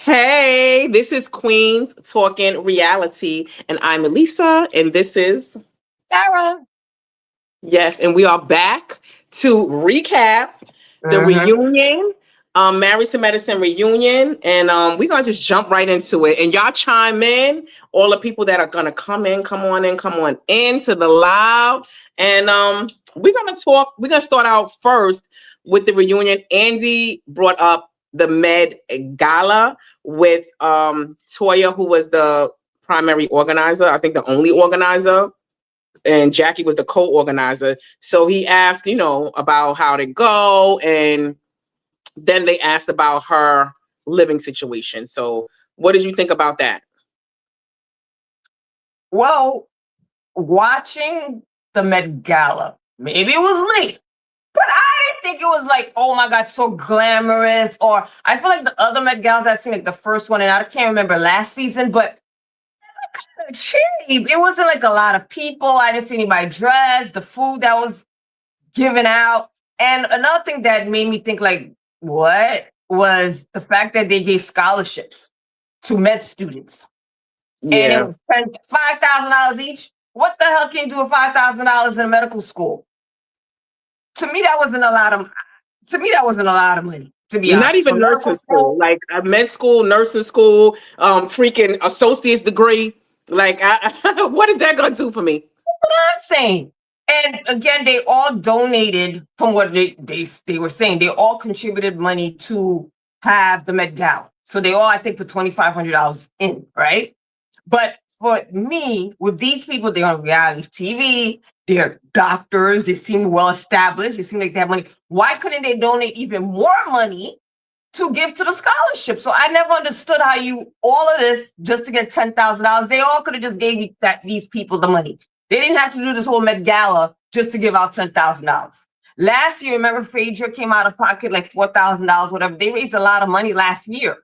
Hey, this is Queens Talking Reality, and I'm Elisa, and this is Sarah. yes, and we are back to recap the Mm-hmm. reunion, Married to Medicine reunion, and we're gonna just jump right into it. And y'all chime in, all the people that are gonna come in, come on in to the live, and we're gonna talk. We're gonna start out first with the reunion. Andy brought up the Med Gala with Toya, who was the primary organizer. I think the only organizer, and Jackie was the co-organizer. So he asked, about how to go, and then they asked about her living situation. So what did you think about that? Well, watching the Met Gala, maybe it was me, but I didn't think it was like, oh my God, so glamorous. Or I feel like the other Met Galas I've seen, like the first one, and I can't remember last season, but cheap. It wasn't like a lot of people. I didn't see anybody dressed, the food that was given out. And another thing that made me think, like, what was the fact that they gave scholarships to med students. And it Yeah. was $5,000 each. What the hell can you do with $5,000 in a medical school? To me, that wasn't a lot of. To me, that wasn't a lot of money. To be Not honest, for even nursing medical school, school, like a med school, nursing school, freaking associate's degree. Like, what is that going to do for me? I'm saying. And again, they all donated from what they were saying. They all contributed money to have the Met Gala. So they all, I think, put $2,500 in, right? But for me, with these people, they're on reality TV, they're doctors, they seem well established, they seem like they have money. Why couldn't they donate even more money to give to the scholarship? So I never understood how all of this just to get $10,000. They all could have just gave these people the money. They didn't have to do this whole Met Gala just to give out $10,000. Last year, remember, Phaedra came out of pocket like $4,000, whatever. They raised a lot of money last year.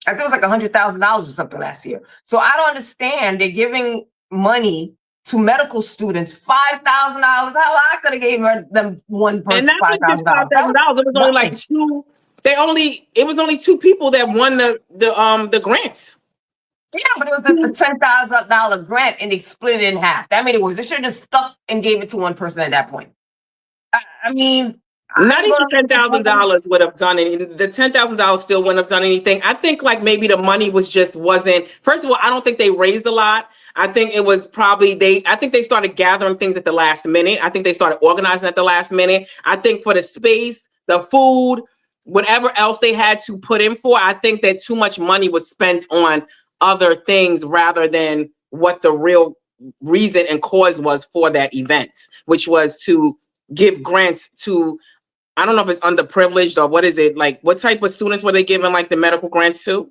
I think it was like $100,000 or something last year. So I don't understand. They're giving money to medical students, $5,000. How I could have gave them one And person not five even just thousand five dollars. That thousand was dollars. It was only like nothing. two. It was only two people that won the grants. Yeah, but it was a $10,000 grant, and they split it in half. That made it worse. They should have just stuck and gave it to one person at that point. I mean, Not I'm even gonna $10,000 would have done it. The $10,000 still wouldn't have done anything. I think like maybe the money wasn't. First of all, I don't think they raised a lot. I think it was probably I think they started gathering things at the last minute. I think they started organizing at the last minute. I think for the space, the food, whatever else they had to put in for, I think that too much money was spent on other things rather than what the real reason and cause was for that event, which was to give grants to, I don't know if it's underprivileged or what is it, like what type of students were they giving like the medical grants to?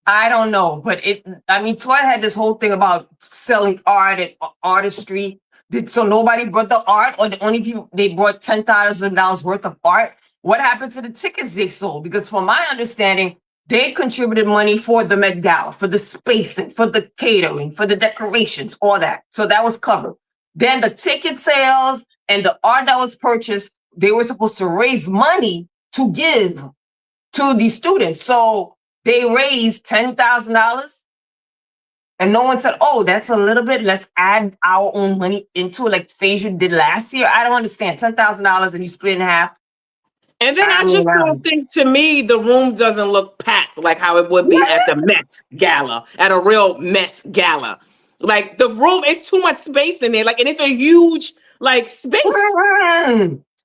I don't know, but Toy had this whole thing about selling art and artistry. So nobody brought the art, or the only people they brought $10,000 worth of art? What happened to the tickets they sold? Because from my understanding, they contributed money for the Met Gala, for the spacing, for the catering, for the decorations, all that. So that was covered. Then the ticket sales and the art that was purchased, they were supposed to raise money to give to the students. So they raised $10,000, and no one said, oh, that's a little bit. Let's add our own money into it, like Phaedra did last year. I don't understand. $10,000 and you split in half. And then I just don't think, to me, the room doesn't look packed like how it would be at the Met Gala, at a real Met Gala. Like the room, it's too much space in there. Like, and it's a huge like space.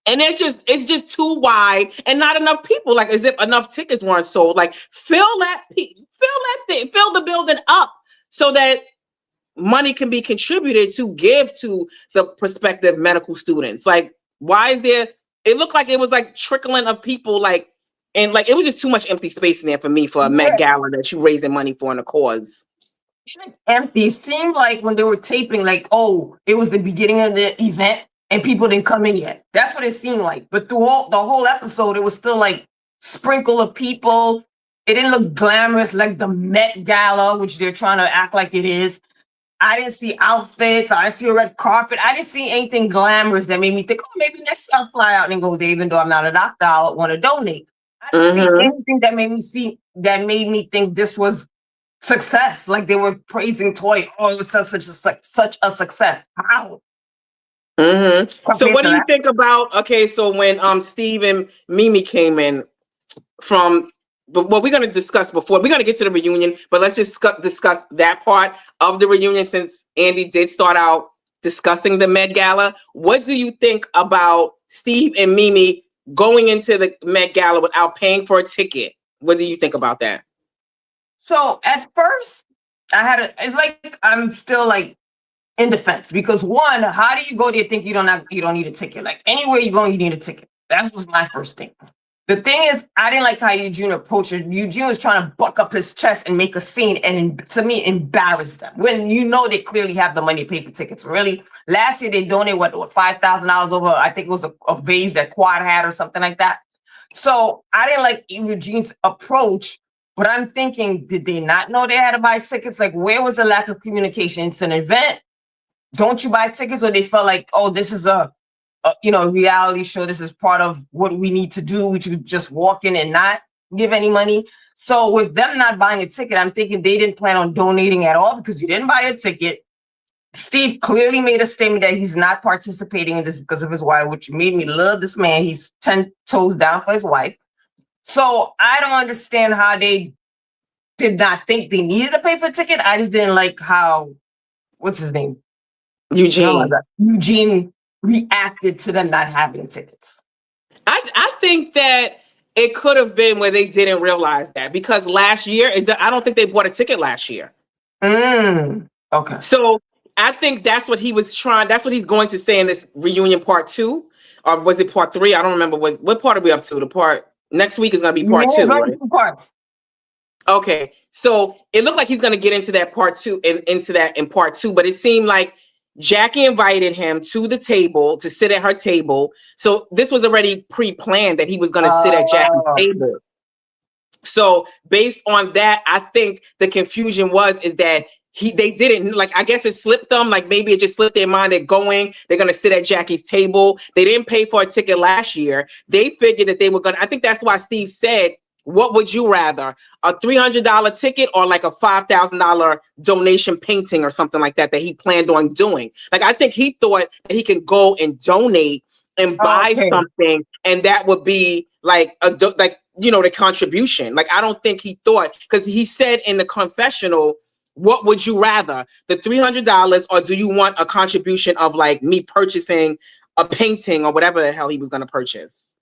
And it's just too wide and not enough people. Like as if enough tickets weren't sold. Like fill that thing, fill the building up so that money can be contributed to give to the prospective medical students. Like, why is there? It looked like it was like trickling of people, like, and like it was just too much empty space in there for me for a Met Gala that you raising money for in a cause. Empty. It seemed like when they were taping, like, oh, it was the beginning of the event and people didn't come in yet. That's what it seemed like. But through the whole episode, it was still like sprinkle of people. It didn't look glamorous like the Met Gala, which they're trying to act like it is. I didn't see outfits. I didn't see a red carpet. I didn't see anything glamorous that made me think, oh, maybe next I'll fly out and go there, even though I'm not a doctor, I'll want to donate. I didn't see anything that made me see that made me think this was success. Like they were praising Toya. Oh, it was such a success. How? So what do you think about, okay, so when Steve and Mimi came in from, well, we're going to discuss before, we're going to get to the reunion, but let's just discuss that part of the reunion since Andy did start out discussing the Med Gala. What do you think about Steve and Mimi going into the Met Gala without paying for a ticket? What do you think about that? So at first, it's like I'm still like in defense because one, how do you go there think you don't need a ticket? Like anywhere you go, you need a ticket. That was my first thing. The thing is, I didn't like how Eugene approached it. Eugene was trying to buck up his chest and make a scene and to me embarrass them when you know they clearly have the money to pay for tickets. Really, last year they donated what $5,000 over. I think it was a vase that Quad had or something like that. So I didn't like Eugene's approach. But I'm thinking, did they not know they had to buy tickets? Like, where was the lack of communication? It's an event. Don't you buy tickets? Or they felt like, oh, this is a reality show. This is part of what we need to do. We should just walk in and not give any money. So with them not buying a ticket, I'm thinking they didn't plan on donating at all because you didn't buy a ticket. Steve clearly made a statement that he's not participating in this because of his wife, which made me love this man. He's 10 toes down for his wife. So I don't understand how they did not think they needed to pay for a ticket. I just didn't like how, what's his name? Eugene. Eugene reacted to them not having tickets. I think that it could have been where they didn't realize that because last year, I don't think they bought a ticket last year. Okay. So I think that's what he was trying. That's what he's going to say in this reunion part 2, or was it part 3? I don't remember what part are we up to. The part next week is going to be part 2. Right? 2 parts. Okay, so it looked like he's going to get into that part 2 and into that in part 2, but it seemed like Jackie invited him to the table to sit at her table. So this was already pre-planned that he was going to sit at Jackie's table. So based on that, I think the confusion is that they didn't, like, I guess it slipped them, like maybe it just slipped their mind. They're going to sit at Jackie's table. They didn't pay for a ticket last year. They figured that they were going to, I think that's why Steve said, what would you rather, a $300 ticket or like a $5,000 donation painting or something like that he planned on doing? Like, I think he thought that he could go and donate and buy something, and that would be like the contribution. Like, I don't think he thought, because he said in the confessional, what would you rather, the $300 or do you want a contribution of like me purchasing a painting or whatever the hell he was going to purchase?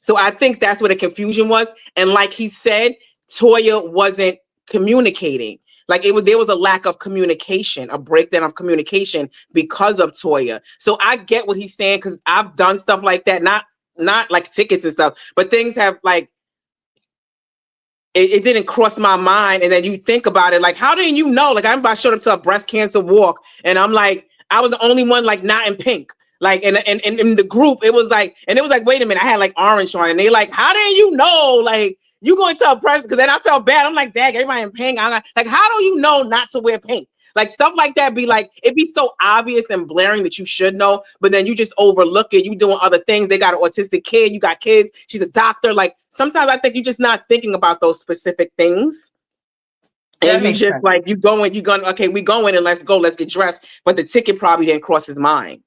So I think that's where the confusion was. And like he said, Toya wasn't communicating. Like there was a lack of communication, a breakdown of communication because of Toya. So I get what he's saying, because I've done stuff like that, not like tickets and stuff, but things have like, it didn't cross my mind. And then you think about it, like, how didn't you know? Like, I showed up to a breast cancer walk and I'm like, I was the only one like not in pink. Like, and in the group, it was like, wait a minute, I had like orange on, and they like, how did you know? Like, you going to a press? Because then I felt bad. I'm like, dang, everybody in pink. I'm like, how do you know not to wear pink? Like, stuff like that be like, it'd be so obvious and blaring that you should know, but then you just overlook it. You doing other things. They got an autistic kid. You got kids. She's a doctor. Like, sometimes I think you're just not thinking about those specific things. And you just sense. Like, okay, we going and let's go, let's get dressed. But the ticket probably didn't cross his mind.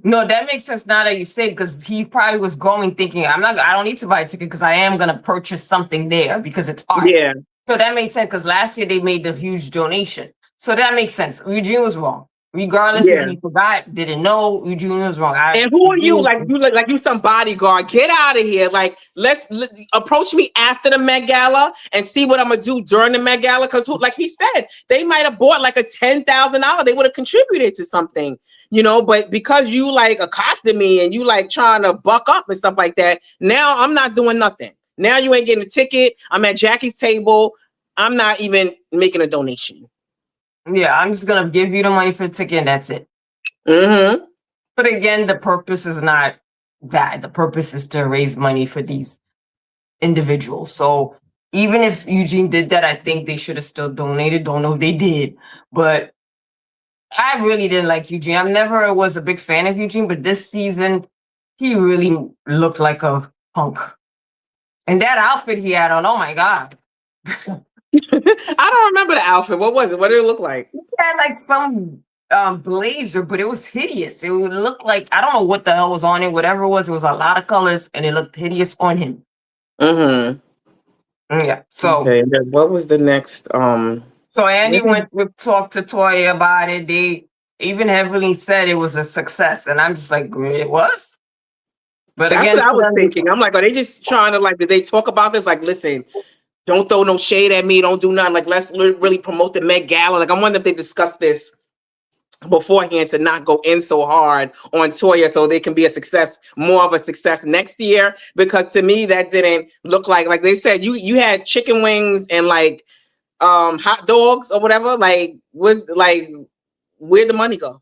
No, that makes sense now that you say, because he probably was going thinking, I don't need to buy a ticket because I am going to purchase something there because it's art. Yeah. So that made sense, because last year they made the huge donation. So that makes sense. Eugene was wrong. Regardless if he forgot, didn't know, Eugene was wrong. And who are you? Like you some bodyguard. Get out of here. Like, let's approach me after the Met Gala and see what I'm gonna do during the Met Gala. Because like he said, they might have bought like a $10,000. They would have contributed to something, but because you like accosted me and you like trying to buck up and stuff like that, now I'm not doing nothing. Now you ain't getting a ticket. I'm at Jackie's table. I'm not even making a donation. Yeah, I'm just going to give you the money for the ticket and that's it. Mm-hmm. But again, the purpose is not that. The purpose is to raise money for these individuals. So even if Eugene did that, I think they should have still donated. Don't know if they did. But I really didn't like Eugene. I never was a big fan of Eugene, but this season, he really looked like a punk. And that outfit he had on, oh my God. I don't remember the outfit. What was it? What did it look like? He had like some blazer, but it was hideous. It would look like, I don't know what the hell was on it. Whatever it was a lot of colors, and it looked hideous on him. Mm-hmm. Yeah. So Okay. And then what was the next? so Andy went to talk to Toya about it. They even heavily said it was a success, and I'm just like, it was. But That's again, what I for was them, thinking. I'm like, are they just trying to like? Did they talk about this? Like, listen, don't throw no shade at me. Don't do nothing. Like, let's really promote the Met Gala. Like, I wonder if they discussed this beforehand to not go in so hard on Toya so they can be a success, more of a success next year. Because to me, that didn't look like they said you had chicken wings and like hot dogs or whatever. Like, was like where'd the money go?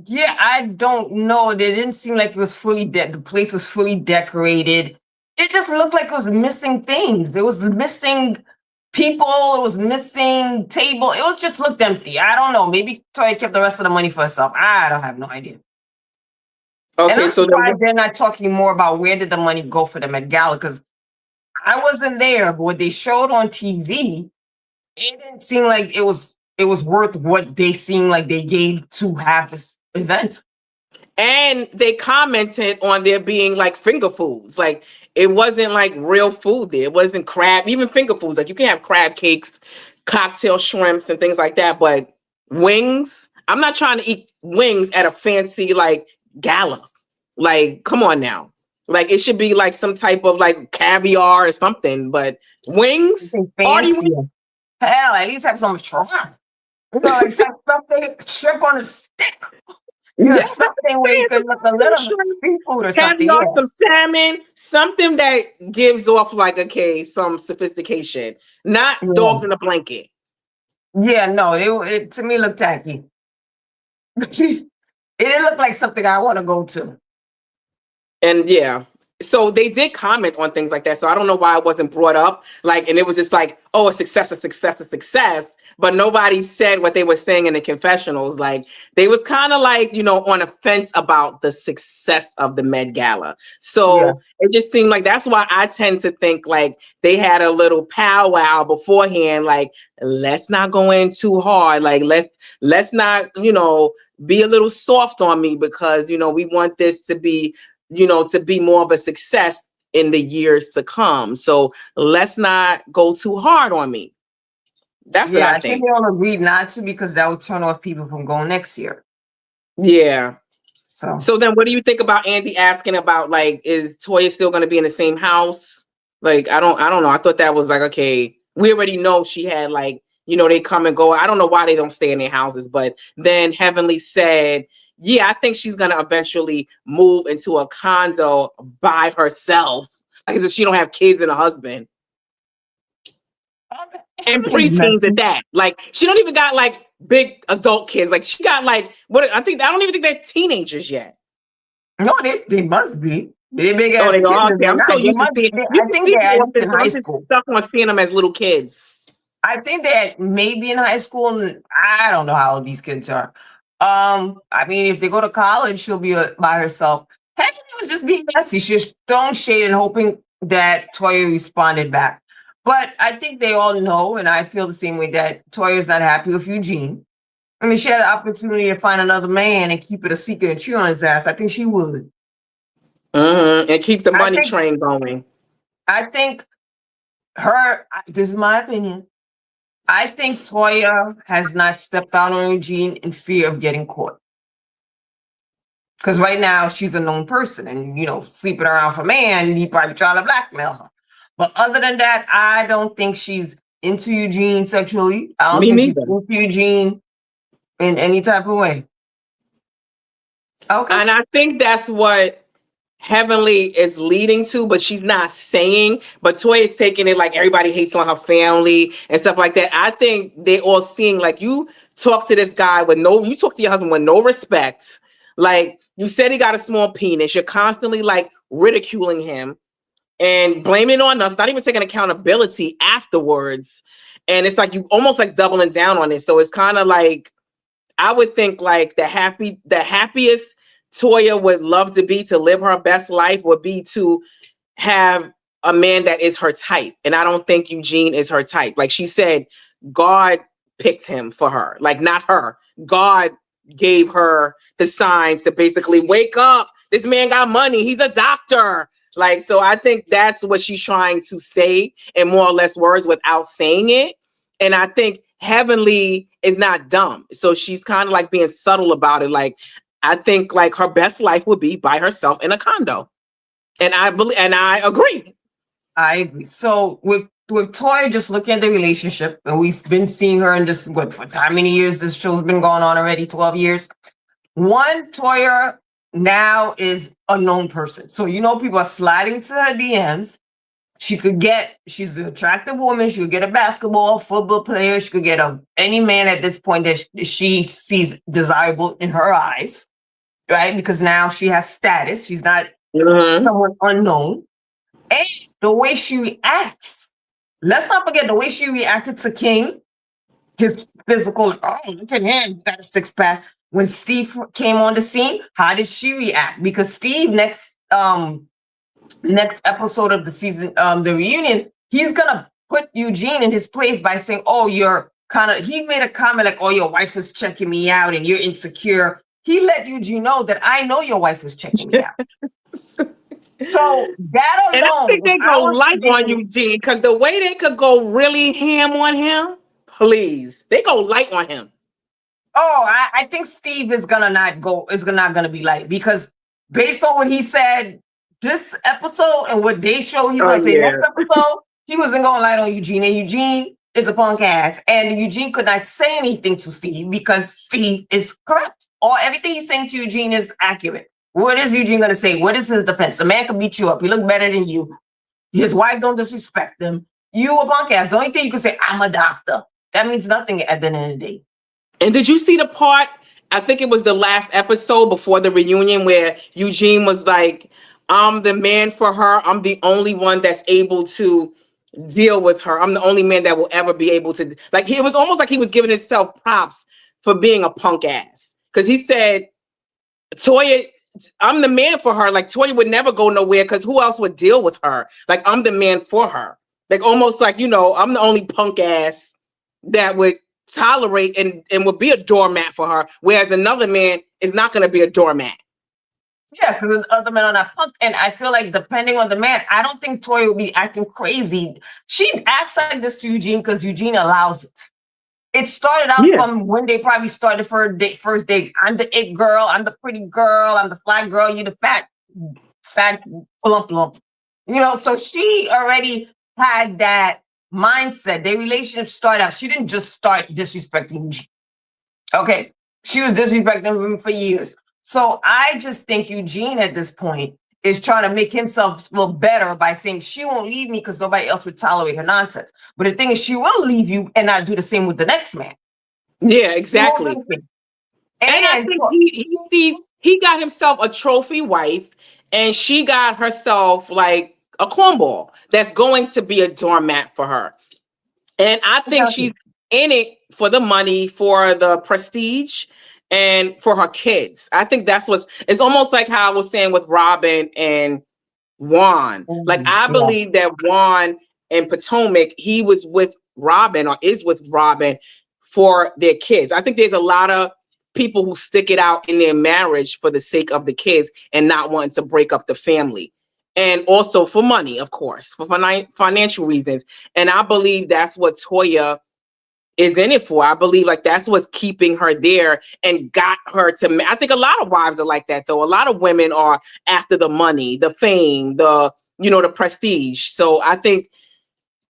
yeah, I don't know. It didn't seem like it was fully the place was fully decorated. It just looked like it was missing things. It was missing people. It was missing table. It was just looked empty. I don't know. Maybe Toya kept the rest of the money for herself. I don't have no idea. And Okay, I'm so surprised they're not talking more about where did the money go for the Met Gala, because I wasn't there, but what they showed on TV, it didn't seem like it was worth what they seemed like they gave to have this event. and they commented on there being like finger foods. Like it wasn't like real food there. It wasn't crab, even finger foods. Like you can have crab cakes, cocktail shrimps, and things like that. But wings, I'm not trying to eat wings at a fancy like gala. Like, come on now. Like it should be like some type of like caviar or something. But wings, Something party fancier. wings. Hell, at least have some shrimp. You know, like something shrimp on a stick. You know, Yeah, that's what I'm something where you saying. can look a Some little shrimp, seafood or something. caviar, Yeah. some salmon, something that gives off like some sophistication, not Yeah. dogs in a blanket. Yeah, no, it to me looked tacky. It didn't look like something I want to go to. And yeah, so they did comment on things like that. So I don't know why it wasn't brought up. Like, and it was just like, oh, a success, a success, a success. But nobody said what they were saying in the confessionals. Like they was kind of like, on a fence about the success of the Met Gala. Yeah. So it just seemed like that's why I tend to think like they had a little powwow beforehand. Like, let's not go in too hard. Like, let's not, be a little soft on me because, we want this to be to be more of a success in the years to come. So let's not go too hard on me. That's what Yeah, I I think think. they all agreed not to because that would turn off people from going next year. Yeah. So So then what do you think about Andy asking about like, is Toya still going to be in the same house? Like, I don't know. I thought that was like, okay, we already know she had like, they come and go. I don't know why they don't stay in their houses, but then Heavenly said, yeah, I think she's going to eventually move into a condo by herself. Like as if she don't have kids and a husband. And it's preteens at messy. that. Like she don't even got like big adult kids. Like she got like I don't even think they're teenagers yet. No, they must be. They big Oh, ass they kids. are. If Okay, they're I'm so not, they used to must. seeing you I can think see they're them at often, least in so high I'm just school. stuck on seeing them as little kids. I think they're maybe in high school. And I don't know how old these kids are. I mean, if they go to college, she'll be by herself. Heck, it was just being messy. She was throwing shade and hoping that Toya responded back. But I think they all know, and I feel the same way, that Toya's not happy with Eugene. I mean, she had an opportunity to find another man and keep it a secret and chew on his ass. I think she would. And keep the I money think. train going. I think this is my opinion. I think Toya has not stepped out on Eugene in fear of getting caught. Because right now she's a known person and, sleeping around for man, he probably trying to blackmail her. But other than that, I don't think she's into Eugene sexually. I don't Me think she's neither. into Eugene in any type of way. Okay. And I think that's what Heavenly is leading to, but she's not saying. But Toya is taking it like everybody hates on her family and stuff like that. I think they all seeing like you talk to this guy you talk to your husband with no respect. Like you said, he got a small penis. You're constantly like ridiculing him and blaming it on us, not even taking accountability afterwards. And it's like you almost like doubling down on it. So it's kind of like I would think like the happiest Toya would love to be to live her best life would be to have a man that is her type. And I don't think Eugene is her type. Like she said, God picked him for her, like not her. God gave her the signs to basically wake up. This man got money. He's a doctor. Like, so I think that's what she's trying to say in more or less words without saying it. And I think Heavenly is not dumb. So she's kind of like being subtle about it. Like, I think like her best life would be by herself in a condo. And I believe, and I agree. I agree. So with Toya, just looking at the relationship, and we've been seeing her in this, what, for how many years this show's been going on already? 12 years. One, Toya now is a known person. So, you know, people are sliding to her DMs. She's an attractive woman. She could get a basketball, football player. She could get any man at this point that she sees desirable in her eyes, right? Because now she has status. She's not someone unknown. And the way she reacts, let's not forget the way she reacted to King, his physical, oh, look at him, he got a six pack. When Steve came on the scene, how did she react? Because Steve, next episode of the season, the reunion, he's gonna put Eugene in his place by saying, oh, he made a comment like, oh, your wife is checking me out and you're insecure. He let Eugene know that I know your wife is checking me out. So that alone, and I think they go light on Eugene because the way they could go really ham on him, please, they go light on him. Oh, I think Steve is not gonna be light, because based on what he said this episode and what they show he's gonna say next episode, he wasn't gonna light on Eugene, and Eugene is a punk ass, and Eugene could not say anything to Steve because Steve is correct, or everything he's saying to Eugene is accurate. What is Eugene gonna say? What is his defense? The man can beat you up. He look better than you. His wife don't disrespect him. You a punk ass. The only thing you can say, I'm a doctor. That means nothing at the end of the day. And did you see the part, I think it was the last episode before the reunion, where Eugene was like, I'm the man for her. I'm the only one that's able to deal with her. I'm the only man that will ever be able to, like, it was almost like he was giving himself props for being a punk ass. Because he said, Toya, I'm the man for her. Like, Toya would never go nowhere because who else would deal with her? Like, I'm the man for her. Like, almost like, you know, I'm the only punk ass that would tolerate and would be a doormat for her, whereas another man is not going to be a doormat. Yeah, because the other men are not punked. And I feel like depending on the man, I don't think Toya would be acting crazy. She acts like this to Eugene because Eugene allows it. It started out from when they probably started for a first date. I'm the it girl. I'm the pretty girl. I'm the fly girl. You the fat plump. You know, so she already had that mindset. Their relationship started out. She didn't just start disrespecting Eugene. Okay. She was disrespecting him for years. So I just think Eugene at this point is trying to make himself feel better by saying she won't leave me because nobody else would tolerate her nonsense. But the thing is, she will leave you and not do the same with the next man. Yeah, exactly. And I think he got himself a trophy wife, and she got herself like a cornball that's going to be a doormat for her. And I think she's in it for the money, for the prestige, and for her kids. I think it's almost like how I was saying with Robin and Juan. Like, I believe that Juan and Potomac, he was with Robin or is with Robin for their kids. I think there's a lot of people who stick it out in their marriage for the sake of the kids and not wanting to break up the family. And also for money, of course, for financial reasons. And I believe that's what Toya is in it for. I believe like that's what's keeping her there and got her to. I think a lot of wives are like that, though. A lot of women are after the money, the fame, the prestige. So I think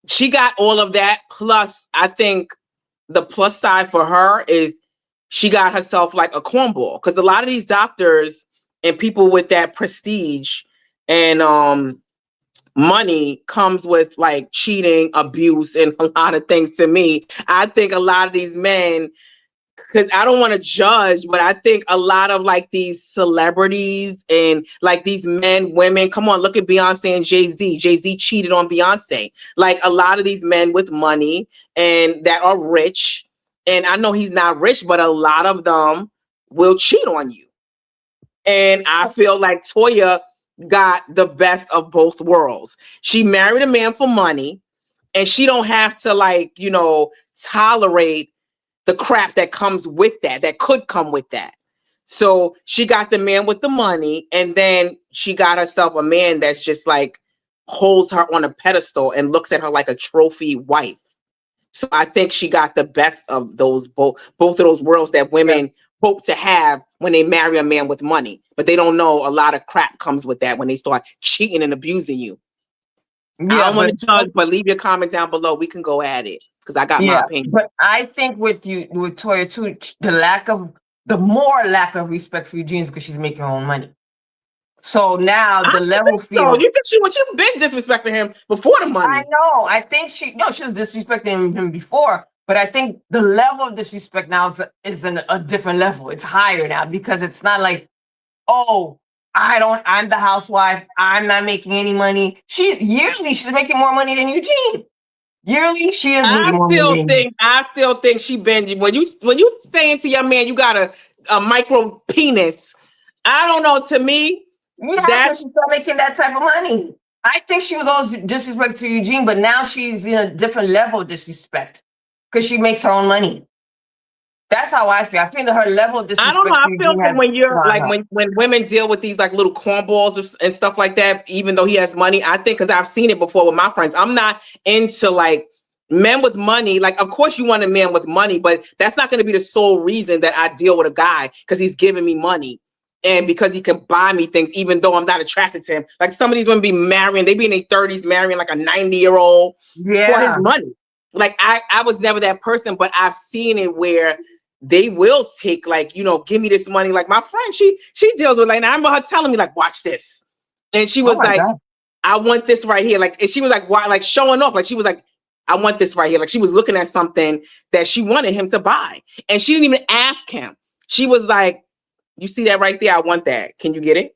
she got all of that. Plus, I think the plus side for her is she got herself like a cornball, because a lot of these doctors and people with that prestige and money comes with like cheating, abuse, and a lot of things. To me, I think a lot of these men, because I don't want to judge, but I think a lot of like these celebrities and like these men, women, come on, look at Beyonce and Jay-Z. Jay-Z cheated on Beyonce. Like a lot of these men with money and that are rich, and I know he's not rich, but a lot of them will cheat on you. And I feel like Toya got the best of both worlds. She married a man for money, and she don't have to, like, you know, tolerate the crap that comes with that could come with that. So she got the man with the money, and then she got herself a man that's just like holds her on a pedestal and looks at her like a trophy wife. So I think she got the best of those both of those worlds that women hope to have when they marry a man with money, but they don't know a lot of crap comes with that when they start cheating and abusing you. I don't want to judge, but leave your comment down below. We can go at it because I got my opinion. But I think with Toya too, the more lack of respect for Eugene because she's making her own money. So now the level field. So you think you've been disrespecting him before the money? I know. I think she was disrespecting him before, but I think the level of disrespect now is a different level. It's higher now because it's not like, oh, I'm the housewife. I'm not making any money. Yearly she's making more money than Eugene. Yearly, she is making more money. I still think she been when you saying to your man you got a micro penis. I don't know. To me, that's when she started making that type of money. I think she was always disrespect to Eugene, but now she's in a different level of disrespect because she makes her own money. That's how I feel. I feel that her level of disrespect. I don't know. I feel that when you're like when women deal with these like little cornballs and stuff like that, even though he has money, I think because I've seen it before with my friends. I'm not into like men with money. Like, of course you want a man with money, but that's not going to be the sole reason that I deal with a guy because he's giving me money and because he can buy me things, even though I'm not attracted to him. Like some of these women be marrying, they be in their 30s marrying like a 90-year-old for his money. Like I was never that person, but I've seen it where they will take like, you know, give me this money. Like my friend, she deals with like, I remember her telling me like, watch this. And she was like, God. I want this right here. Like, and she was like, why? Like showing off. Like she was like, I want this right here. Like she was looking at something that she wanted him to buy. And she didn't even ask him. She was like, you see that right there? I want that. Can you get it?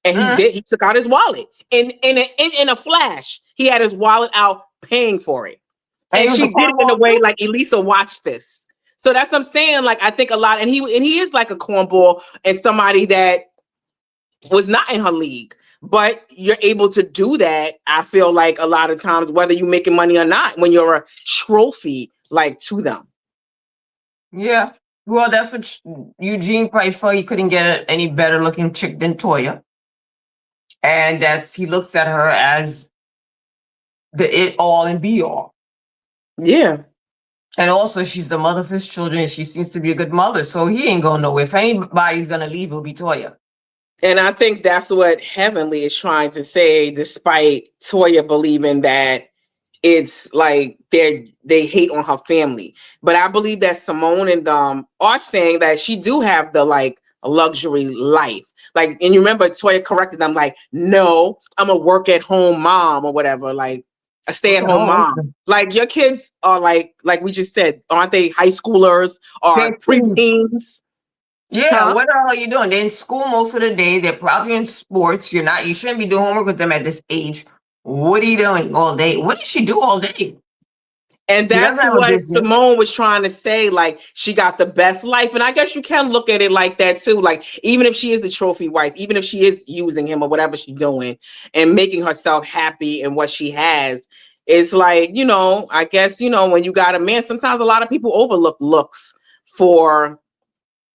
And he did. He took out his wallet. In a flash, he had his wallet out paying for it. And she did it in a way like, Elisa, watch this. So that's what I'm saying. Like, I think a lot, and he is like a cornball and somebody that was not in her league, but you're able to do that. I feel like a lot of times, whether you're making money or not, when you're a trophy, like to them. Yeah. Well, that's what Eugene probably felt he couldn't get any better looking chick than Toya. And he looks at her as the it all and be all. Yeah. And also, she's the mother of his children, and she seems to be a good mother. So he ain't going nowhere. If anybody's going to leave, it'll be Toya. And I think that's what Heavenly is trying to say, despite Toya believing that it's like they hate on her family. But I believe that Simone and are saying that she do have the like luxury life. Like, and you remember Toya corrected them, like, no, I'm a work at home mom or whatever. Like, a stay-at-home mom. Like your kids are like we just said, aren't they high schoolers or preteens? Yeah, what the hell are you doing? They're in school most of the day. They're probably in sports. You shouldn't be doing homework with them at this age. What are you doing all day? What does she do all day? And that's what Simone was trying to say. Like, she got the best life. And I guess you can look at it like that too. Like, even if she is the trophy wife, even if she is using him or whatever she's doing and making herself happy in what she has, it's like, I guess, when you got a man, sometimes a lot of people overlook looks for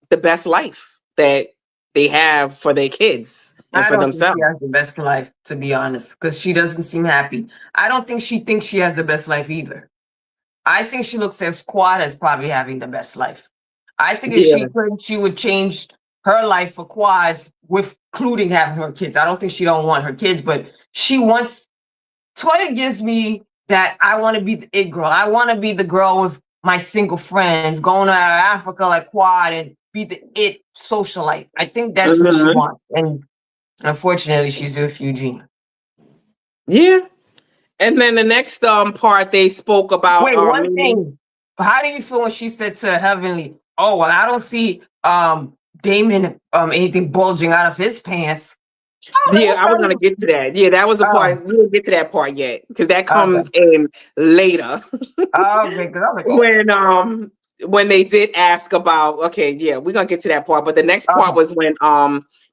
the best life that they have for their kids and for themselves. Think she has the best life, to be honest, because she doesn't seem happy. I don't think she thinks she has the best life either. I think she looks at Quad as probably having the best life. I think if she could, she would change her life for Quad's, with including having her kids. I don't think she don't want her kids, but she wants. Toya gives me that I want to be the it girl. I want to be the girl with my single friends, going to Africa like Quad and be the it socialite. I think that's what she wants. And unfortunately, she's with Eugene. Yeah. And then the next part they spoke about. Wait, one thing. How do you feel when she said to Heavenly, "Oh, well, I don't see Damon anything bulging out of his pants"? Yeah, I was gonna get to that. Yeah, that was the part. We didn't get to that part yet because that comes in later. When they did ask about, we're gonna get to that part. But the next part was when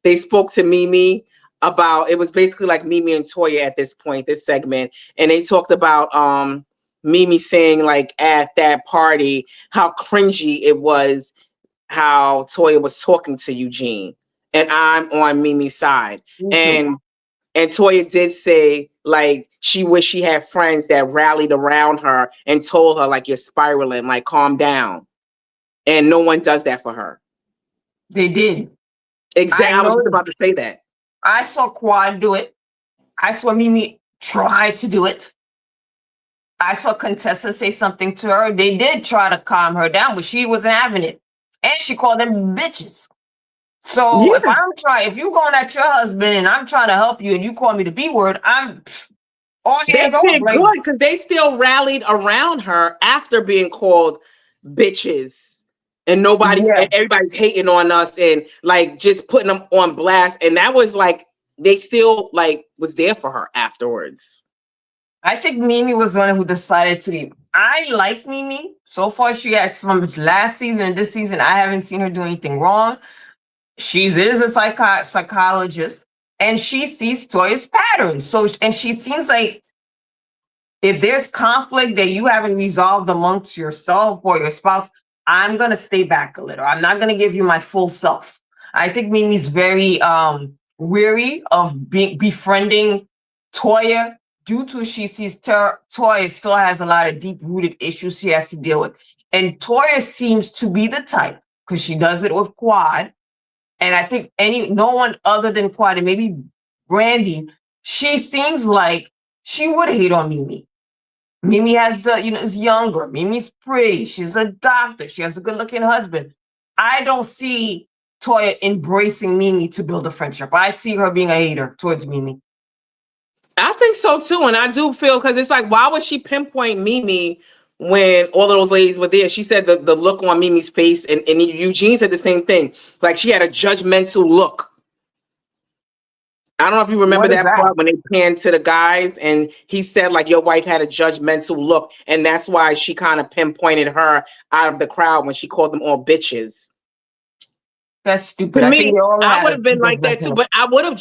they spoke to Mimi about, it was basically like Mimi and Toya at this point, this segment, and they talked about Mimi saying like at that party how cringy it was how Toya was talking to Eugene, and I'm on Mimi's side. And Toya did say like she wished she had friends that rallied around her and told her like you're spiraling, like calm down. And no one does that for her. They did. Exactly. I was just about to say that. I saw Quad do it. I saw Mimi try to do it. I saw Contessa say something to her. They did try to calm her down, but she wasn't having it. And she called them bitches. So if you're going at your husband and I'm trying to help you and you call me the B word, I'm all hands off. They did good because they still rallied around her after being called bitches. And everybody's hating on us and like just putting them on blast. And that was like, they still like was there for her afterwards. I think Mimi was the one who decided to leave. I like Mimi. So far, she had from last season and this season, I haven't seen her do anything wrong. She is a psychologist and she sees Toya's patterns. So, and she seems like if there's conflict that you haven't resolved amongst yourself or your spouse, I'm going to stay back a little. I'm not going to give you my full self. I think Mimi's very weary of befriending Toya due to she sees Toya still has a lot of deep-rooted issues she has to deal with. And Toya seems to be the type, because she does it with Quad. And I think no one other than Quad and maybe Brandy, she seems like she would hate on Mimi. Mimi has is younger. Mimi's pretty. She's a doctor. She has a good-looking husband. I don't see Toya embracing Mimi to build a friendship. I see her being a hater towards Mimi. I think so too. And I do feel, because it's like, why would she pinpoint Mimi when all of those ladies were there? She said the look on Mimi's face, and Eugene said the same thing. Like she had a judgmental look. I don't know if you remember that part when they panned to the guys and he said like your wife had a judgmental look, and that's why she kind of pinpointed her out of the crowd when she called them all bitches. That's stupid. To me, I would have been like that too, but I would have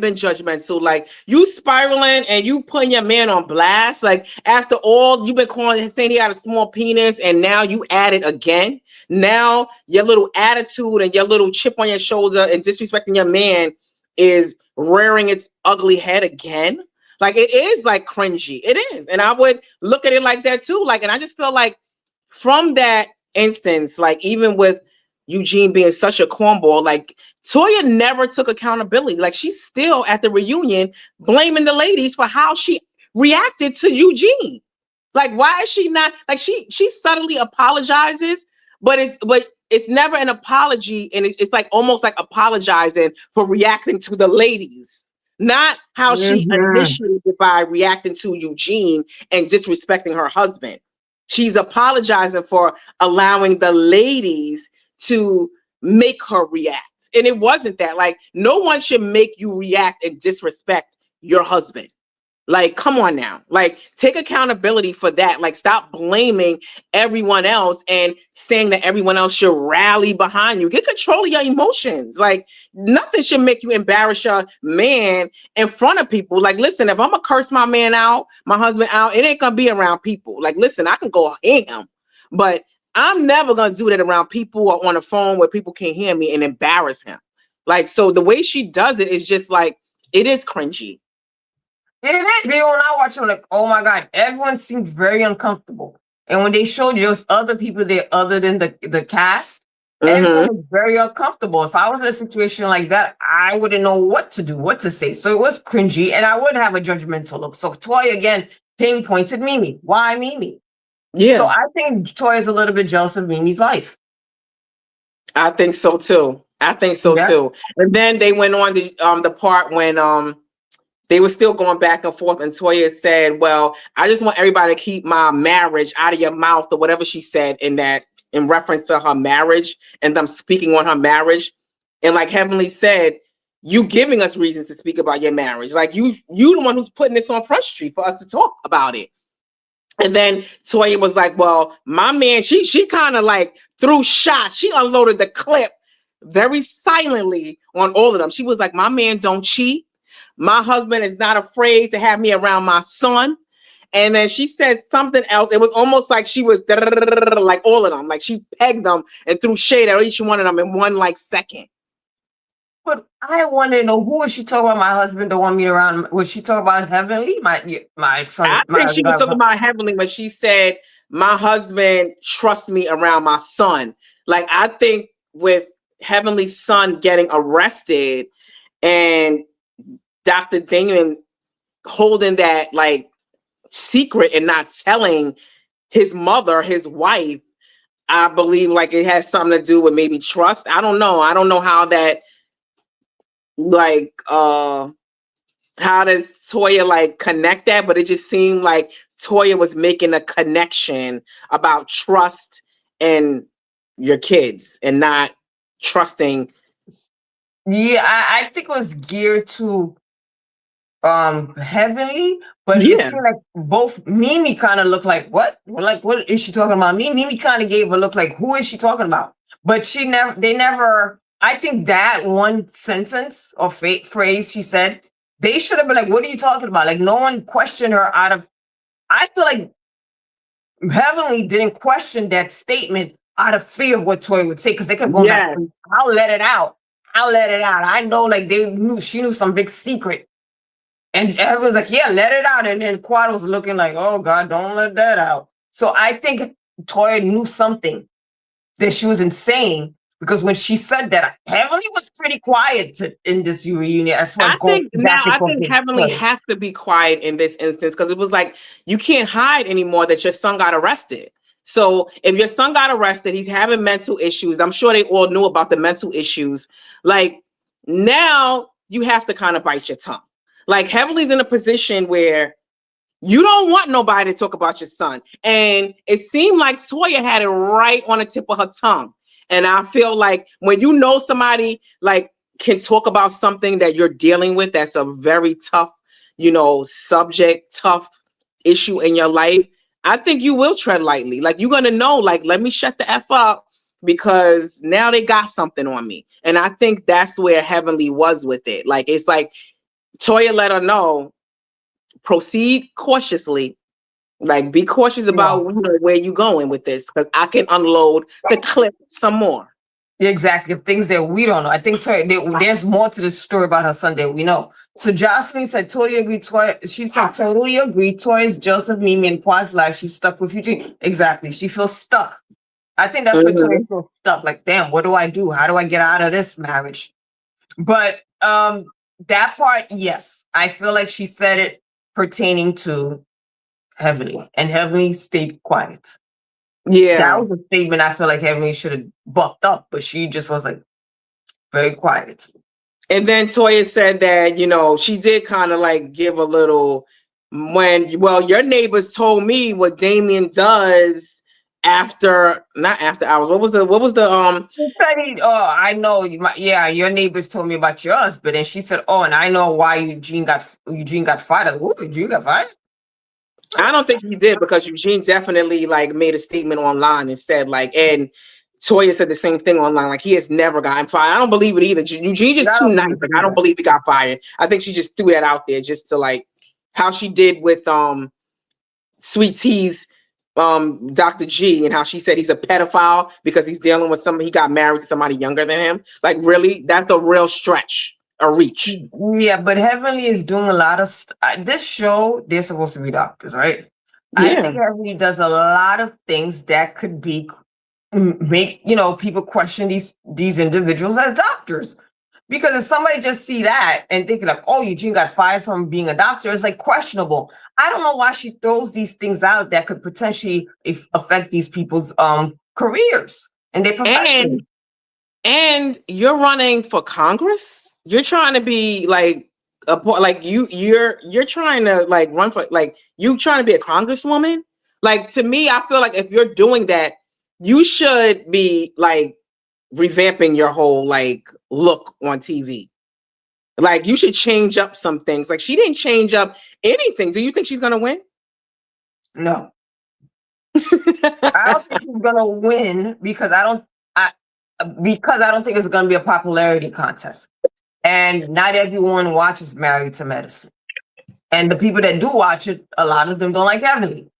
been judgmental. Like you spiraling and you putting your man on blast. Like after all, you've been saying he had a small penis, and now you add it again. Now your little attitude and your little chip on your shoulder and disrespecting your man is rearing its ugly head again. Like it is like cringy. It is. And I would look at it like that too. Like, and I just feel like from that instance, like even with Eugene being such a cornball, like Toya never took accountability. Like she's still at the reunion blaming the ladies for how she reacted to Eugene. Like, why is she not like she subtly apologizes, but it's never an apology, and it's like almost like apologizing for reacting to the ladies, not how she initiated it by reacting to Eugene and disrespecting her husband. She's apologizing for allowing the ladies to make her react. And it wasn't that. Like, no one should make you react and disrespect your husband. Like, come on now. Like, take accountability for that. Like, stop blaming everyone else and saying that everyone else should rally behind you. Get control of your emotions. Like, nothing should make you embarrass your man in front of people. Like, listen, if I'm gonna curse my man out, my husband out, it ain't gonna be around people. Like, listen, I can go ham, but I'm never gonna do that around people or on the phone where people can't hear me and embarrass him. Like, so the way she does it is just like, it is cringy. It is. When I watch it, I'm like, oh my God, everyone seemed very uncomfortable. And when they showed you there was other people there other than the cast, everyone was very uncomfortable. If I was in a situation like that, I wouldn't know what to do, what to say. So it was cringy, and I would have a judgmental look. So Toya again pinpointed Mimi. Why Mimi? Yeah. So I think Toya's a little bit jealous of Mimi's life. I think so too. Too. And then they went on to the part when they were still going back and forth, and Toya said, well, I just want everybody to keep my marriage out of your mouth, or whatever she said in reference to her marriage and them speaking on her marriage. And like Heavenly said, you giving us reasons to speak about your marriage. Like you the one who's putting this on Front Street for us to talk about it. And then Toya was like, well, my man, she kind of like threw shots. She unloaded the clip very silently on all of them. She was like, my man don't cheat. My husband is not afraid to have me around my son. And then she said something else. It was almost like she was like all of them. Like she pegged them and threw shade at each one of them in one like second. But I want to know, who was she talking about? My husband don't want me around. Was she talking about Heavenly? My son. I think she was talking about Heavenly when she said, my husband trusts me around my son. Like, I think with Heavenly's son getting arrested and Dr. Damon holding that like secret and not telling his mother, his wife, I believe like it has something to do with maybe trust. I don't know. I don't know how that like how does Toya like connect that, but it just seemed like Toya was making a connection about trust and your kids and not trusting. Yeah, I think it was geared to Heavenly, but it Yeah. seemed like both Mimi kind of looked like, what? Like, what is she talking about? Mimi kind of gave a look like, who is she talking about? But they never, I think that one sentence or phrase she said, they should have been like, what are you talking about? Like, no one questioned her out of, I feel like Heavenly didn't question that statement out of fear of what Toya would say, because they kept going back, I'll let it out. I'll let it out. I know, like, she knew some big secret. And everyone's like, yeah, let it out. And then Quad was looking like, oh, God, don't let that out. So I think Toya knew something that she wasn't saying, because when she said that, Heavenly was pretty quiet in this reunion. As far as I think Heavenly has to be quiet in this instance, because it was like, you can't hide anymore that your son got arrested. So if your son got arrested, he's having mental issues. I'm sure they all knew about the mental issues. Like, now you have to kind of bite your tongue. Like, Heavenly's in a position where you don't want nobody to talk about your son. And it seemed like Toya had it right on the tip of her tongue. And I feel like when you know somebody like can talk about something that you're dealing with, that's a very tough, subject, tough issue in your life, I think you will tread lightly. Like, you're going to know, like, let me shut the F up, because now they got something on me. And I think that's where Heavenly was with it. Like, it's like Toya let her know, proceed cautiously. Like, be cautious about where you're going with this, because I can unload the clip some more. Exactly. Things that we don't know. I think there's more to the story about her son that we know. So Jocelyn said, totally agree. She said, totally agree. Toya's Joseph, Mimi, and Quad's life. She's stuck with Eugene. Exactly. She feels stuck. I think that's where Toya feels stuck. Like, damn, what do I do? How do I get out of this marriage? But that part, yes. I feel like she said it pertaining to Heavenly, and Heavenly stayed quiet. Yeah. That was a statement I feel like Heavenly should have bucked up, but she just was like very quiet. And then Toya said that, she did kind of like give a little your neighbors told me what Damien does not after hours. What was the She said, I know your neighbors told me about yours, but then she said, oh, and I know why Eugene got fired. Ooh, Eugene got fired? I don't think he did, because Eugene definitely like made a statement online and said like, and Toya said the same thing online, like he has never gotten fired. I don't believe it either. Eugene just too nice. Like, I don't believe he got fired. I think she just threw that out there just to like how she did with Sweet T's Dr. G, and how she said he's a pedophile because he's dealing with he got married to somebody younger than him. Like, really, that's a real stretch. A reach. Yeah, but Heavenly is doing a lot of this show. They're supposed to be doctors, right? Yeah. I think Heavenly does a lot of things that could make people question these individuals as doctors, because if somebody just see that and thinking like, oh, Eugene got fired from being a doctor, it's like questionable. I don't know why she throws these things out that could potentially affect these people's careers and their profession. And you're running for Congress. You're trying to be like you're trying to like run for, like, you trying to be a congresswoman. Like, to me, I feel like if you're doing that, you should be like revamping your whole like look on TV. Like, you should change up some things. Like, she didn't change up anything. Do you think she's gonna win? No. I don't think she's gonna win, because because I don't think it's going to be a popularity contest. And not everyone watches Married to Medicine. And the people that do watch it, a lot of them don't like Heavenly.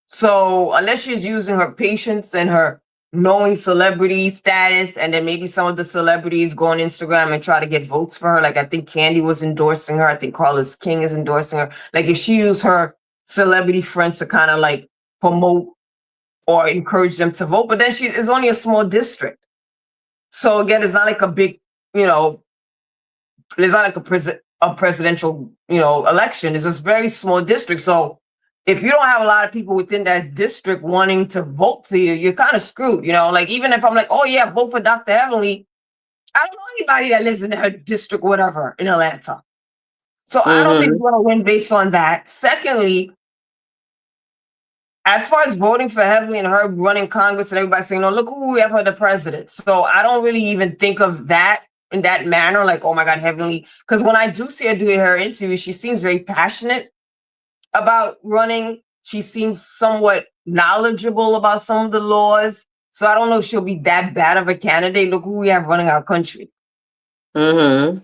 So unless she's using her patience and her knowing celebrity status, and then maybe some of the celebrities go on Instagram and try to get votes for her. Like I think Candy was endorsing her. I think Carlos King is endorsing her. Like if she used her celebrity friends to kind of like promote or encourage them to vote, but then it's only a small district. So again, it's not like a big, it's not like a presidential, election. It's a very small district. So if you don't have a lot of people within that district wanting to vote for you, you're kind of screwed. Like even if I'm like, oh yeah, vote for Dr. Heavenly, I don't know anybody that lives in her district, whatever, in Atlanta. So I don't think you're going to win based on that. Secondly, as far as voting for Heavenly and her running Congress and everybody saying, look who we have for the president. So I don't really even think of that in that manner, like, oh my God, Heavenly. Because when I do see her doing her interview, she seems very passionate about running. She seems somewhat knowledgeable about some of the laws. So I don't know if she'll be that bad of a candidate. Look who we have running our country. And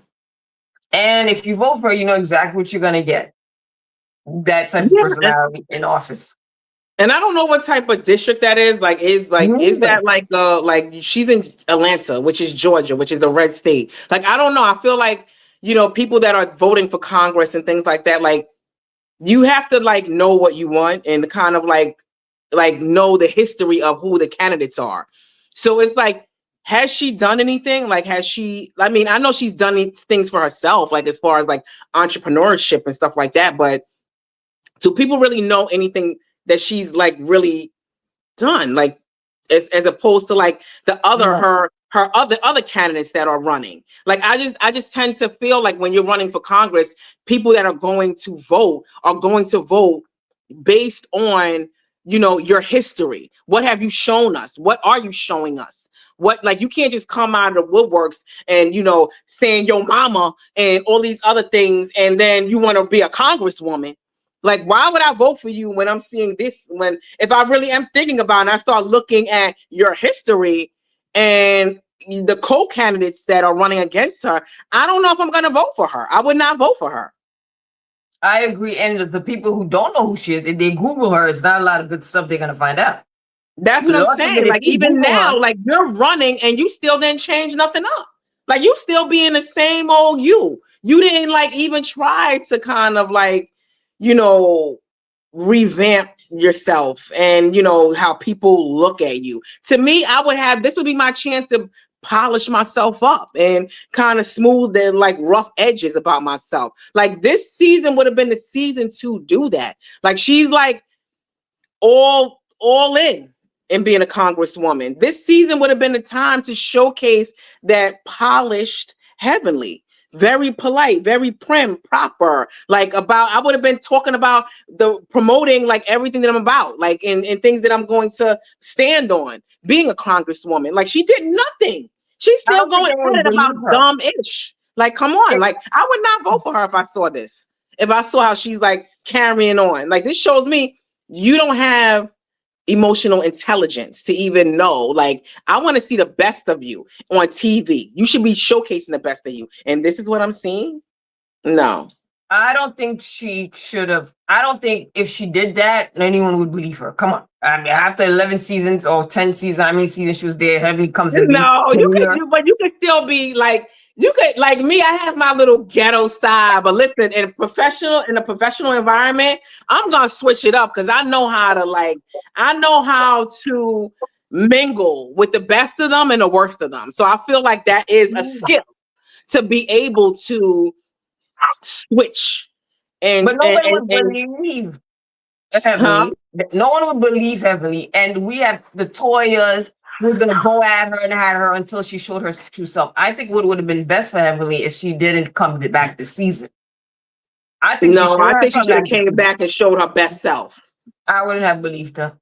if you vote for her, you know exactly what you're going to get. That type of personality in office. And I don't know what type of district that is. Is that like she's in Atlanta, which is Georgia, which is a red state. Like, I don't know. I feel like, people that are voting for Congress and things like that, like, you have to like know what you want and kind of like know the history of who the candidates are. So it's like, has she done anything? Like, I know she's done things for herself, like as far as like entrepreneurship and stuff like that, but do people really know anything that she's like really done, like as opposed to like the other her other candidates that are running? Like I just tend to feel like when you're running for Congress, people that are going to vote based on your history. What have you shown us? What are you showing us? What, like, you can't just come out of the woodworks and saying your mama and all these other things, and then you want to be a congresswoman. Like, why would I vote for you when I'm seeing this? If I really am thinking about it and I start looking at your history and the co-candidates that are running against her, I don't know if I'm going to vote for her. I would not vote for her. I agree. And the people who don't know who she is, if they Google her, it's not a lot of good stuff they're going to find out. That's what I'm saying. Like, even now, like, you're running and you still didn't change nothing up. Like, you still being the same old you. You didn't like even try to kind of like, revamp yourself and how people look at you. To me, this would be my chance to polish myself up and kind of smooth the like rough edges about myself. Like, this season would have been the season to do that. Like, she's like all in being a congresswoman. This season would have been the time to showcase that polished Heavenly. Very polite, very prim, proper. Like, I would have been talking about promoting like everything that I'm about, like in things that I'm going to stand on, being a congresswoman. Like, she did nothing. She's still going at it about dumb-ish. Like, come on. Like, I would not vote for her if I saw this. If I saw how she's like carrying on. Like, this shows me you don't have emotional intelligence to even know, like, I want to see the best of you on TV. You should be showcasing the best of you. And this is what I'm seeing? No. I don't think she should have. I don't think if she did that, anyone would believe her. Come on. I mean, after 11 seasons or 10 seasons, how many seasons she was there, Heavenly comes in. No, but you could still be like, you could, like me, I have my little ghetto side, but listen, in a professional environment, I'm going to switch it up because I know how to mingle with the best of them and the worst of them. So I feel like that is a skill to be able to switch. But nobody would believe Heavenly. No one would believe Heavenly. And we have the Toyas who's going to go at her and at her until she showed her true self. I think what would have been best for Heavenly is she didn't come back this season. I think she should have came back and showed her best self. I wouldn't have believed her.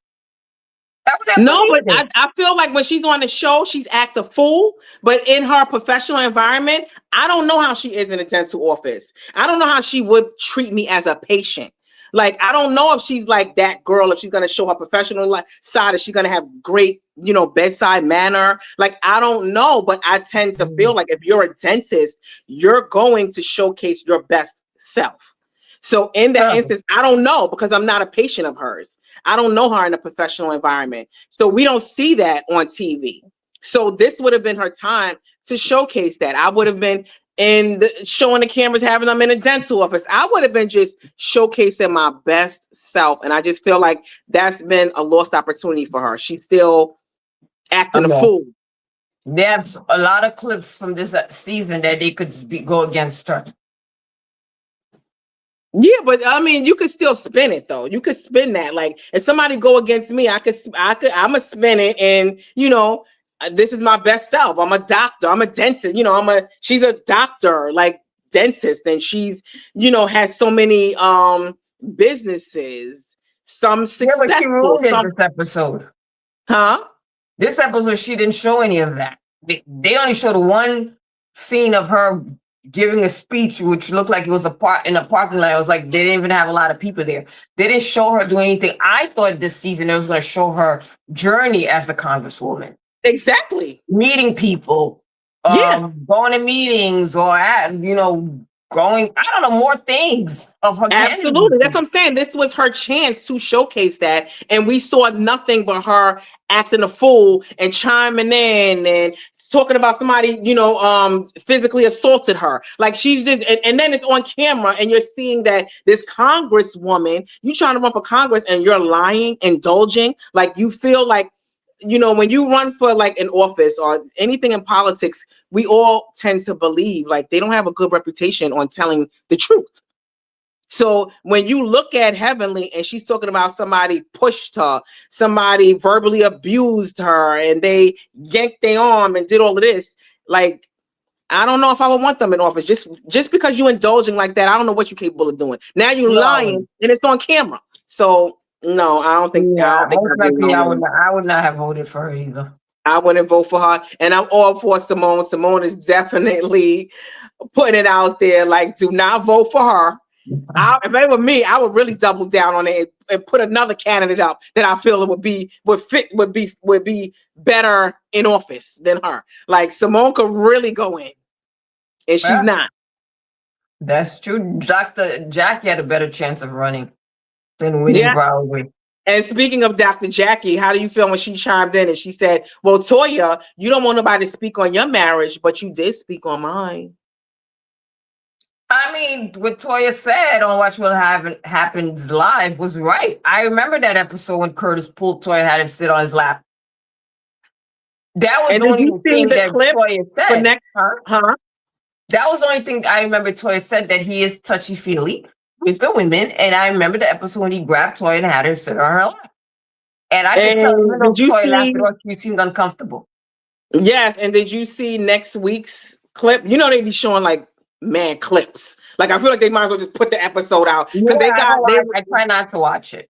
I feel like when she's on the show, she's act a fool. But in her professional environment, I don't know how she is in a dental office. I don't know how she would treat me as a patient. Like, I don't know if she's like that girl, if she's going to show her professional side, if she's going to have great, bedside manner. Like, I don't know, but I tend to feel like if you're a dentist, you're going to showcase your best self. So in that instance, I don't know, because I'm not a patient of hers. I don't know her in a professional environment. So we don't see that on TV. So this would have been her time to showcase that. I would have been showing the cameras, having them in a dental office. I would have been just showcasing my best self. And I just feel like that's been a lost opportunity for her. She's still acting a fool. There's a lot of clips from this season that they could go against her. Yeah, but I mean, you could still spin it though. You could spin that. Like, if somebody go against me, I'ma spin it, and this is my best self. I'm a doctor. I'm a dentist. She's a doctor, like dentist, and she's, has so many businesses, some successful. Yeah, but she ruined this episode. Huh? This episode, she didn't show any of that. They only showed one scene of her giving a speech, which looked like it was in a parking lot. It was like they didn't even have a lot of people there. They didn't show her do anything. I thought this season it was going to show her journey as a congresswoman. Exactly. Meeting people, going to meetings, or going, I don't know, more things of her. Absolutely. That's what I'm saying. This was her chance to showcase that. And we saw nothing but her acting a fool and chiming in and talking about somebody, physically assaulted her. Like, she's just, and then it's on camera, and you're seeing that this congresswoman, you trying to run for Congress and you're lying, indulging. Like, you feel like, when you run for like an office or anything in politics, we all tend to believe like they don't have a good reputation on telling the truth. So when you look at Heavenly and she's talking about somebody pushed her, somebody verbally abused her, and they yanked their arm and did all of this, like, I don't know if I would want them in office. Just because you indulging like that, I don't know what you're capable of doing. Now you're lying and it's on camera. So no, I don't think. Yeah, I would not have voted for her either. I wouldn't vote for her, and I'm all for Simone. Simone is definitely putting it out there. Like, do not vote for her. If it were me, I would really double down on it and put another candidate up that I feel would be better in office than her. Like, Simone could really go in, and she's not. That's true. Dr. Jackie had a better chance of running than winning, probably. And speaking of Dr. Jackie, how do you feel when she chimed in and she said, "Well, Toya, you don't want nobody to speak on your marriage, but you did speak on mine"? I mean, what Toya said on Watch What Happens Live was right. I remember that episode when Curtis pulled Toya and had him sit on his lap. That was the only thing that Toya said. That was the only thing I remember Toya said, that he is touchy-feely with the women. And I remember the episode when he grabbed Toya and had her sit on her lap. And I could tell Toya laughed because she seemed uncomfortable. Yes, and did you see next week's clip? They be showing like mad clips. Like, I feel like they might as well just put the episode out because I try not to watch it.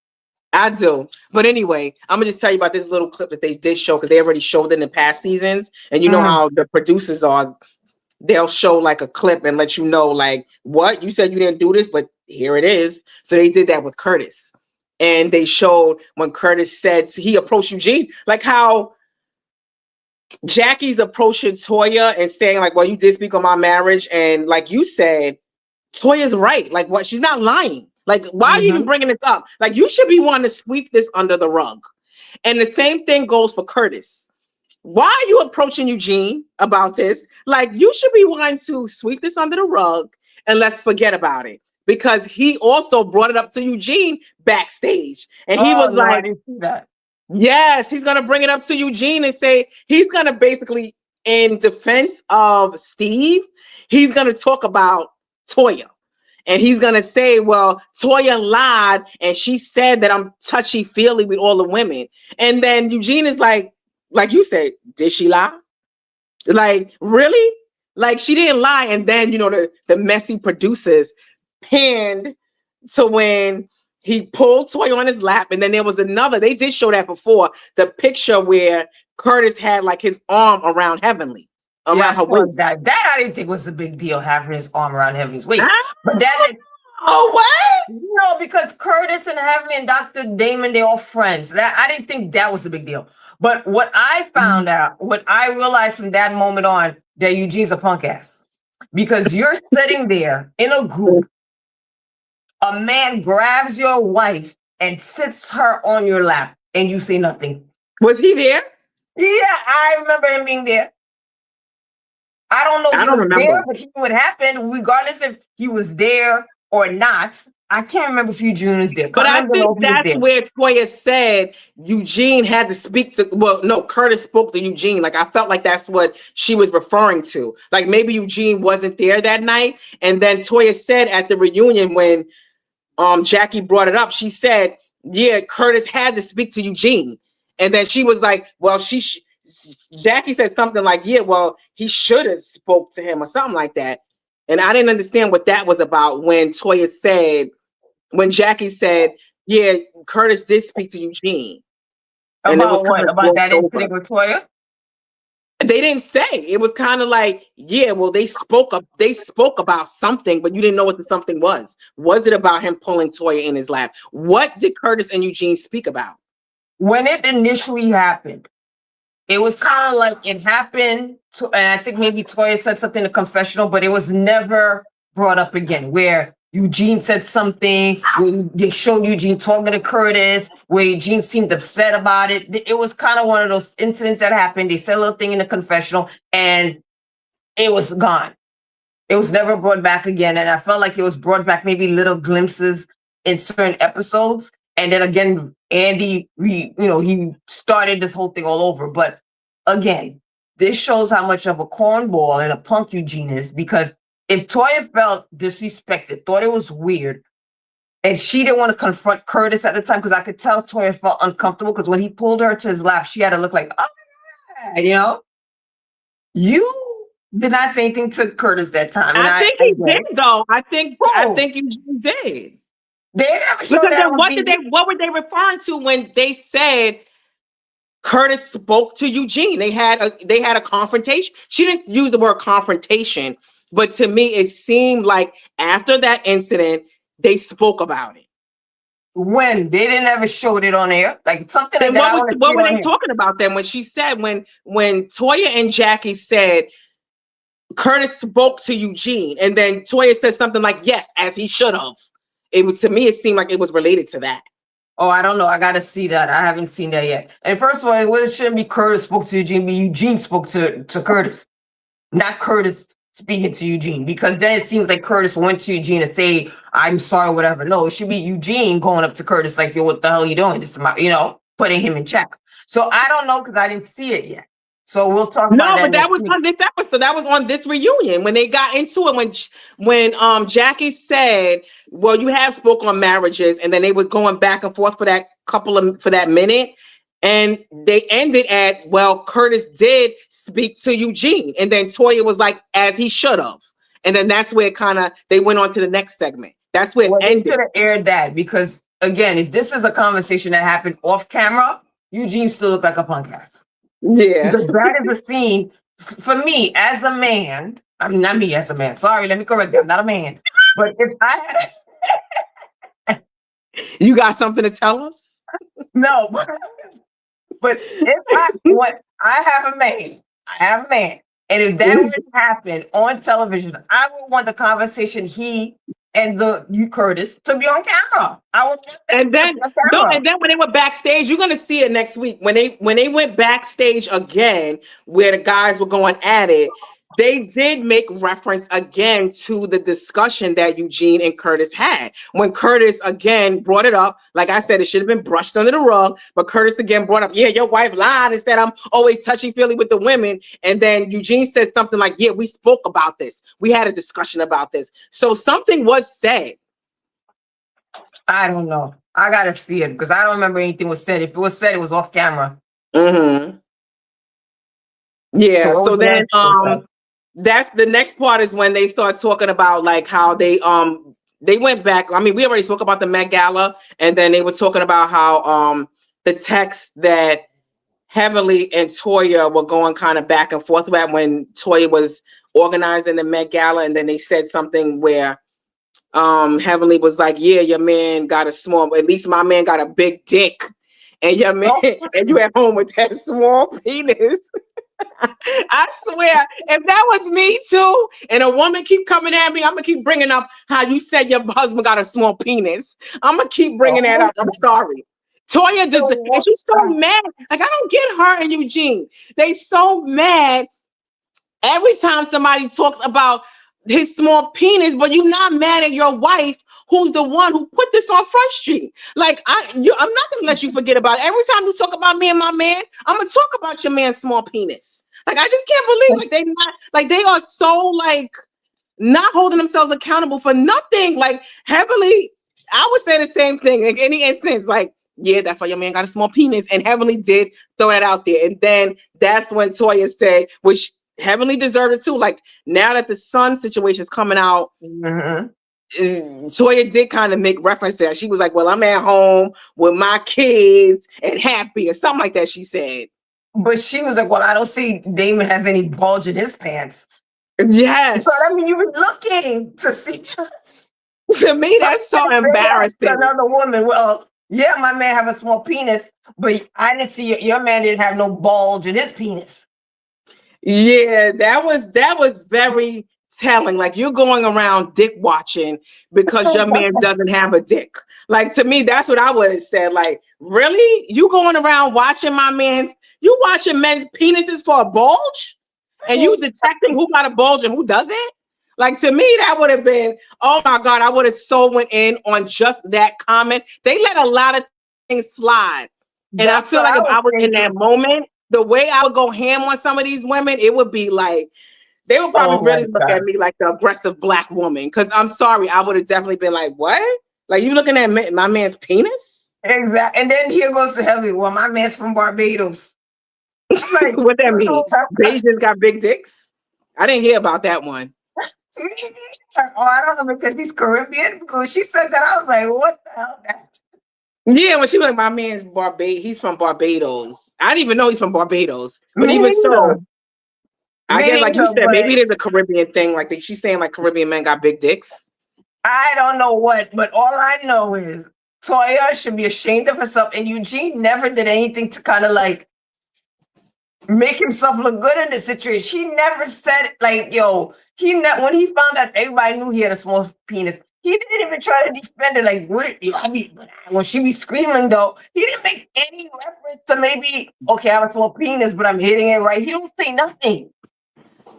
I do. But anyway, I'm gonna just tell you about this little clip that they did show, because they already showed it in past seasons. And you know how the producers are, they'll show like a clip and let you know, like, what you said you didn't do this, but here it is. So they did that with Curtis. And they showed when Curtis said he approached Eugene, like how Jackie's approaching Toya and saying, like, well, you did speak on my marriage. And like you said, Toya's right. Like, what? She's not lying. Like, why are you even bringing this up? Like, you should be wanting to sweep this under the rug. And the same thing goes for Curtis. Why are you approaching Eugene about this? Like, you should be wanting to sweep this under the rug and let's forget about it. Because he also brought it up to Eugene backstage. And he was like, I didn't see that. Yes, he's going to bring it up to Eugene and say, he's going to basically, in defense of Steve, he's going to talk about Toya. And he's going to say, well, Toya lied and she said that I'm touchy-feely with all the women. And then Eugene is like you said, did she lie? Like, really? Like, she didn't lie. And then, the messy producers panned to when he pulled Toya on his lap. And then there was another, they did show that before, the picture where Curtis had like his arm around Heavenly. Around her waist. That I didn't think was a big deal, having his arm around Heavenly's waist. But that Oh, what? No, because Curtis and Heavenly and Dr. Damon, they're all friends. I didn't think that was a big deal. But what I found out, what I realized from that moment on, that Eugene's a punk ass. Because you're sitting there in a group, a man grabs your wife and sits her on your lap, and you say nothing. Was he there? Yeah, I remember him being there. I don't know if he was there, but he knew what happened, regardless if he was there or not. I can't remember if Eugene was there. But I think that's where Toya said Eugene had to speak to, well, no, Curtis spoke to Eugene. Like, I felt like that's what she was referring to. Like, maybe Eugene wasn't there that night. And then Toya said at the reunion when Jackie brought it up, she said, yeah, Curtis had to speak to Eugene. And then she was like, well, Jackie said something like, yeah, well, he should have spoke to him or something like that. And I didn't understand what that was about when Toya said, when Jackie said, yeah, Curtis did speak to Eugene. And about what? About that incident with Toya? They didn't say. It was kind of like, yeah, well, they spoke about something, but you didn't know what the something was. Was it about him pulling Toya in his lap? What did Curtis and Eugene speak about? When it initially happened, it was kind of like it happened, and I think maybe Toya said something in the confessional, but it was never brought up again, where Eugene said something, when they showed Eugene talking to Curtis, where Eugene seemed upset about it. It was kind of one of those incidents that happened. They said a little thing in the confessional, and it was gone. It was never brought back again, and I felt like it was brought back maybe little glimpses in certain episodes. And then again, Andy, he started this whole thing all over. But again, this shows how much of a cornball and a punk Eugene is, because if Toya felt disrespected, thought it was weird, and she didn't want to confront Curtis at the time, because I could tell Toya felt uncomfortable, because when he pulled her to his lap, she had to look like, oh, you did not say anything to Curtis that time. And I think he did, though. I think Eugene did. They never showed that. What were they referring to when they said Curtis spoke to Eugene? They had a confrontation. She didn't use the word confrontation, but to me, it seemed like after that incident, they spoke about it. When they didn't ever show it on air, like something like that. What were they talking about then? When she said, when Toya and Jackie said Curtis spoke to Eugene, and then Toya said something like, yes, as he should have. To me, it seemed like it was related to that. Oh, I don't know. I got to see that. I haven't seen that yet. And first of all, it shouldn't be Curtis spoke to Eugene, but Eugene spoke to Curtis, not Curtis speaking to Eugene, because then it seems like Curtis went to Eugene to say, I'm sorry, whatever. No, it should be Eugene going up to Curtis like, yo, what the hell are you doing? This is putting him in check. So I don't know, because I didn't see it yet. So we'll talk about that. No, but that was on this episode. That was on this reunion when they got into it. When Jackie said, "Well, you have spoke on marriages," and then they were going back and forth for that minute, and they ended at, "Well, Curtis did speak to Eugene," and then Toya was like, "As he should have," and then that's where they went on to the next segment. That's where it ended. They should have aired that, because again, if this is a conversation that happened off camera, Eugene still looked like a punk ass. Yeah. Because that is a scene for me as a man. I mean, not me as a man. Sorry, let me correct that. I'm not a man. But if I had you got something to tell us? No, but if I have a man, and if that would happen on television, I would want the conversation he and you Curtis to be on camera. I would. And then when they were backstage, you're gonna see it next week. When they went backstage again, where the guys were going at it, they did make reference again to the discussion that Eugene and Curtis had. When Curtis again brought it up, like I said, it should have been brushed under the rug, but Curtis again brought up, yeah, your wife lied and said I'm always touchy-feely with the women. And then Eugene said something like, yeah, we spoke about this. We had a discussion about this. So something was said. I don't know. I gotta see it, because I don't remember anything was said. If it was said, it was off camera. Mm-hmm. Yeah. So then that's the next part, is when they start talking about like how they went back. I mean, we already spoke about the Met Gala, and then they were talking about how the text that Heavenly and Toya were going kind of back and forth about when Toya was organizing the Met Gala, and then they said something where Heavenly was like, yeah, your man got a small, at least my man got a big dick. And your man, and you at home with that small penis. I swear, if that was me too, and a woman keep coming at me, I'm gonna keep bringing up how you said your husband got a small penis. I'm gonna keep bringing that up. I'm sorry. Toya just, and she's so mad. Like, I don't get her and Eugene. They so mad every time somebody talks about his small penis, but you're not mad at your wife, who's the one who put this on Front Street. Like, I'm not gonna let you forget about it. Every time you talk about me and my man, I'm gonna talk about your man's small penis. Like, I just can't believe they are so like not holding themselves accountable for nothing. Like, Heavenly, I would say the same thing in any instance. Like, yeah, that's why your man got a small penis, and Heavenly did throw that out there. And then that's when Toya said, which Heavenly deserved it too. Like, now that the son situation is coming out, Toya did kind of make reference to that. She was like, well, I'm at home with my kids and happy, or something like that, she said. But she was like, well, I don't see Damon has any bulge in his pants. Yes. So I mean, you were looking to see. To me, that's so embarrassing. Another woman. Well, yeah, my man have a small penis, but I didn't see your man didn't have no bulge in his penis. Yeah, that was very telling. Like, you're going around dick watching because your man doesn't have a dick. Like, to me, that's what I would have said. Like, really? You going around watching you watching men's penises for a bulge? And you detecting who got a bulge and who doesn't? Like, to me, that would have been, oh my God, I would have so went in on just that comment. They let a lot of things slide. And I feel like if I was in that moment, the way I would go ham on some of these women, it would be like, they would probably really look at me like the aggressive Black woman. Because I'm sorry, I would have definitely been like, what? Like, you looking at my man's penis? Exactly. And then here goes to Heavenly. Well, my man's from Barbados. Like, what that mean? Bajans got big dicks? I didn't hear about that one. Oh, I don't know, because he's Caribbean. Because she said that, I was like, what the hell? Yeah, when she was like, my man's he's from Barbados. I didn't even know he's from Barbados. But even so, I guess, like you said, maybe there's a Caribbean thing. Like, she's saying, like, Caribbean men got big dicks. I don't know what, but all I know is Toya should be ashamed of herself. And Eugene never did anything to kind of like make himself look good in this situation. She never said, like, yo, when he found out everybody knew he had a small penis, he didn't even try to defend it. Like, what? I mean, when she be screaming, though, he didn't make any reference to maybe, okay, I have a small penis, but I'm hitting it right. He don't say nothing.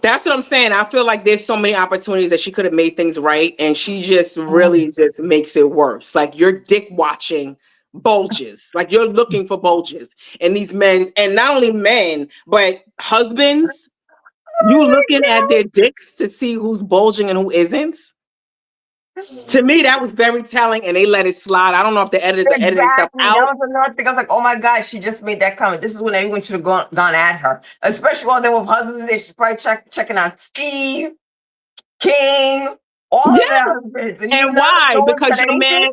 That's what I'm saying. I feel like there's so many opportunities that she could have made things right, and she just really just makes it worse. Like, you're dick watching bulges. Like, you're looking for bulges in these men, and not only men, but husbands. You looking at their dicks to see who's bulging and who isn't. To me, that was very telling, and they let it slide. I don't know if the editors are editing stuff out. That was another thing. I was like, oh my God, she just made that comment. This is when everyone should have gone at her, especially while they were husbands. They should probably checking out Steve, King, all of their husbands. And why? Because your man.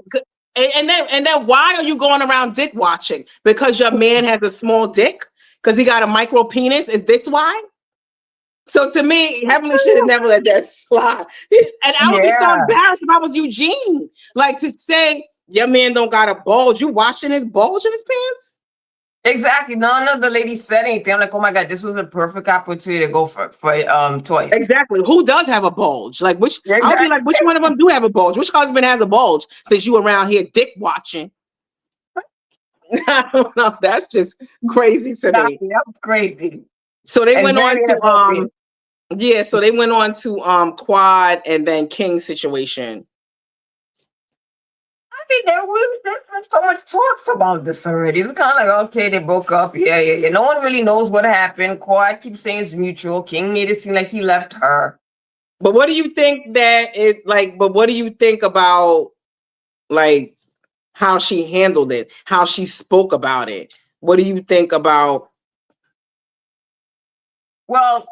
And then why are you going around dick watching? Because your man has a small dick? Because he got a micro penis? Is this why? So to me, Heavenly should have never let that slide. And I would be so embarrassed if I was Eugene. Like, to say your man don't got a bulge. You watching his bulge in his pants? Exactly. None of the ladies said anything. I'm like, oh my God, this was a perfect opportunity to go for Toya. Exactly. Who does have a bulge? Like, which I'll be like, which one of them do have a bulge? Which husband has a bulge since you around here dick watching? I don't know. That's just crazy to me. That was crazy. So they went on to so they went on to Quad and then King situation. I mean, there's been so much talks about this already. It's kind of like, okay, they broke up. Yeah. No one really knows what happened. Quad keeps saying it's mutual. King made it seem like he left her. But what do you think but what do you think about, like, how she handled it, how she spoke about it? What do you think about? Well,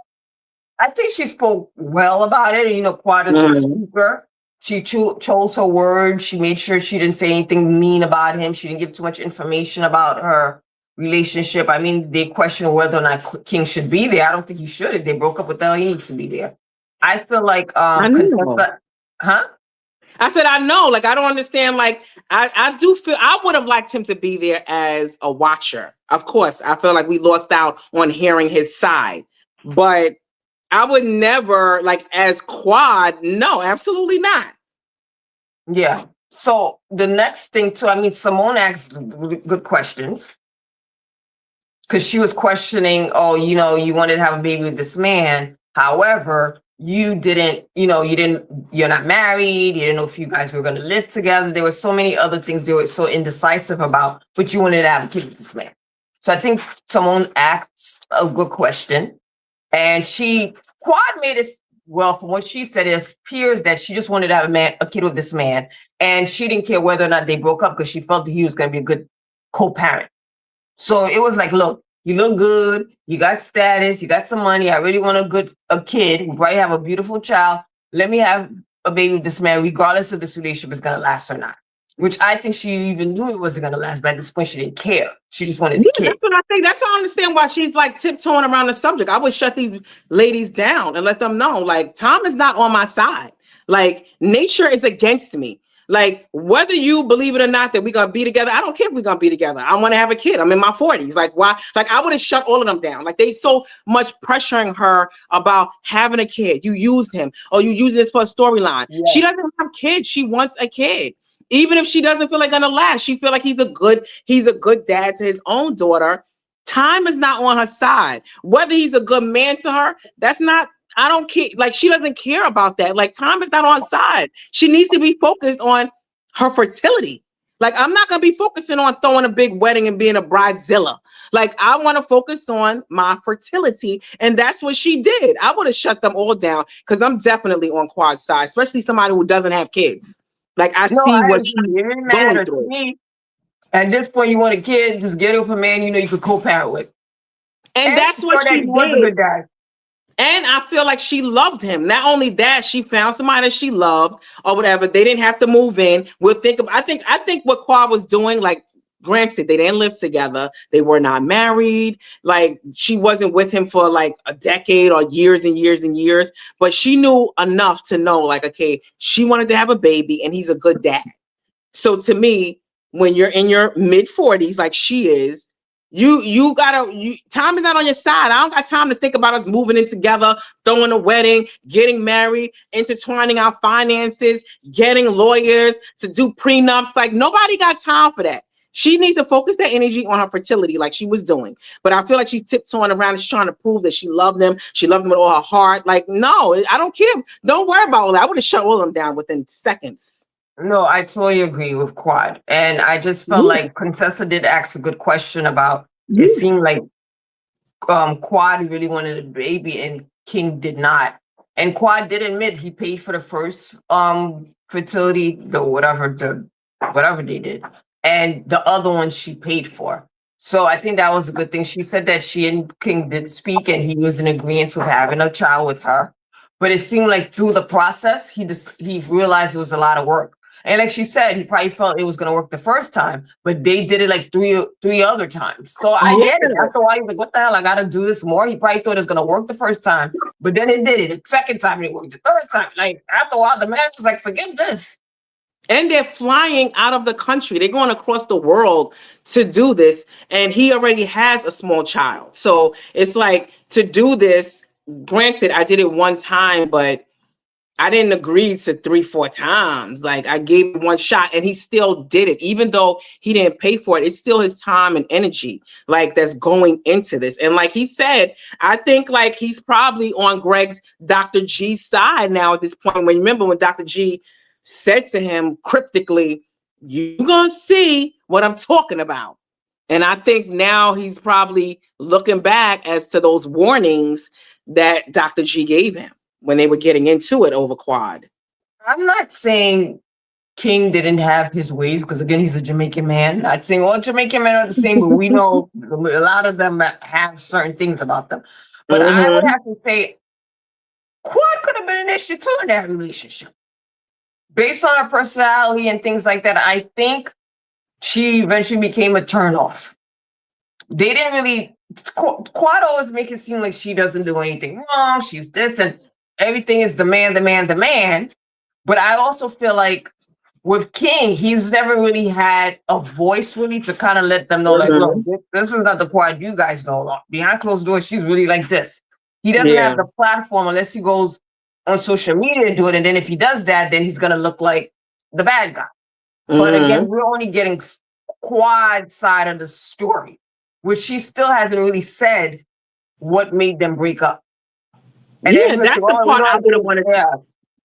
I think she spoke well about it. You know, Quad is a speaker. She chose her words. She made sure she didn't say anything mean about him. She didn't give too much information about her relationship. I mean, they question whether or not King should be there. I don't think he should. If they broke up with her, he needs to be there. I feel like I I said, I know. Like, I don't understand. Like, I do feel I would have liked him to be there as a watcher. Of course, I feel like we lost out on hearing his side. But I would never, like, as Quad, no, absolutely not. Yeah. So the next thing too, I mean, Simone asked good questions because she was questioning, oh, you wanted to have a baby with this man. However, you're not married. You didn't know if you guys were going to live together. There were so many other things they were so indecisive about, but you wanted to have a kid with this man. So I think Simone asked a good question, and Quad made it, well, from what she said, it appears that she just wanted to have a kid with this man, and she didn't care whether or not they broke up because she felt that he was going to be a good co-parent. So it was like, look, you look good, you got status, you got some money. I really want a kid. We probably have a beautiful child. Let me have a baby with this man, regardless if this relationship is going to last or not. Which I think she even knew it wasn't going to last. But at this point, she didn't care. She just wanted a kid. That's what I think. That's why I understand why she's like tiptoeing around the subject. I would shut these ladies down and let them know, like, Tom is not on my side. Like, nature is against me. Like, whether you believe it or not that we're going to be together, I don't care if we're going to be together. I want to have a kid. I'm in my 40s. Like, why? Like, I would have shut all of them down. Like, they so much pressuring her about having a kid. You used him. Or you use this for a storyline. Yeah. She doesn't have kids. She wants a kid. Even if she doesn't feel like gonna last, she feel like he's a good dad to his own daughter. Time is not on her side. Whether he's a good man to her, that's not, I don't care. Like, she doesn't care about that. Like, time is not on her side. She needs to be focused on her fertility. Like, I'm not gonna be focusing on throwing a big wedding and being a bridezilla. Like, I want to focus on my fertility, and that's what she did. I would have shut them all down because I'm definitely on Quad's side, especially somebody who doesn't have kids. Like, I see what she's going through. At this point, you want a kid, just get it with a man you could co-parent with. And that's what she did. And I feel like she loved him. Not only that, she found somebody that she loved or whatever. They didn't have to move in. I think what Quad was doing, like, granted, they didn't live together. They were not married. Like, she wasn't with him for like a decade or years and years and years. But she knew enough to know, like, okay, she wanted to have a baby and he's a good dad. So to me, when you're in your mid 40s, like she is, time is not on your side. I don't got time to think about us moving in together, throwing a wedding, getting married, intertwining our finances, getting lawyers to do prenups. Like, nobody got time for that. She needs to focus that energy on her fertility like she was doing. But I feel like she tiptoeing around and she's trying to prove that she loved him. She loved him with all her heart. Like, no, I don't care. Don't worry about all that. I would have shut all of them down within seconds. No, I totally agree with Quad. And I just felt like Contessa did ask a good question about, it seemed like Quad really wanted a baby and King did not. And Quad did admit he paid for the first fertility, whatever they did. And the other one she paid for. So I think that was a good thing. She said that she and King did speak and he was in agreement with having a child with her. But it seemed like through the process, he realized it was a lot of work. And like she said, he probably felt it was going to work the first time, but they did it like three other times. So I get it. After a while, he's like, what the hell? I got to do this more. He probably thought it was going to work the first time, but then it did it. The second time it worked. The third time, like after a while, the man was like, forget this. And they're flying out of the country. They're going across the world to do this. And he already has a small child. So it's like, to do this, granted, I did it one time, but I didn't agree to 3-4 times. Like, I gave him one shot and he still did it. Even though he didn't pay for it, it's still his time and energy, like, that's going into this. And like he said, I think like he's probably on Greg's Dr. G's side now at this point. When, remember when Dr. G said to him cryptically, you're going to see what I'm talking about. And I think now he's probably looking back as to those warnings that Dr. G gave him when they were getting into it over Quad. I'm not saying King didn't have his ways, because again, he's a Jamaican man. Not saying all Jamaican men are the same, but we know a lot of them have certain things about them. But I would have to say Quad could have been an issue too in that relationship. Based on her personality and things like that, I think she eventually became a turnoff. They didn't really, Quad always make it seem like she doesn't do anything wrong. She's this and everything is the man. But I also feel like with King, he's never really had a voice really to kind of let them know, like, look, Mhm. this is not the Quad you guys know. Behind closed doors, she's really like this. He doesn't have Yeah. the platform unless he goes on social media and do it. And then if he does that, then he's going to look like the bad guy. But again, Mhm. we're only getting Quad side of the story, which she still hasn't really said what made them break up. And Yeah, everyone's like, that's the oh, we part I don't would have like wanted to. yeah.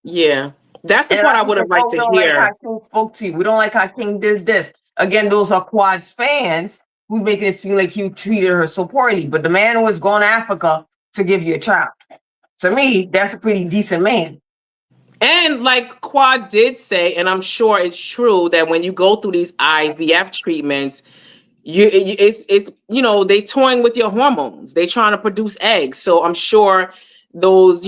Yeah, that's the And a part lot I of would people have like, liked oh, we to don't like hear. how King spoke to you. We don't like how King did this. Again, those are Quad's fans who's making it seem like he treated her so poorly. But the man was going to Africa to give you a child. To me, that's a pretty decent man. And like Quad did say, and I'm sure it's true that when you go through these IVF treatments, it's they toying with your hormones. They trying to produce eggs. So I'm sure those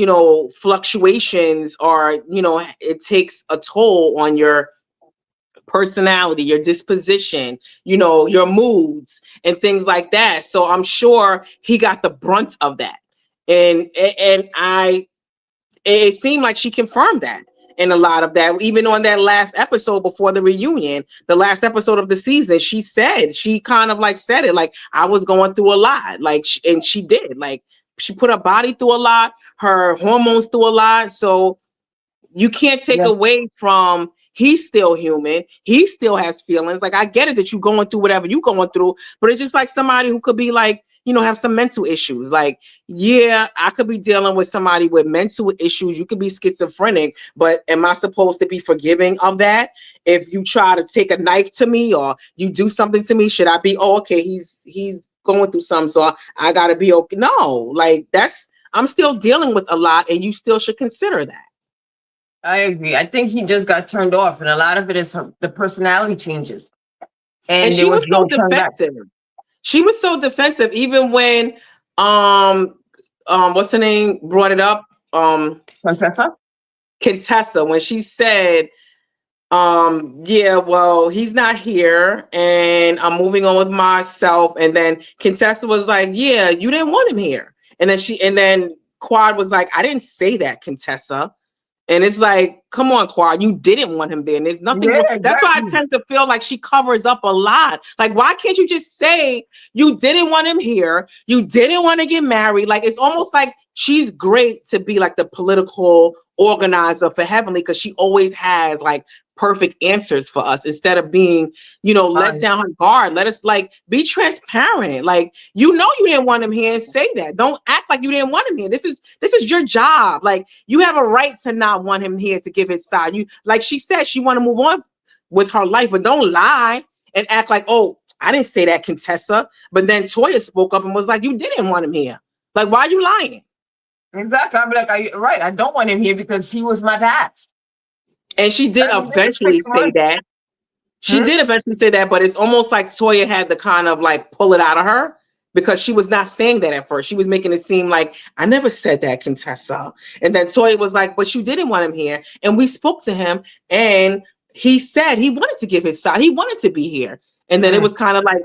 fluctuations are it takes a toll on your personality, your disposition, your moods and things like that. So I'm sure he got the brunt of that. And it seemed like she confirmed that in a lot of that. Even on that last episode before the reunion, the last episode of the season, she kind of like said it, like, I was going through a lot, like, and she did, like, she put her body through a lot, her hormones through a lot. So you can't take Yeah. away from he's still human. He still has feelings. Like, I get it that you're going through whatever you're going through, but it's just like somebody who could be like, have some mental issues. Like, yeah, I could be dealing with somebody with mental issues. You could be schizophrenic, but am I supposed to be forgiving of that? If you try to take a knife to me or you do something to me, should I be, oh, okay, he's going through something, so I gotta be okay? No, like, I'm still dealing with a lot, and you still should consider that. I agree. I think he just got turned off, and a lot of it is the personality changes, And and there she was was so no turn back. defensive. She was so defensive, even when what's her name brought it up, Contessa? Contessa, when she said, yeah, well, he's not here and I'm moving on with myself. And then Contessa was like, yeah, you didn't want him here. And then Quad was like, I didn't say that, Contessa. And it's like, come on, Quad, you didn't want him there. And there's nothing Yeah, wrong. That's why I exactly. tend to feel like she covers up a lot. Like, why can't you just say you didn't want him here? You didn't want to get married. Like, it's almost like she's great to be like the political organizer for Heavenly, because she always has like perfect answers for us instead of being, let down her guard. Let us like be transparent. Like, you didn't want him here, and say that. Don't act like you didn't want him here. This is your job. Like, you have a right to not want him here to give his side. You, like she said, she want to move on with her life, but don't lie and act like, oh, I didn't say that, Contessa. But then Toya spoke up and was like, you didn't want him here. Like, why are you lying? Exactly. I'm like, right. I don't want him here because he was my dad. And she did eventually say that. She did eventually say that, but it's almost like Toya had to kind of like pull it out of her, because she was not saying that at first. She was making it seem like, I never said that, Contessa. And then Toya was like, but you didn't want him here. And we spoke to him and he said he wanted to give his side. He wanted to be here. And then it was kind of like,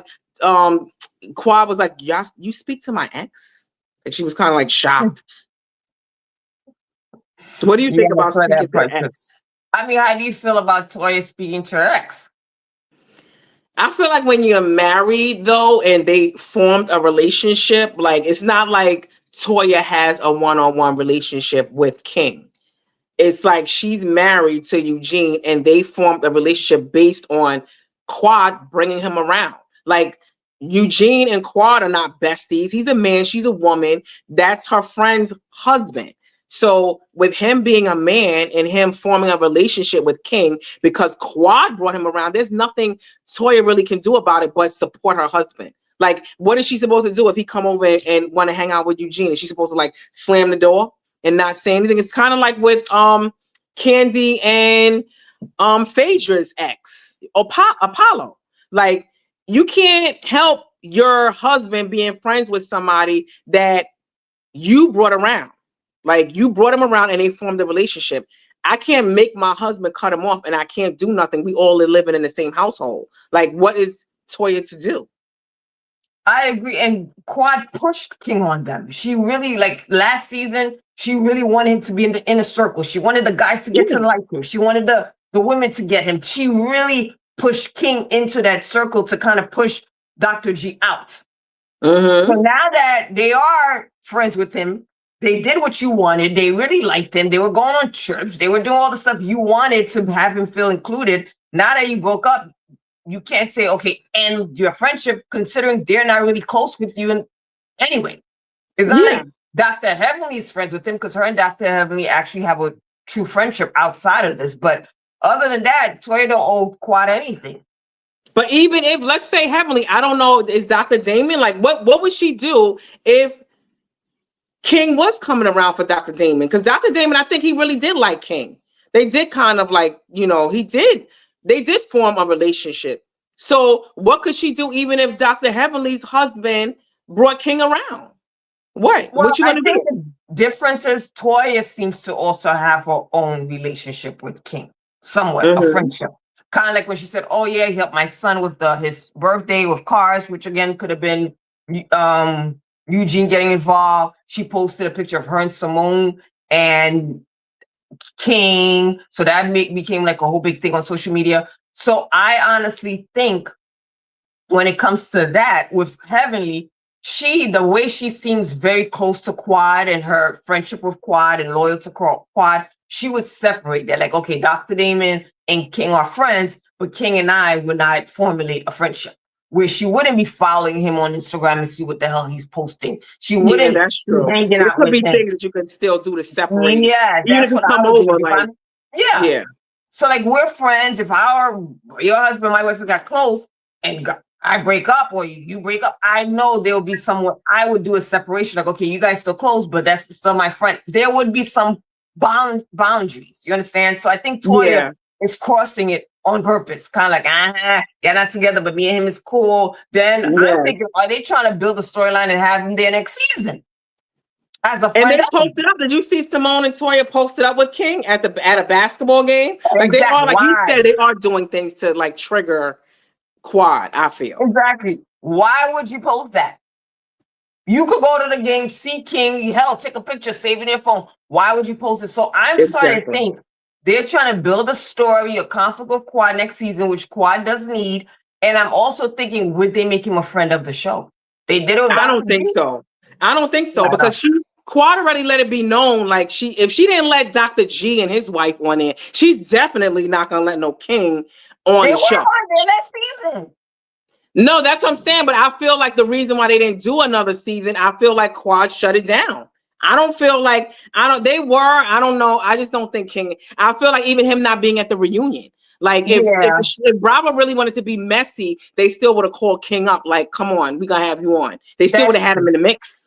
Quad was like, you speak to my ex? And she was kind of like shocked. What do you think about speaking to your ex? I mean, how do you feel about Toya speaking to her ex? I feel like when you're married, though, and they formed a relationship, like, it's not like Toya has a one-on-one relationship with King. It's like she's married to Eugene and they formed a relationship based on Quad bringing him around. Like, Eugene and Quad are not besties. He's a man, she's a woman. That's her friend's husband. So with him being a man and him forming a relationship with King, because Quad brought him around, there's nothing Toya really can do about it but support her husband. Like, what is she supposed to do if he come over and want to hang out with Eugene? Is she supposed to like slam the door and not say anything? It's kind of like with Candy and Phaedra's ex, Apollo. Like, you can't help your husband being friends with somebody that you brought around. Like, you brought him around and they formed a relationship. I can't make my husband cut him off and I can't do nothing. We all are living in the same household. Like, what is Toya to do? I agree. And Quad pushed King on them. She really, like, last season, She really wanted him to be in the inner circle. She wanted the guys to get to like him. She wanted the women to get him. She really pushed King into that circle to kind of push Dr. G out. So now that they are friends with him, they did what you wanted. They really liked him. They were going on trips. They were doing all the stuff you wanted to have him feel included. Now that you broke up, you can't say, okay, end your friendship, considering they're not really close with you. And anyway, it's not like Dr. Heavenly is friends with him, because her and Dr. Heavenly actually have a true friendship outside of this. But other than that, Toya don't owe Quad anything. But even if, let's say Heavenly, I don't know, is Dr. Damon, like, what would she do if King was coming around for Dr. Damon? Because Dr. Damon, I think he really did like King. They did kind of like, they did form a relationship. So what could she do even if Dr. Heavenly's husband brought King around? What you gonna do? The difference is Toya seems to also have her own relationship with King, somewhat a friendship. Kind of like when she said, "Oh yeah, he helped my son with his birthday with cars," which again could have been Eugene getting involved. She posted a picture of her and Simone and King, so that became like a whole big thing on social media. So I honestly think when it comes to that with Heavenly, the way she seems very close to Quad and her friendship with Quad and loyal to Quad, she would separate that. Like, okay, Dr. Damon and King are friends, but King and I would not formulate a friendship. Where she wouldn't be following him on Instagram and see what the hell he's posting. She wouldn't. That's true. Hanging there out could be with things him. that you could still do to separate. Yeah, that's what I would do. Like, yeah. So like, we're friends. If your husband, my wife, got close and I break up or you break up, I know there'll be someone I would do a separation. Like, okay, you guys still close, but that's still my friend. There would be some boundaries. You understand? So I think Toya is crossing it on purpose, kind of like, they're not together, but me and him is cool. Then I'm thinking, are they trying to build a storyline and have him there next season? As a friend, and they posted up. Did you see Simone and Toya posted up with King at a basketball game? Like they are, like you said, they are doing things to like trigger Quad. I feel exactly. Why would you post that? You could go to the game, see King, hell, take a picture, save it in your phone. Why would you post it? So I'm starting to think they're trying to build a story, a conflict with Quad next season, which Quad does need. And I'm also thinking, would they make him a friend of the show? They did it. I don't think so. I don't think so because Quad already let it be known. Like if she didn't let Dr. G and his wife on it, she's definitely not gonna let no King on the show. They were on there that season. No, that's what I'm saying. But I feel like the reason why they didn't do another season, I feel like Quad shut it down. I don't feel like they were. I don't know. I just don't think King. I feel like even him not being at the reunion. Like if Bravo really wanted to be messy, they still would have called King up. Like, come on, we gonna have you on. They still would have had him in the mix.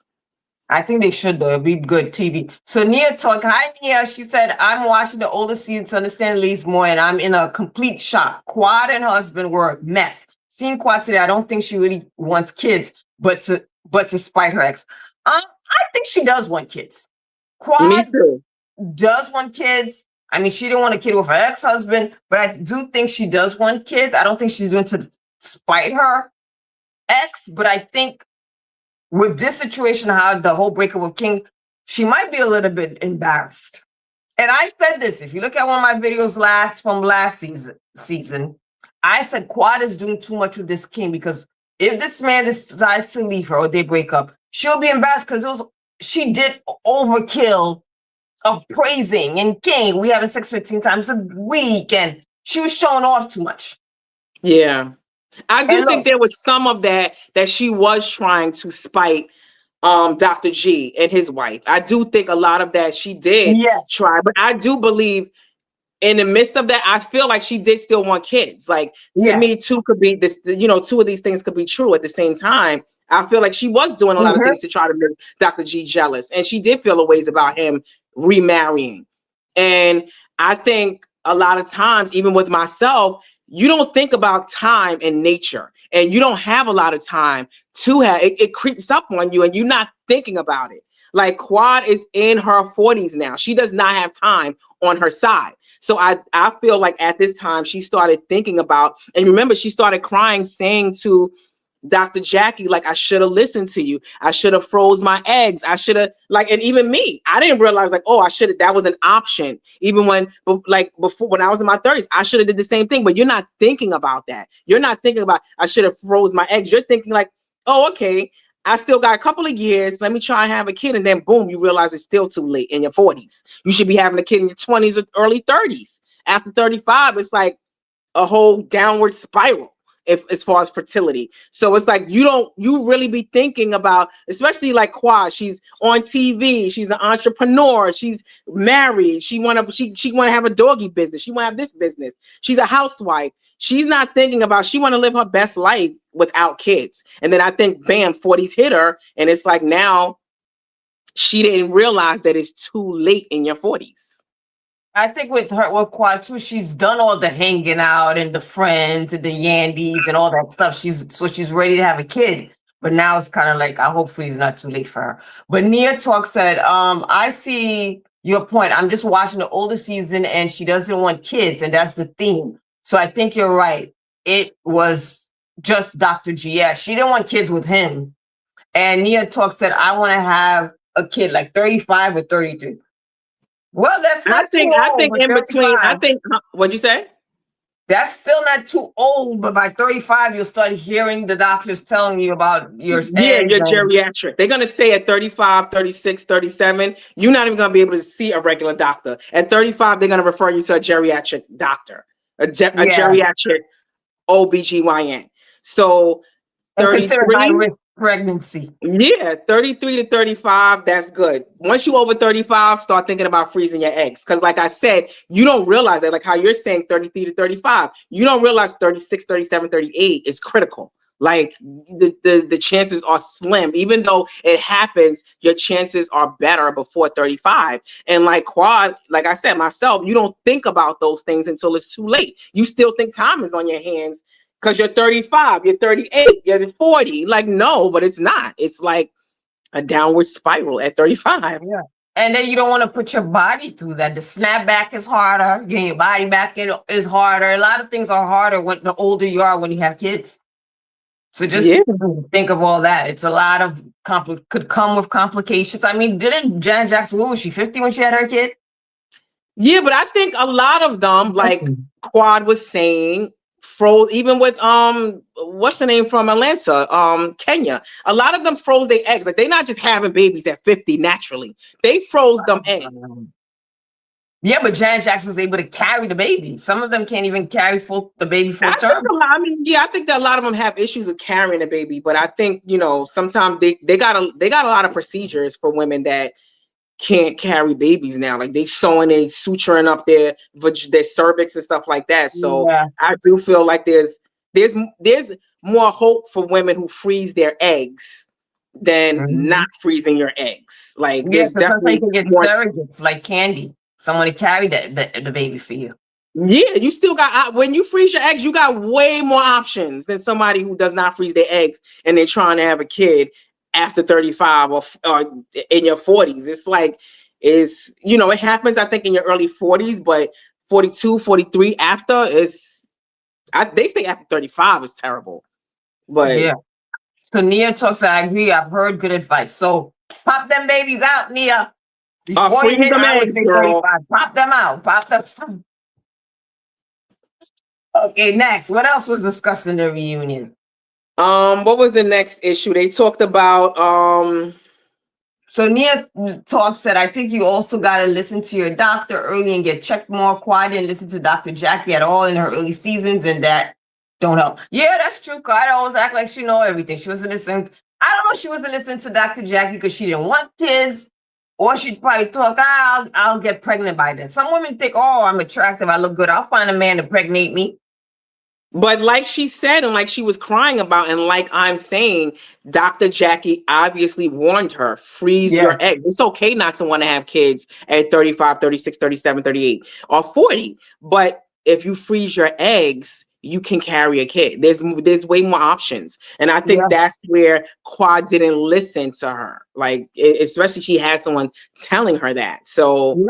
I think they should though. It'd be good TV. So Nia talk. Hi Nia. She said, I'm watching the older season to understand Lee's more, and I'm in a complete shock. Quad and her husband were a mess. Seeing Quad today, I don't think she really wants kids, but to spite her ex. I think she does want kids. Quad Me too. Does want kids. I mean, she didn't want a kid with her ex-husband, but I do think she does want kids. I don't think she's doing to spite her ex, but I think with this situation, how the whole breakup with King, she might be a little bit embarrassed. And I said this, if you look at one of my videos from last season, I said Quad is doing too much with this King because if this man decides to leave her or they break up, she'll be embarrassed because she did overkill of praising and King. We having sex 15 times a week, and she was showing off too much. Yeah, I do think there was some of that she was trying to spite Dr. G and his wife. I do think a lot of that she did try, but I do believe in the midst of that, I feel like she did still want kids. Like to me, two could be this, two of these things could be true at the same time. I feel like she was doing a lot of things to try to make Dr. G jealous, and she did feel a ways about him remarrying. And I think a lot of times, even with myself, you don't think about time and nature, and you don't have a lot of time to have it creeps up on you and you're not thinking about it. Like Quad is in her 40s now. She does not have time on her side. So I feel like at this time she started thinking about, and remember, she started crying, saying to Dr. Jackie, like, I should have listened to you. I should have froze my eggs. I should have, like, and even me, I didn't realize, like, oh, I should have, that was an option. Even when, like, before, when I was in my 30s, I should have did the same thing, but you're not thinking about that. You're not thinking about, I should have froze my eggs. You're thinking like, oh, okay, I still got a couple of years. Let me try and have a kid. And then boom, you realize it's still too late in your 40s. You should be having a kid in your 20s or early 30s. After 35, it's like a whole downward spiral as far as fertility. So it's like you really be thinking about, especially like Quad, she's on TV, she's an entrepreneur, she's married, she wanna have a doggy business, she wanna have this business, she's a housewife. She's not thinking about, she wanna live her best life without kids. And then I think bam, 40s hit her, and it's like now she didn't realize that it's too late in your 40s. I think with Quad too, she's done all the hanging out and the friends and the yandies and all that stuff. She's ready to have a kid. But now it's kind of like, hopefully it's not too late for her. But Nia Talk said, I see your point. I'm just watching the older season and she doesn't want kids, and that's the theme. So I think you're right. It was just Dr. G. Yeah, she didn't want kids with him. And Nia Talk said, I want to have a kid like 35 or 33. Well, that's not I think in between. I think, what'd you say? That's still not too old, but by 35, you'll start hearing the doctors telling you about your geriatric. They're gonna say at 35, 36, 37, you're not even gonna be able to see a regular doctor. At 35, they're gonna refer you to a geriatric doctor, a geriatric OBGYN. So 33 high risk pregnancy. Yeah, 33 to 35, that's good. Once you over 35, start thinking about freezing your eggs. Because like I said, you don't realize that, like how you're saying 33 to 35, you don't realize 36, 37, 38 is critical. Like the chances are slim. Even though it happens, your chances are better before 35. And like Quad, like I said myself, you don't think about those things until it's too late. You still think time is on your hands because you're 35, you're 38, you're 40. Like, no, but it's not. It's like a downward spiral at 35. Yeah. And then you don't want to put your body through that. The snapback is harder. Getting your body back in is harder. A lot of things are harder when the older you are when you have kids. So just think of all that. It's a lot of could come with complications. I mean, didn't Janet Jackson, was she 50 when she had her kid? Yeah, but I think a lot of them, like Quad was saying, froze, even with what's the name from Atlanta, Kenya, a lot of them froze their eggs. Like they're not just having babies at 50 naturally, they froze them eggs. Yeah, but Janet Jackson was able to carry the baby. Some of them can't even carry the baby full term. I think that a lot of them have issues with carrying a baby, but I think, you know, sometimes they got a lot of procedures for women that can't carry babies now. Like they suturing up their cervix and stuff like that. So I do feel like there's more hope for women who freeze their eggs than not freezing your eggs. Like there's definitely get surrogates like Candy, someone to carry the baby for you. Yeah, you still got, when you freeze your eggs, you got way more options than somebody who does not freeze their eggs and they're trying to have a kid after 35 or in your 40s. It's like, you know, it happens, I think, in your early 40s, but 42, 43 after they say after 35 is terrible. But yeah. So Nia Talks, I agree. I've heard good advice. So pop them babies out, Nia. Before you hit them eggs, girl. Pop them out. Pop them. Okay, next. What else was discussed in the reunion? What was the next issue? They talked about So Nia Talk said, I think you also got to listen to your doctor early and get checked more. Quiet and listen to Dr. Jackie at all in her early seasons, and that don't help. Yeah, that's true. I always act like she know everything. She wasn't listening. I don't know if she wasn't listening to Dr. Jackie because she didn't want kids, or she'd probably thought, I'll get pregnant by then. Some women think, oh, I'm attractive, I look good, I'll find a man to pregnate me. But like she said, and like she was crying about, and like I'm saying, Dr. Jackie obviously warned her, freeze your eggs. It's okay not to want to have kids at 35, 36, 37, 38, or 40. But if you freeze your eggs, you can carry a kid. There's way more options. And I think that's where Quad didn't listen to her. Like, especially she had someone telling her that. So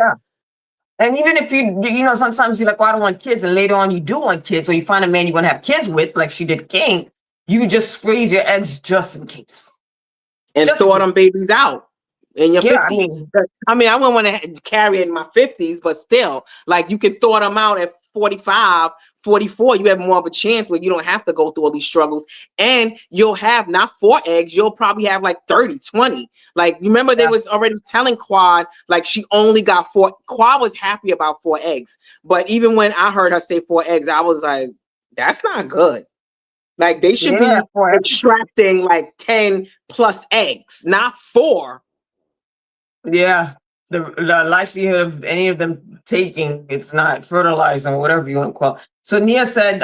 and even if you know, sometimes you're like, oh, I don't want kids, and later on you do want kids, or you find a man you want to have kids with, like she did King, you just freeze your eggs just in case. And Just thaw them babies out in your yeah, 50s. I wouldn't want to carry it in my 50s, but still, like you can thaw them out at 45, 44. You have more of a chance where you don't have to go through all these struggles. And you'll have not 4 eggs, you'll probably have like 30, 20. Like, remember, they was already telling Quad, like she only got 4. Quad was happy about 4 eggs. But even when I heard her say 4 eggs, I was like, that's not good. Like they should be extracting like 10 plus eggs, not 4. Yeah. The likelihood of any of them taking, it's not fertilizing or whatever you want to call it. So Nia said,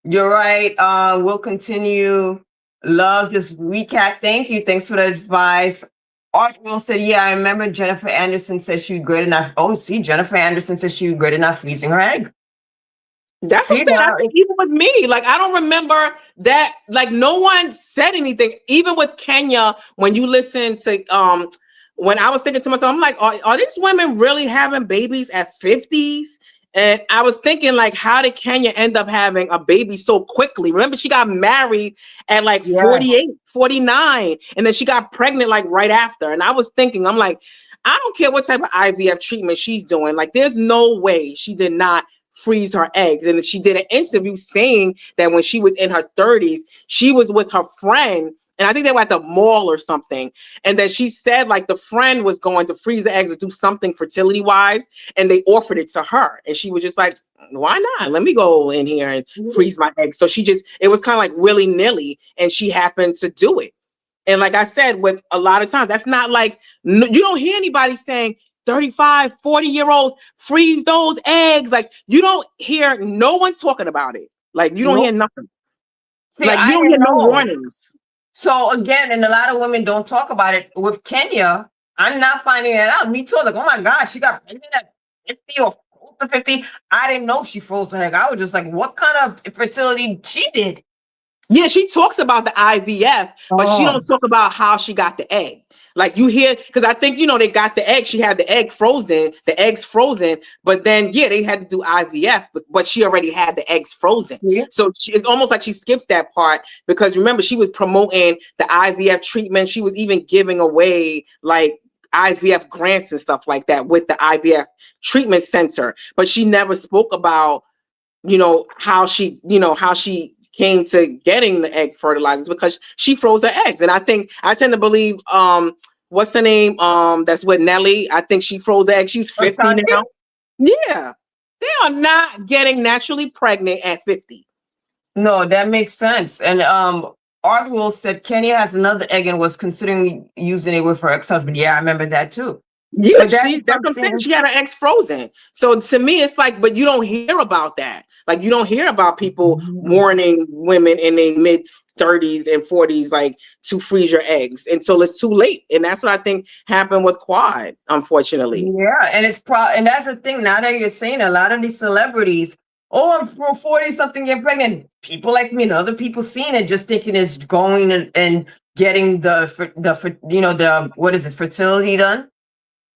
you're right. We'll continue. Love this recap. Thank you. Thanks for the advice. Art Will said, yeah, I remember Jennifer Anderson said she was great enough. Oh, see, Jennifer Anderson said she was great enough freezing her egg. That's what I'm saying. I think even with me, like I don't remember that. Like no one said anything. Even with Kenya, when you listen to when I was thinking to myself, I'm like, are these women really having babies at 50s? And I was thinking, like, how did Kenya end up having a baby so quickly? Remember, she got married at like 48, 49, and then she got pregnant like right after. And I was thinking, I'm like, I don't care what type of IVF treatment she's doing. Like, there's no way she did not freeze her eggs. And she did an interview saying that when she was in her 30s, she was with her friend, and I think they were at the mall or something. And then she said like the friend was going to freeze the eggs or do something fertility wise, and they offered it to her. And she was just like, why not? Let me go in here and freeze my eggs. So it was kind of like willy-nilly, and she happened to do it. And like I said, with a lot of times, that's not like, you don't hear anybody saying 35, 40-year-olds freeze those eggs. Like you don't hear, no one's talking about it. Like you don't hear nothing. See, like you don't hear no warnings. So again, and a lot of women don't talk about it. With Kenya, I'm not finding that out. Me too. Like, oh my God, she got pregnant at 50 or close to 50. I didn't know she froze her egg. I was just like, what kind of fertility she did? Yeah, she talks about the IVF, but she don't talk about how she got the egg. Like you hear, because I think, they got the egg. She had the eggs frozen, but then, they had to do IVF, but she already had the eggs frozen. Yeah. So it's almost like she skips that part, because remember, she was promoting the IVF treatment. She was even giving away like IVF grants and stuff like that with the IVF treatment center. But she never spoke about, how she came to getting the egg fertilizers, because she froze her eggs. And I tend to believe, what's her name? That's with Nelly. I think she froze the eggs. She's 50 now. Yeah. They are not getting naturally pregnant at 50. No, that makes sense. And Arthur said Kenya has another egg and was considering using it with her ex-husband. Yeah, I remember that too. Yeah, that's what I'm saying. She had her eggs frozen. So to me, it's like, but you don't hear about that. Like you don't hear about people warning women in their mid 30s and 40s, like to freeze your eggs until it's too late. And that's what I think happened with Quad, unfortunately. Yeah, and and that's the thing. Now that you're saying, a lot of these celebrities, I'm 40 something, get pregnant. People like me and other people seeing it, just thinking it's going and getting the fertility done.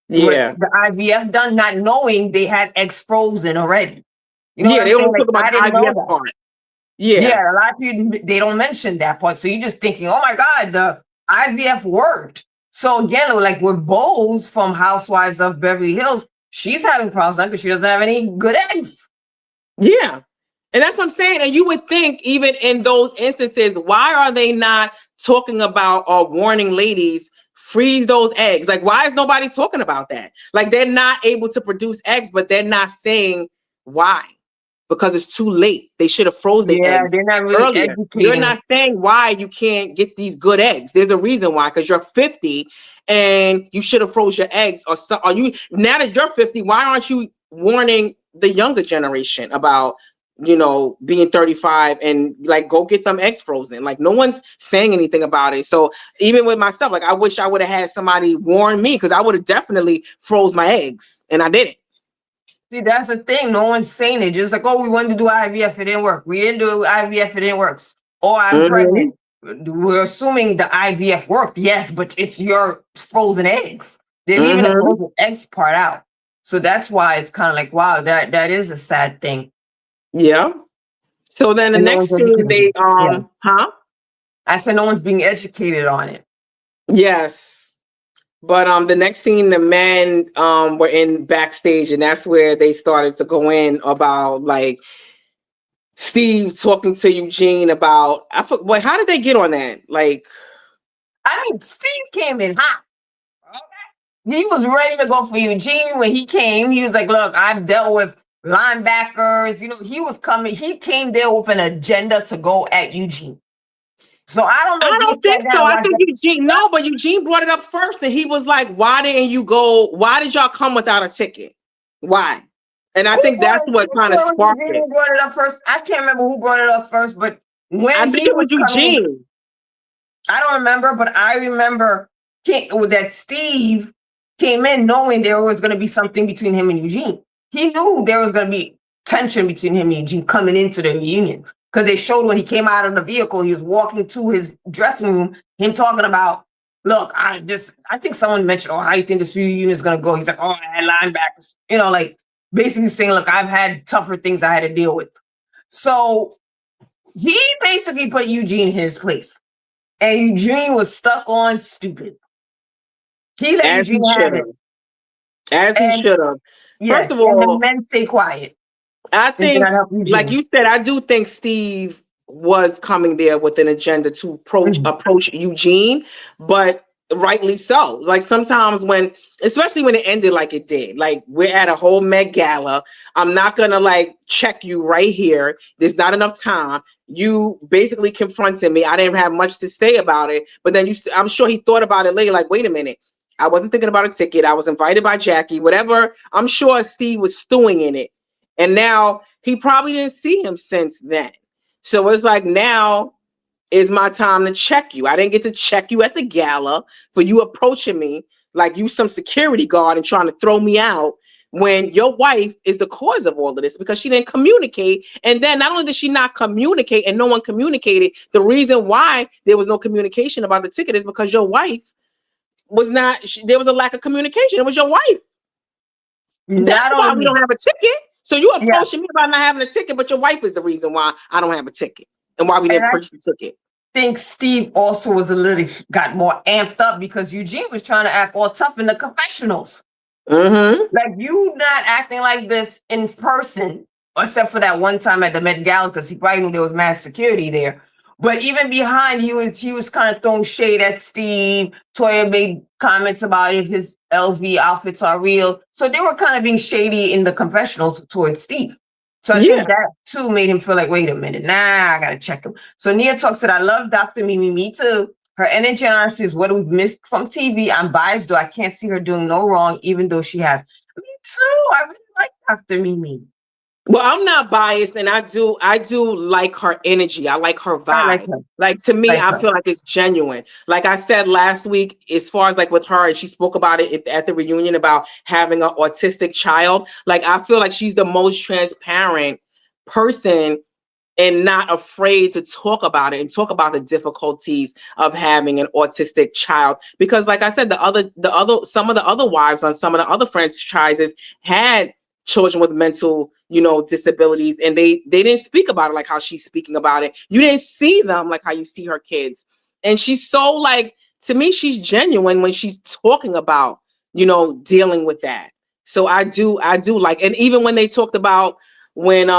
Yeah, the IVF done, not knowing they had eggs frozen already. They don't talk about the IVF part. Yeah, a lot of people, they don't mention that part. So you're just thinking, oh my God, the IVF worked. So again, like with Bose from Housewives of Beverly Hills, she's having problems now because she doesn't have any good eggs. Yeah. And that's what I'm saying. And you would think, even in those instances, why are they not talking about or warning ladies, freeze those eggs? Like, why is nobody talking about that? Like, they're not able to produce eggs, but they're not saying why. Because it's too late. They should have froze the eggs. They're not really educating. You're not saying why you can't get these good eggs. There's a reason why, because you're 50 and you should have froze your eggs. Or now that you're 50, why aren't you warning the younger generation about, being 35 and like, go get them eggs frozen? Like, no one's saying anything about it. So even with myself, like, I wish I would have had somebody warn me, because I would have definitely froze my eggs, and I didn't. See, that's the thing. No one's saying it. Just like, we wanted to do IVF, it didn't work. We didn't do IVF, it didn't work. Or I'm pregnant. We're assuming the IVF worked, yes, but it's your frozen eggs. They're leaving the frozen eggs part out. So that's why it's kind of like, wow, that is a sad thing. Yeah. So then the And no next one's scene, they educated. Yeah. huh? I said no one's being educated on it. Yes. But the next scene, the men were in backstage, and that's where they started to go in about like Steve talking to Eugene about wait, how did they get on that? Like, I mean, Steve came in hot. Okay. He was ready to go for Eugene when he came. He was like, look, I've dealt with linebackers. You know, he came there with an agenda to go at Eugene. So I don't know I if he don't think sat down so. and I watched think Eugene, no, but Eugene brought it up first, and he was like, "Why didn't you go? Why did y'all come without a ticket? Why?" And I think that's what kind of sparked it. Who brought it up first? I can't remember who brought it up first, but I when think he it was was coming, Eugene. I don't remember, but I remember that Steve came in knowing there was going to be something between him and Eugene. He knew there was going to be tension between him and Eugene coming into the reunion because they showed when he came out of the vehicle, he was walking to his dressing room, him talking about, look, I think someone mentioned, oh, how you think this reunion is going to go? He's like, oh, I had linebackers, you know, like basically saying, look, I've had tougher things I had to deal with. So he basically put Eugene in his place. And Eugene was stuck on stupid. He let As he Eugene have should it. have. As he should have. First Yes, of and the all, men stay quiet I and did think, not help like Eugene. you said, I do think Steve was coming there with an agenda to approach Eugene, but rightly so. Like sometimes when, especially when it ended like it did, like we're at a whole Med Gala. I'm not gonna like check you right here. There's not enough time. You basically confronted me. I didn't have much to say about it, but then I'm sure he thought about it later. Like, wait a minute. I wasn't thinking about a ticket. I was invited by Jackie, whatever. I'm sure Steve was stewing in it. And now he probably didn't see him since then. So it's like, now is my time to check you. I didn't get to check you at the gala for you approaching me like you some security guard and trying to throw me out when your wife is the cause of all of this because she didn't communicate. And then not only did she not communicate and no one communicated, the reason why there was no communication about the ticket is because your wife was not, there was a lack of communication. It was your wife. That's Not why we don't only, have a ticket. So you yeah, approaching me about not having a ticket, but your wife is the reason why I don't have a ticket and why we and didn't I purchase the ticket. think Steve also was got more amped up because Eugene was trying to act all tough in the confessionals. Mm-hmm. Like you not acting like this in person, except for that one time at the Met Gala because he probably knew there was mad security there. But even behind, he was kind of throwing shade at Steve. Toya made comments about if his LV outfits are real. So they were kind of being shady in the confessionals towards Steve. So I think that too made him feel like, wait a minute, I gotta check him. So Nia talks that I love Dr. Mimi, me too. Her energy and honesty is what we've missed from TV. I'm biased, though I can't see her doing no wrong, even though she has. Me too. I really like Dr. Mimi. Well, I'm not biased, and I do like her energy. I like her vibe. I like her. Like to me, Like I her. feel like it's genuine. Like I said last week, as far as like with her, and she spoke about it at the reunion about having an autistic child. Like I feel like she's the most transparent person and not afraid to talk about it and talk about the difficulties of having an autistic child. Because like I said, some of the other wives on some of the other franchises had children with mental, disabilities, and they didn't speak about it like how she's speaking about it. You didn't see them like how you see her kids. And she's so like, to me, she's genuine when she's talking about, dealing with that. So I do like, and even when they talked about when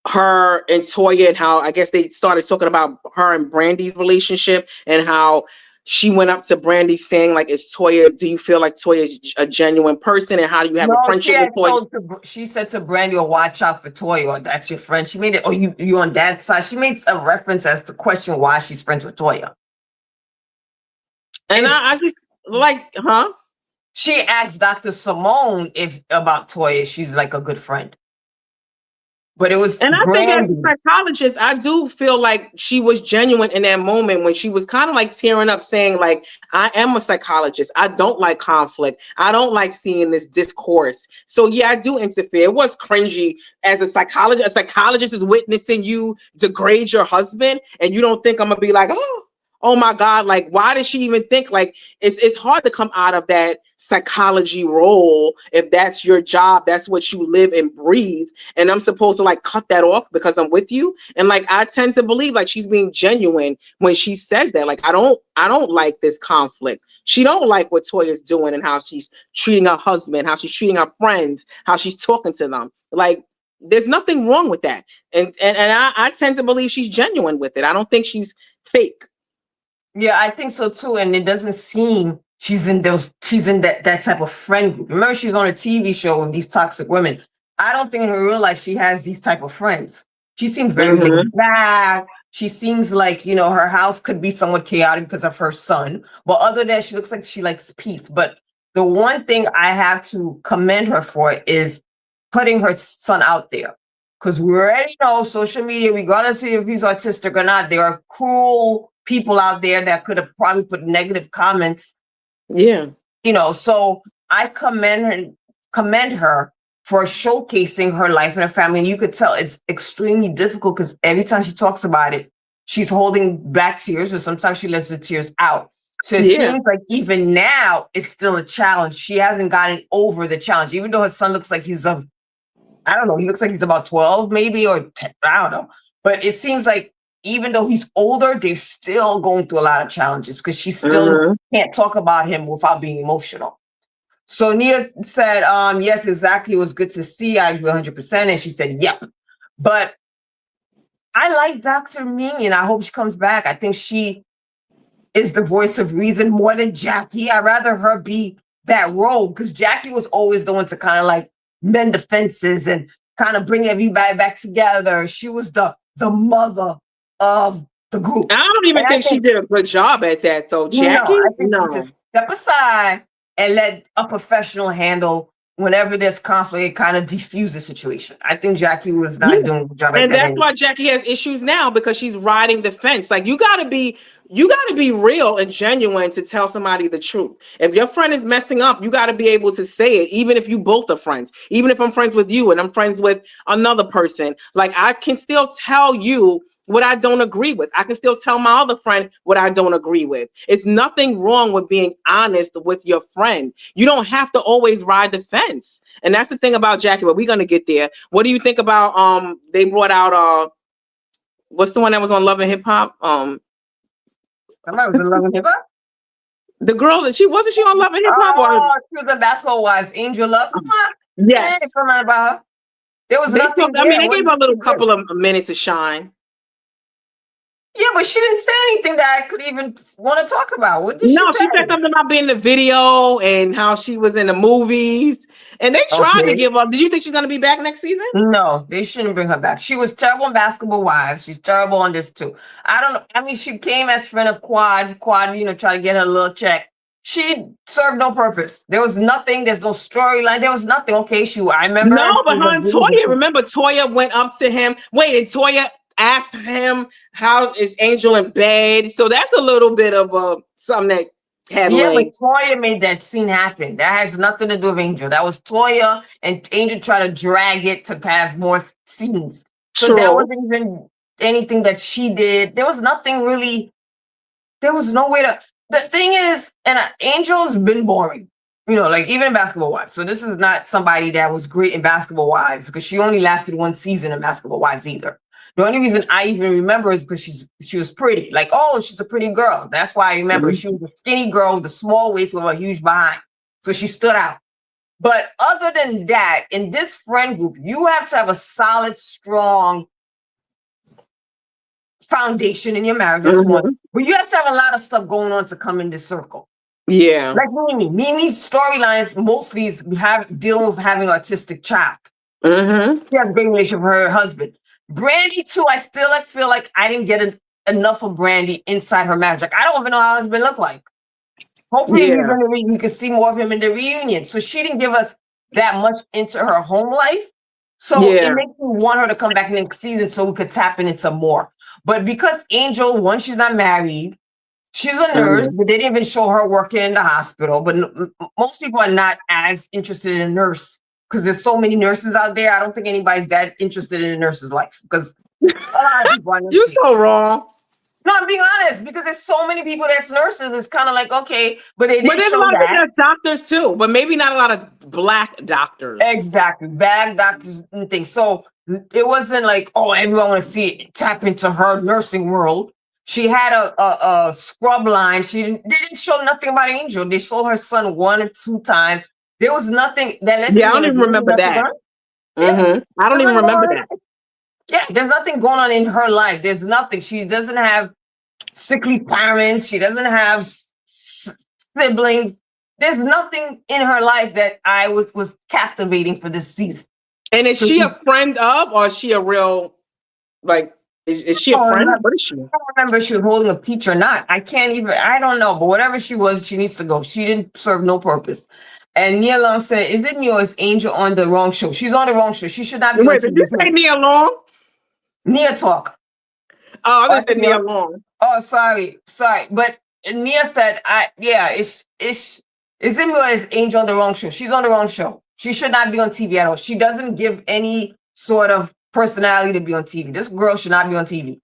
her and Toya and how I guess they started talking about her and Brandy's relationship and how she went up to Brandy saying like, do you feel like Toya is a genuine person and how do you have a friendship with Toya? She said to Brandy, "Oh, watch out for Toya, or that's your friend." She made it, "Oh, you on that side." She made a reference as to question why she's friends with Toya. And I just like, huh? She asked Dr. Simone about Toya. She's like a good friend. But it was, and I Brandy. think as a psychologist, I do feel like she was genuine in that moment when she was kind of like tearing up saying like, I am a psychologist. I don't like conflict. I don't like seeing this discourse. So yeah, I do interfere. It was cringy as a psychologist. A psychologist is witnessing you degrade your husband and you don't think I'm gonna be like, oh, oh my God, like, why does she even think, like, it's hard to come out of that psychology role if that's your job, that's what you live and breathe, and I'm supposed to like cut that off because I'm with you. And like, I tend to believe like she's being genuine when she says that. Like, I don't like this conflict. She don't like what Toya's doing and how she's treating her husband, how she's treating her friends, how she's talking to them. Like, there's nothing wrong with that. And I tend to believe she's genuine with it. I don't think she's fake. Yeah, I think so too. And it doesn't seem she's in that type of friend group. Remember, she's on a TV show with these toxic women. I don't think in her real life she has these type of friends. She seems very laid back. She seems like, her house could be somewhat chaotic because of her son. But other than that, she looks like she likes peace. But the one thing I have to commend her for is putting her son out there. Because we already know social media, regardless if he's autistic or not, there are cruel people out there that could have probably put negative comments. Yeah. So I commend her for showcasing her life and her family. And you could tell it's extremely difficult because every time she talks about it, she's holding back tears, or sometimes she lets the tears out. So it seems like even now it's still a challenge. She hasn't gotten over the challenge, even though her son looks like he's I don't know, he looks like he's about 12 maybe, or 10, I don't know. But it seems like even though he's older, they're still going through a lot of challenges because she still can't talk about him without being emotional. So Nia said, yes, exactly. It was good to see. I agree 100%. And she said, yep. But I like Dr. Mimi and I hope she comes back. I think she is the voice of reason more than Jackie. I'd rather her be that role because Jackie was always the one to kind of like mend the fences and kind of bring everybody back together. She was the mother of the group. I don't even think she did a good job at that, though, Jackie. I think to step aside and let a professional handle whenever there's conflict, it kind of diffuse the situation. I think Jackie was not doing a good job at that. And that's why Jackie has issues now, because she's riding the fence. Like, you gotta be real and genuine to tell somebody the truth. If your friend is messing up, you gotta be able to say it, even if you both are friends. Even if I'm friends with you and I'm friends with another person, like, I can still tell you what I don't agree with. I can still tell my other friend what I don't agree with. It's nothing wrong with being honest with your friend. You don't have to always ride the fence. And that's the thing about Jackie, but we're going to get there. What do you think about, they brought out, what's the one that was on Love and Hip Hop? Somebody was in Love and Hip Hop? The girl that wasn't she on Love and Hip Hop? She was the Basketball Wives, Angel Love. Yes. About her. There was nothing. They gave her a little couple of minutes to shine. Yeah, but she didn't say anything that I could even want to talk about. What did she said something about being in the video and how she was in the movies. And they tried to give up. Do you think she's going to be back next season? No, they shouldn't bring her back. She was terrible on Basketball Wives. She's terrible on this too. I don't know. I mean, she came as friend of Quad, try to get her a little check. She served no purpose. There was nothing. There's no storyline. There was nothing. Okay, I remember. No, but her and Toya, remember Toya went up to him. Wait, and Toya asked him, how is Angel in bed? So that's a little bit of something that had legs. But Toya made that scene happen. That has nothing to do with Angel. That was Toya, and Angel tried to drag it to have more scenes. So that wasn't even anything that she did. There was nothing really. There was no way to. The thing is, and Angel's been boring. Like even in Basketball Wives. So this is not somebody that was great in Basketball Wives because she only lasted one season in Basketball Wives either. The only reason I even remember is because she was pretty. Like, oh, she's a pretty girl. That's why I remember. She was a skinny girl with a small waist with a huge behind. So she stood out. But other than that, in this friend group, you have to have a solid, strong foundation in your marriage. But you have to have a lot of stuff going on to come in this circle. Yeah. Like Mimi. Mimi's storylines mostly is dealing with having an autistic child. She has a great relationship with her husband. Brandy too, I still feel like I didn't get enough of Brandy inside her marriage. Like, I don't even know how her husband looked like. Hopefully we can see more of him in the reunion. So she didn't give us that much into her home life. So it makes me want her to come back next season so we could tap into more. But because Angel, one, she's not married. She's a nurse, but they didn't even show her working in the hospital. But most people are not as interested in a nurse because there's so many nurses out there. I don't think anybody's that interested in a nurse's life because a lot of people are You're so wrong. No, I'm being honest because there's so many people that's nurses. It's kind of like, okay, but they But didn't there's a show lot of people that. that's doctors too, but maybe not a lot of black doctors. Exactly. Bad doctors and things. So it wasn't like, oh, everyone want to see it, tap into her nursing world. She had a scrub line. They didn't show nothing about Angel. They showed her son 1 or 2 times. There was nothing that lets Yeah, I me don't know even remember that. I don't even remember that. Yeah, there's nothing going on in her life. There's nothing. She doesn't have sickly parents. She doesn't have siblings. There's nothing in her life that I was captivating for this season. And is she a friend of, or is she a real, like, is she a friend? What is she? I don't remember if she was holding a peach or not. I don't know. But whatever she was, she needs to go. She didn't serve no purpose. And Nia Long said, is it me or is Angel on the wrong show? She's on the wrong show. She should not be on Wait, did you say Nia Long? Nia Talk. Oh, I just said Nia Long. Oh, sorry. But Nia said, is it me or is Angel on the wrong show? She's on the wrong show. She should not be on TV at all. She doesn't give any sort of personality to be on TV. This girl should not be on TV.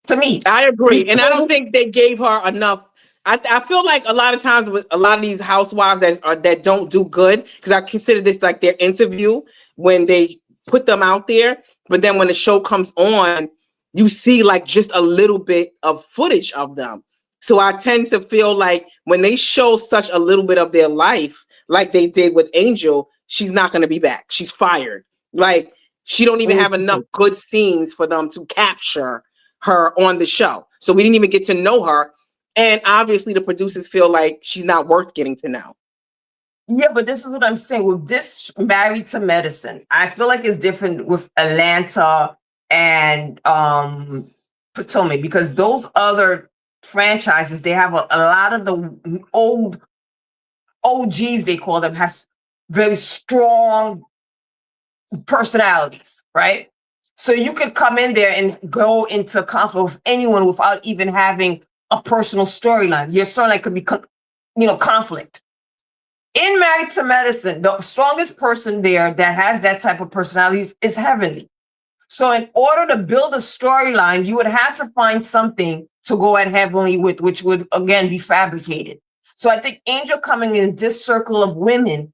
To me. I agree. And I don't think they gave her enough. I feel like a lot of times with a lot of these housewives that don't do good, because I consider this like their interview when they put them out there. But then when the show comes on, you see like just a little bit of footage of them. So I tend to feel like when they show such a little bit of their life, like they did with Angel, she's not going to be back. She's fired. Like she don't even have enough good scenes for them to capture her on the show. So we didn't even get to know her. And obviously the producers feel like she's not worth getting to know. Yeah, but this is what I'm saying. With this Married to Medicine, I feel like it's different with Atlanta and Potomac, because those other franchises, they have a lot of the old OGs, they call them, have very strong personalities, right? So you could come in there and go into conflict with anyone without even having a personal storyline. Your storyline could be, conflict. In Married to Medicine, the strongest person there that has that type of personality is Heavenly. So in order to build a storyline, you would have to find something to go at Heavenly with, which would, again, be fabricated. So I think Angel coming in this circle of women,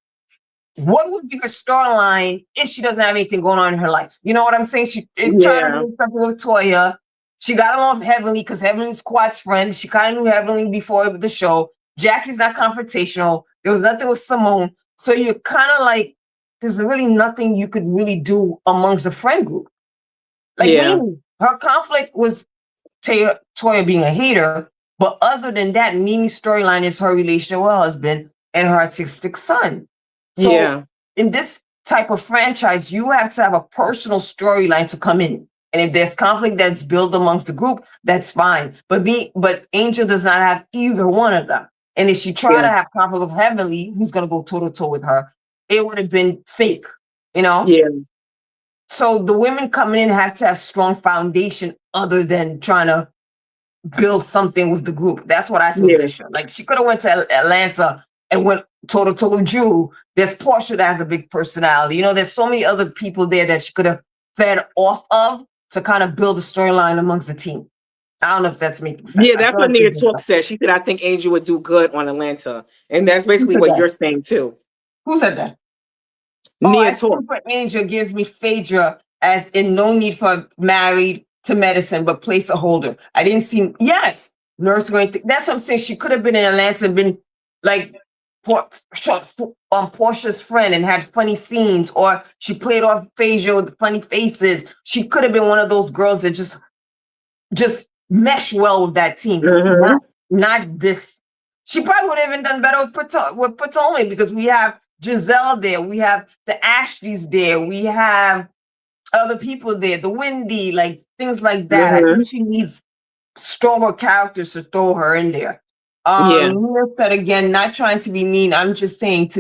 what would be her storyline if she doesn't have anything going on in her life? You know what I'm saying? She tried to do something with Toya. She got along with Heavenly because Heavenly's Quad's friend. She kind of knew Heavenly before the show. Jackie's not confrontational. There was nothing with Simone. So you're kind of like, there's really nothing you could really do amongst the friend group. Like Mimi, her conflict was Toya being a hater. But other than that, Mimi's storyline is her relationship with her husband and her autistic son. So in this type of franchise, you have to have a personal storyline to come in. And if there's conflict that's built amongst the group, that's fine. But Angel does not have either one of them. And if she tried to have conflict with Heavenly, who's going to go toe-to-toe with her, it would have been fake, Yeah. So the women coming in have to have strong foundation other than trying to build something with the group. That's what I feel this show. Like she could have went to Atlanta and went toe-to-toe with Drew. There's Portia that has a big personality. There's so many other people there that she could have fed off of to kind of build a storyline amongst the team. I don't know if that's making sense. Yeah, that's what Nia Talk said. She said, I think Angel would do good on Atlanta. And that's basically what you're saying too. Who said that? Nia Talk. Angel gives me Phaedra as in no need for Married to Medicine, but placeholder. I didn't see, nurse going to, that's what I'm saying. She could have been in Atlanta and been like Portia's friend and had funny scenes, or she played off Phaedra with funny faces. She could have been one of those girls that just mesh well with that team. Not this. She probably would have even done better with Potomac because we have Giselle there. We have the Ashleys there. We have other people there. The Wendy, like things like that. I think she needs stronger characters to throw her in there. Nina said again, not trying to be mean. I'm just saying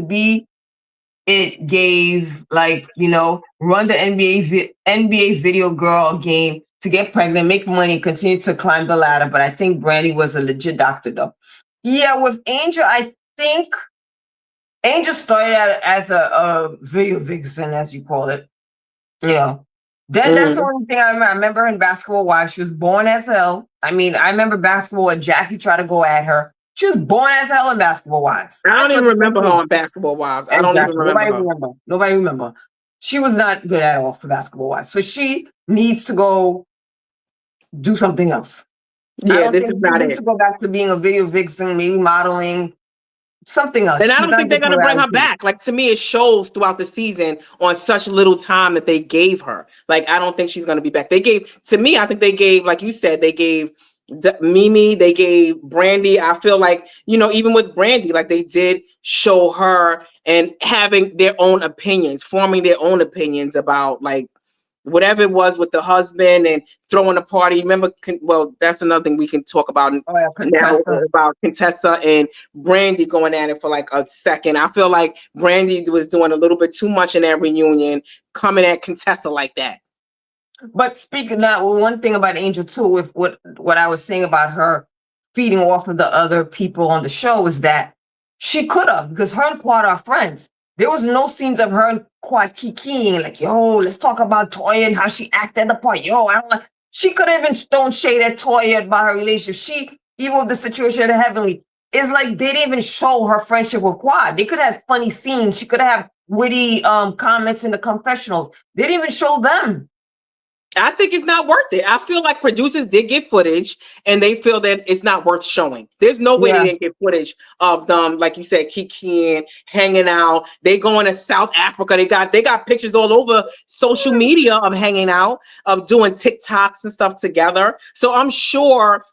it gave run the NBA video girl game to get pregnant, make money, continue to climb the ladder. But I think Brandy was a legit doctor though. Yeah, with Angel, I think Angel started out as a video vixen, as you call it. Then that's the only thing I remember. I remember her in Basketball Wives. She was born as hell. I mean, I remember basketball when Jackie tried to go at her. She was born as hell in Basketball Wives. I don't even remember her on Basketball Wives. I don't even remember her. Nobody remember. She was not good at all for Basketball Wives. So she needs to go do something else. Yeah, this is not it. She needs to go back to being a video vixen, maybe modeling, something else. And I don't think they're going to bring her back. Like, to me, it shows throughout the season on such little time that they gave her. Like, I don't think she's going to be back. They gave, to me, I think they gave, like you said, they gave Mimi, they gave Brandy. I feel like, you know, even with Brandy, like they did show her and having their own opinions, forming their own opinions about like whatever it was with the husband and throwing a party. Remember, well, that's another thing we can talk about now about Contessa and Brandy going at it for like a second. I feel like Brandy was doing a little bit too much in that reunion, coming at Contessa like that. But speaking now, one thing about Angel too, with what I was saying about her feeding off of the other people on the show is that she could have, because her and Quad are friends. There was no scenes of her and Quad kikiing like, yo, let's talk about Toya and how she acted the part. Yo, I don't like. She could have even thrown shade at Toya about her relationship. She, even with the situation at Heavenly, it's like they didn't even show her friendship with Quad. They could have funny scenes. She could have witty comments in the confessionals. They didn't even show them. I think it's not worth it. I feel like producers did get footage and they feel that it's not worth showing. There's no way they didn't get footage of them, like you said, kikiing, hanging out. They going to South Africa. They got pictures all over social media of hanging out, of doing TikToks and stuff together. So I'm sure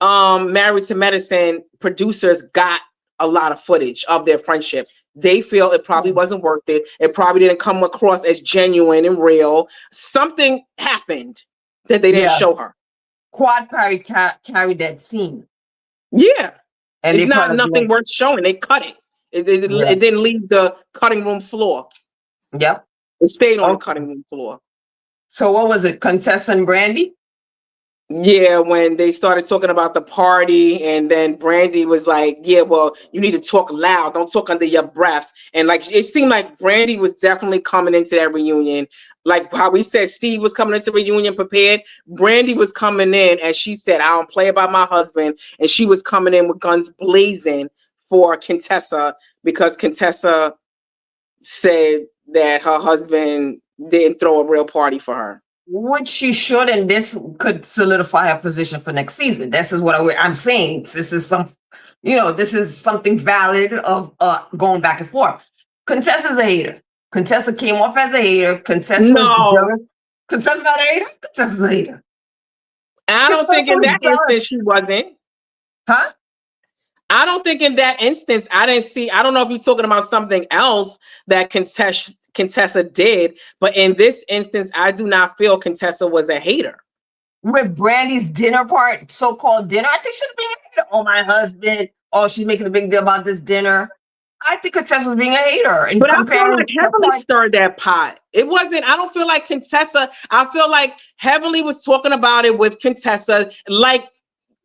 Married to Medicine producers got a lot of footage of their friendship. They feel it probably wasn't worth it. It probably didn't come across as genuine and real. Something happened that they didn't show her. Quad carried that scene. Yeah. And it's not nothing worth showing. They cut it. It didn't leave the cutting room floor. Yep. It stayed on the cutting room floor. So what was it? Contessa and Brandy? Yeah, when they started talking about the party, and then Brandy was like, yeah, well, you need to talk loud. Don't talk under your breath. And like, it seemed like Brandy was definitely coming into that reunion. Like how we said Steve was coming into the reunion prepared. Brandy was coming in and she said, I don't play about my husband. And she was coming in with guns blazing for Contessa because Contessa said that her husband didn't throw a real party for her. Which she should, and this could solidify her position for next season. This is what I'm saying. This is this is something valid of going back and forth. Contessa's a hater. Contessa came off as a hater. Contessa's not a hater. Contessa's a hater. I don't think in that instance she wasn't. Huh? I don't think in that instance, I don't know if you're talking about something else that Contessa did, but in this instance, I do not feel Contessa was a hater. With Brandy's dinner part, so-called dinner, I think she was being a hater. Oh, my husband. Oh, she's making a big deal about this dinner. I think Contessa was being a hater. But I feel like Heavenly stirred that pot. It wasn't, I don't feel like Contessa, I feel like Heavenly was talking about it with Contessa, like,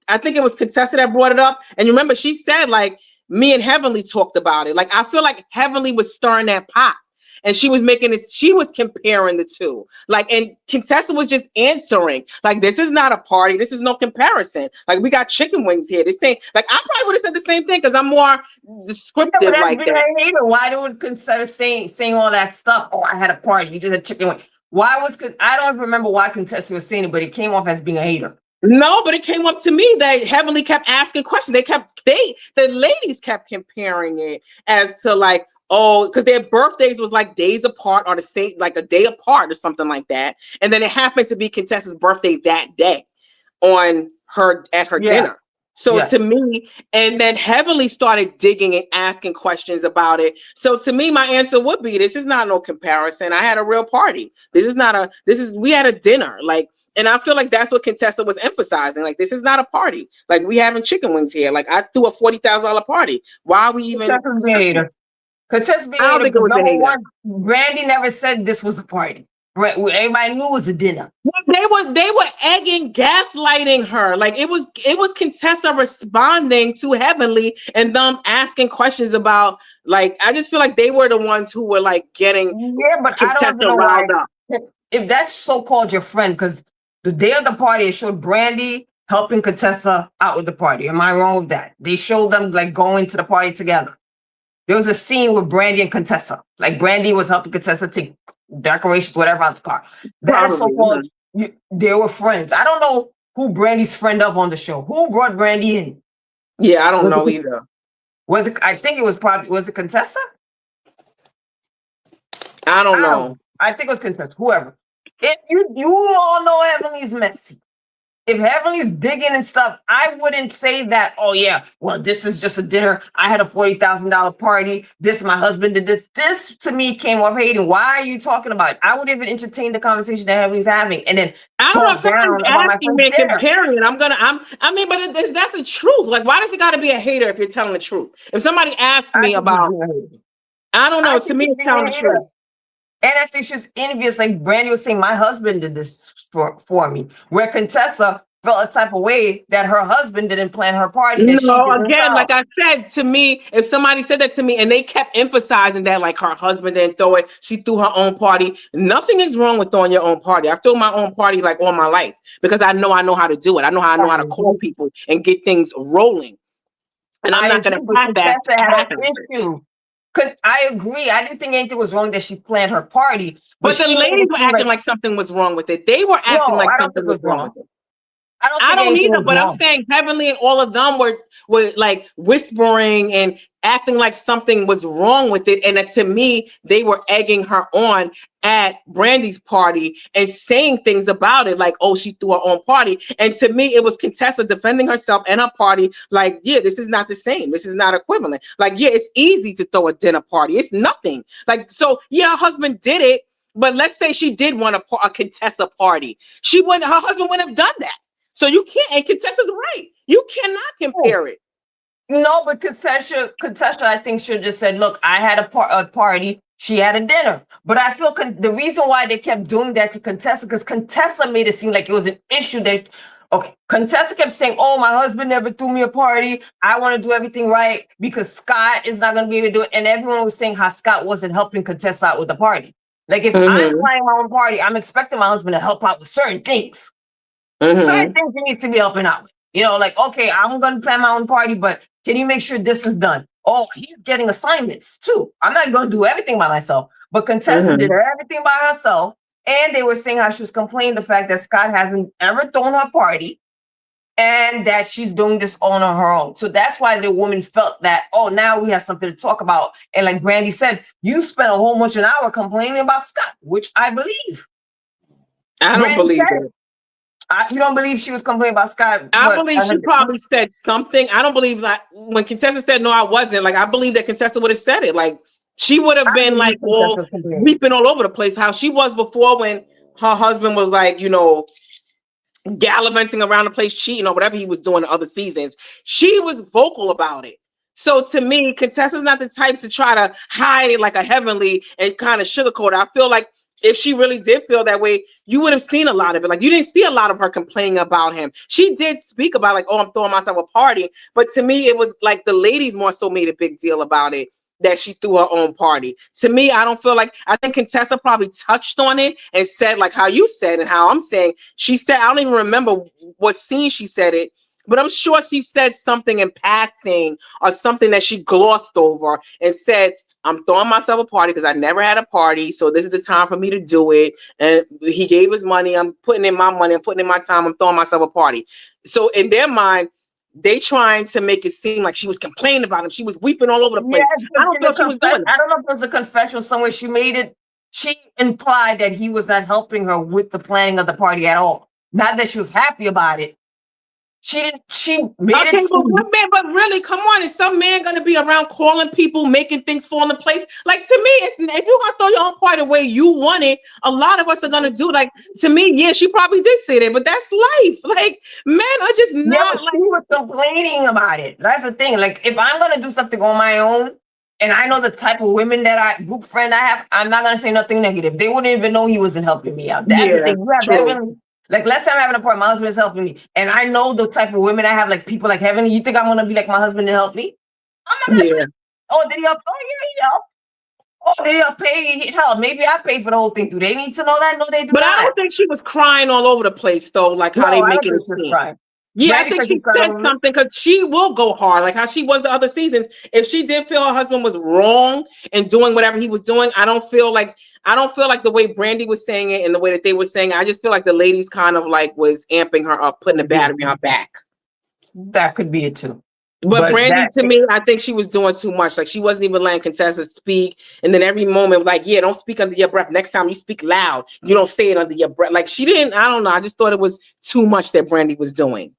I think it was Contessa that brought it up. And you remember she said, like, me and Heavenly talked about it. Like, I feel like Heavenly was stirring that pot. And she was making this, she was comparing the two. Like, and Contessa was just answering. Like, this is not a party. This is no comparison. Like, we got chicken wings here. This thing, like, I probably would have said the same thing because I'm more descriptive like that. Why would Contessa saying all that stuff? Oh, I had a party. You just had chicken wings. I don't remember why Contessa was saying it, but it came off as being a hater. No, but it came up to me that Heavenly kept asking questions. The ladies kept comparing it as to like, oh, because their birthdays was like days apart or the same, like a day apart or something like that. And then it happened to be Contessa's birthday that day at her dinner. So to me, and then Heavenly started digging and asking questions about it. So to me, my answer would be, this is not no comparison. I had a real party. We had a dinner. Like, and I feel like that's what Contessa was emphasizing. Like, this is not a party. Like, we having chicken wings here. Like, I threw a $40,000 party. Why are we even? Contessa being I don't think it was a hater. Brandy never said this was a party. Everybody knew it was a dinner. They were egging, gaslighting her. Like, it was Contessa responding to Heavenly and them asking questions about, like, I just feel like they were the ones who were like getting Contessa riled up. If that's so-called your friend, because the day of the party, it showed Brandy, helping Contessa out with the party. Am I wrong with that? They showed them like going to the party together. There was a scene with Brandy and Contessa. Like Brandy was helping Contessa take decorations, whatever, out the car. That is so-called, they were friends. I don't know who Brandy's friend of on the show. Who brought Brandy in? Yeah, I don't know either. Was it? I think it was probably, was it Contessa? I don't know. I think it was Contessa, whoever. If you all know Heavenly's messy. If Heavenly's digging and stuff, I wouldn't say that, oh yeah, well, this is just a dinner. I had a $40,000 party. This, my husband did this. This to me came off hating. Why are you talking about it? I would even entertain the conversation that Heavenly's having and then I don't know if down somebody's asking me comparing it. I mean, but that's the truth. Like, why does it got to be a hater if you're telling the truth? If somebody asks me about, I don't know. To me, it's telling the truth. And I think she's envious, like Brandy was saying, my husband did this for me. Where Contessa felt a type of way that her husband didn't plan her party. No, again, like I said, to me, if somebody said that to me and they kept emphasizing that, like her husband didn't throw it, she threw her own party. Nothing is wrong with throwing your own party. I've thrown my own party like all my life because I know how to do it. I know how to call people and get things rolling. And I'm not going to have that issue. I agree. I didn't think anything was wrong that she planned her party. But the ladies were acting like something was wrong with it. They were acting like something was wrong with it. I don't either, but I'm saying Heavenly and all of them were like whispering and acting like something was wrong with it. And to me, they were egging her on at Brandy's party and saying things about it, like, oh, she threw her own party. And to me, it was Contessa defending herself and her party, like, yeah, this is not the same. This is not equivalent. Like, yeah, it's easy to throw a dinner party. It's nothing. Like, so yeah, her husband did it, but let's say she did want a Contessa party. Her husband wouldn't have done that. So you can't, and Contessa's right. You cannot compare it. No, but Contessa, I think, should just said, look, I had a party. She had a dinner. But I feel the reason why they kept doing that to Contessa, because Contessa made it seem like it was an issue that, okay, Contessa kept saying, oh, my husband never threw me a party. I want to do everything right because Scott is not going to be able to do it. And everyone was saying how Scott wasn't helping Contessa out with the party. Like, if I'm planning my own party, I'm expecting my husband to help out with certain things. Certain things he needs to be helping out with. You know, like, okay, I'm going to plan my own party, but can you make sure this is done? Oh, he's getting assignments too. I'm not going to do everything by myself. But Contessa did everything by herself. And they were saying how she was complaining the fact that Scott hasn't ever thrown her party and that she's doing this on her own. So that's why the woman felt that, oh, now we have something to talk about. And like Brandy said, you spent a whole bunch of an hour complaining about Scott, which I believe. I don't believe it. You don't believe she was complaining about Scott? I believe she probably said something. I don't believe that when Contessa said, no, I wasn't. Like, I believe that Contessa would have said it. Like, she would have been like all weeping all over the place, how she was before when her husband was like, you know, gallivanting around the place, cheating or whatever he was doing in other seasons. She was vocal about it. So to me, Contessa's not the type to try to hide it like a Heavenly and kind of sugarcoat it. I feel like if she really did feel that way, you would have seen a lot of it. Like, you didn't see a lot of her complaining about him. She did speak about like, oh, I'm throwing myself a party. But to me, it was like the ladies more so made a big deal about it, that she threw her own party. To me, I don't feel like, I think Contessa probably touched on it and said like how you said and how I'm saying. She said, I don't even remember what scene she said it, but I'm sure she said something in passing or something that she glossed over and said, I'm throwing myself a party because I never had a party. So this is the time for me to do it. And he gave his money. I'm putting in my money. I'm putting in my time. I'm throwing myself a party. So in their mind, they trying to make it seem like she was complaining about him. She was weeping all over the place. I don't feel she was doing it. I don't know if it was a confession somewhere. She made it. She implied that he was not helping her with the planning of the party at all. Not that she was happy about it. She made it. But really, come on, is some man gonna be around calling people, making things fall into place? Like, to me, if you're gonna throw your own party the way you want it, a lot of us are gonna do. Like, to me, yeah, she probably did say that, but that's life. Like, men are just not. She was complaining about it. That's the thing. Like, if I'm gonna do something on my own, and I know the type of women that group friend I have, I'm not gonna say nothing negative. They wouldn't even know he wasn't helping me out. That's the thing. You have like, let's say I'm having a party, my husband's helping me, and I know the type of women I have, like people like Heaven. You think I'm gonna be like my husband to help me? I'm not gonna say, oh, did he help? Oh, yeah, he helped. Oh, did he help pay? Hell, maybe I paid for the whole thing. Do they need to know that? No, they do but not. I don't think she was crying all over the place, though, like how they make it seem. Yeah, I Brandy think said she she's gonna said something because she will go hard, like how she was the other seasons. If she did feel her husband was wrong in doing whatever he was doing, I don't feel like the way Brandy was saying it and the way that they were saying it, I just feel like the ladies kind of like was amping her up, putting the battery on her back. That could be it too. But Brandy, to me, I think she was doing too much. Like she wasn't even letting contestants speak. And then every moment, like, yeah, don't speak under your breath. Next time you speak loud, you don't say it under your breath. Like she didn't, I don't know. I just thought it was too much that Brandy was doing.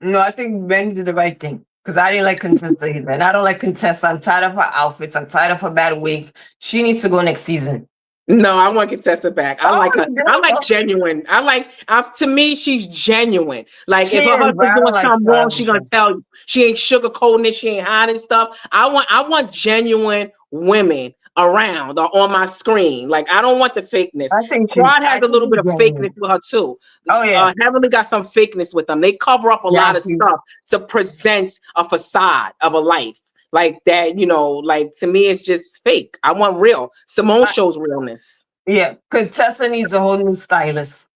No, I think Brandy did the right thing. Because I didn't like contestants either. And I don't like contestants. I'm tired of her outfits. I'm tired of her bad wigs. She needs to go next season. No, I want contestant back. I like her. I like genuine. To me, she's genuine. Like if her husband's doing something wrong, she gonna tell you. She ain't sugarcoating it. She ain't hiding stuff. I want genuine women around or on my screen. Like I don't want the fakeness. I think Quad has a little bit of fakeness with her too. Oh yeah, Heavenly got some fakeness with them. They cover up a lot of stuff to present a facade of a life. Like that, like to me, it's just fake. I want real. Simone shows realness. Yeah, because Tessa needs a whole new stylist.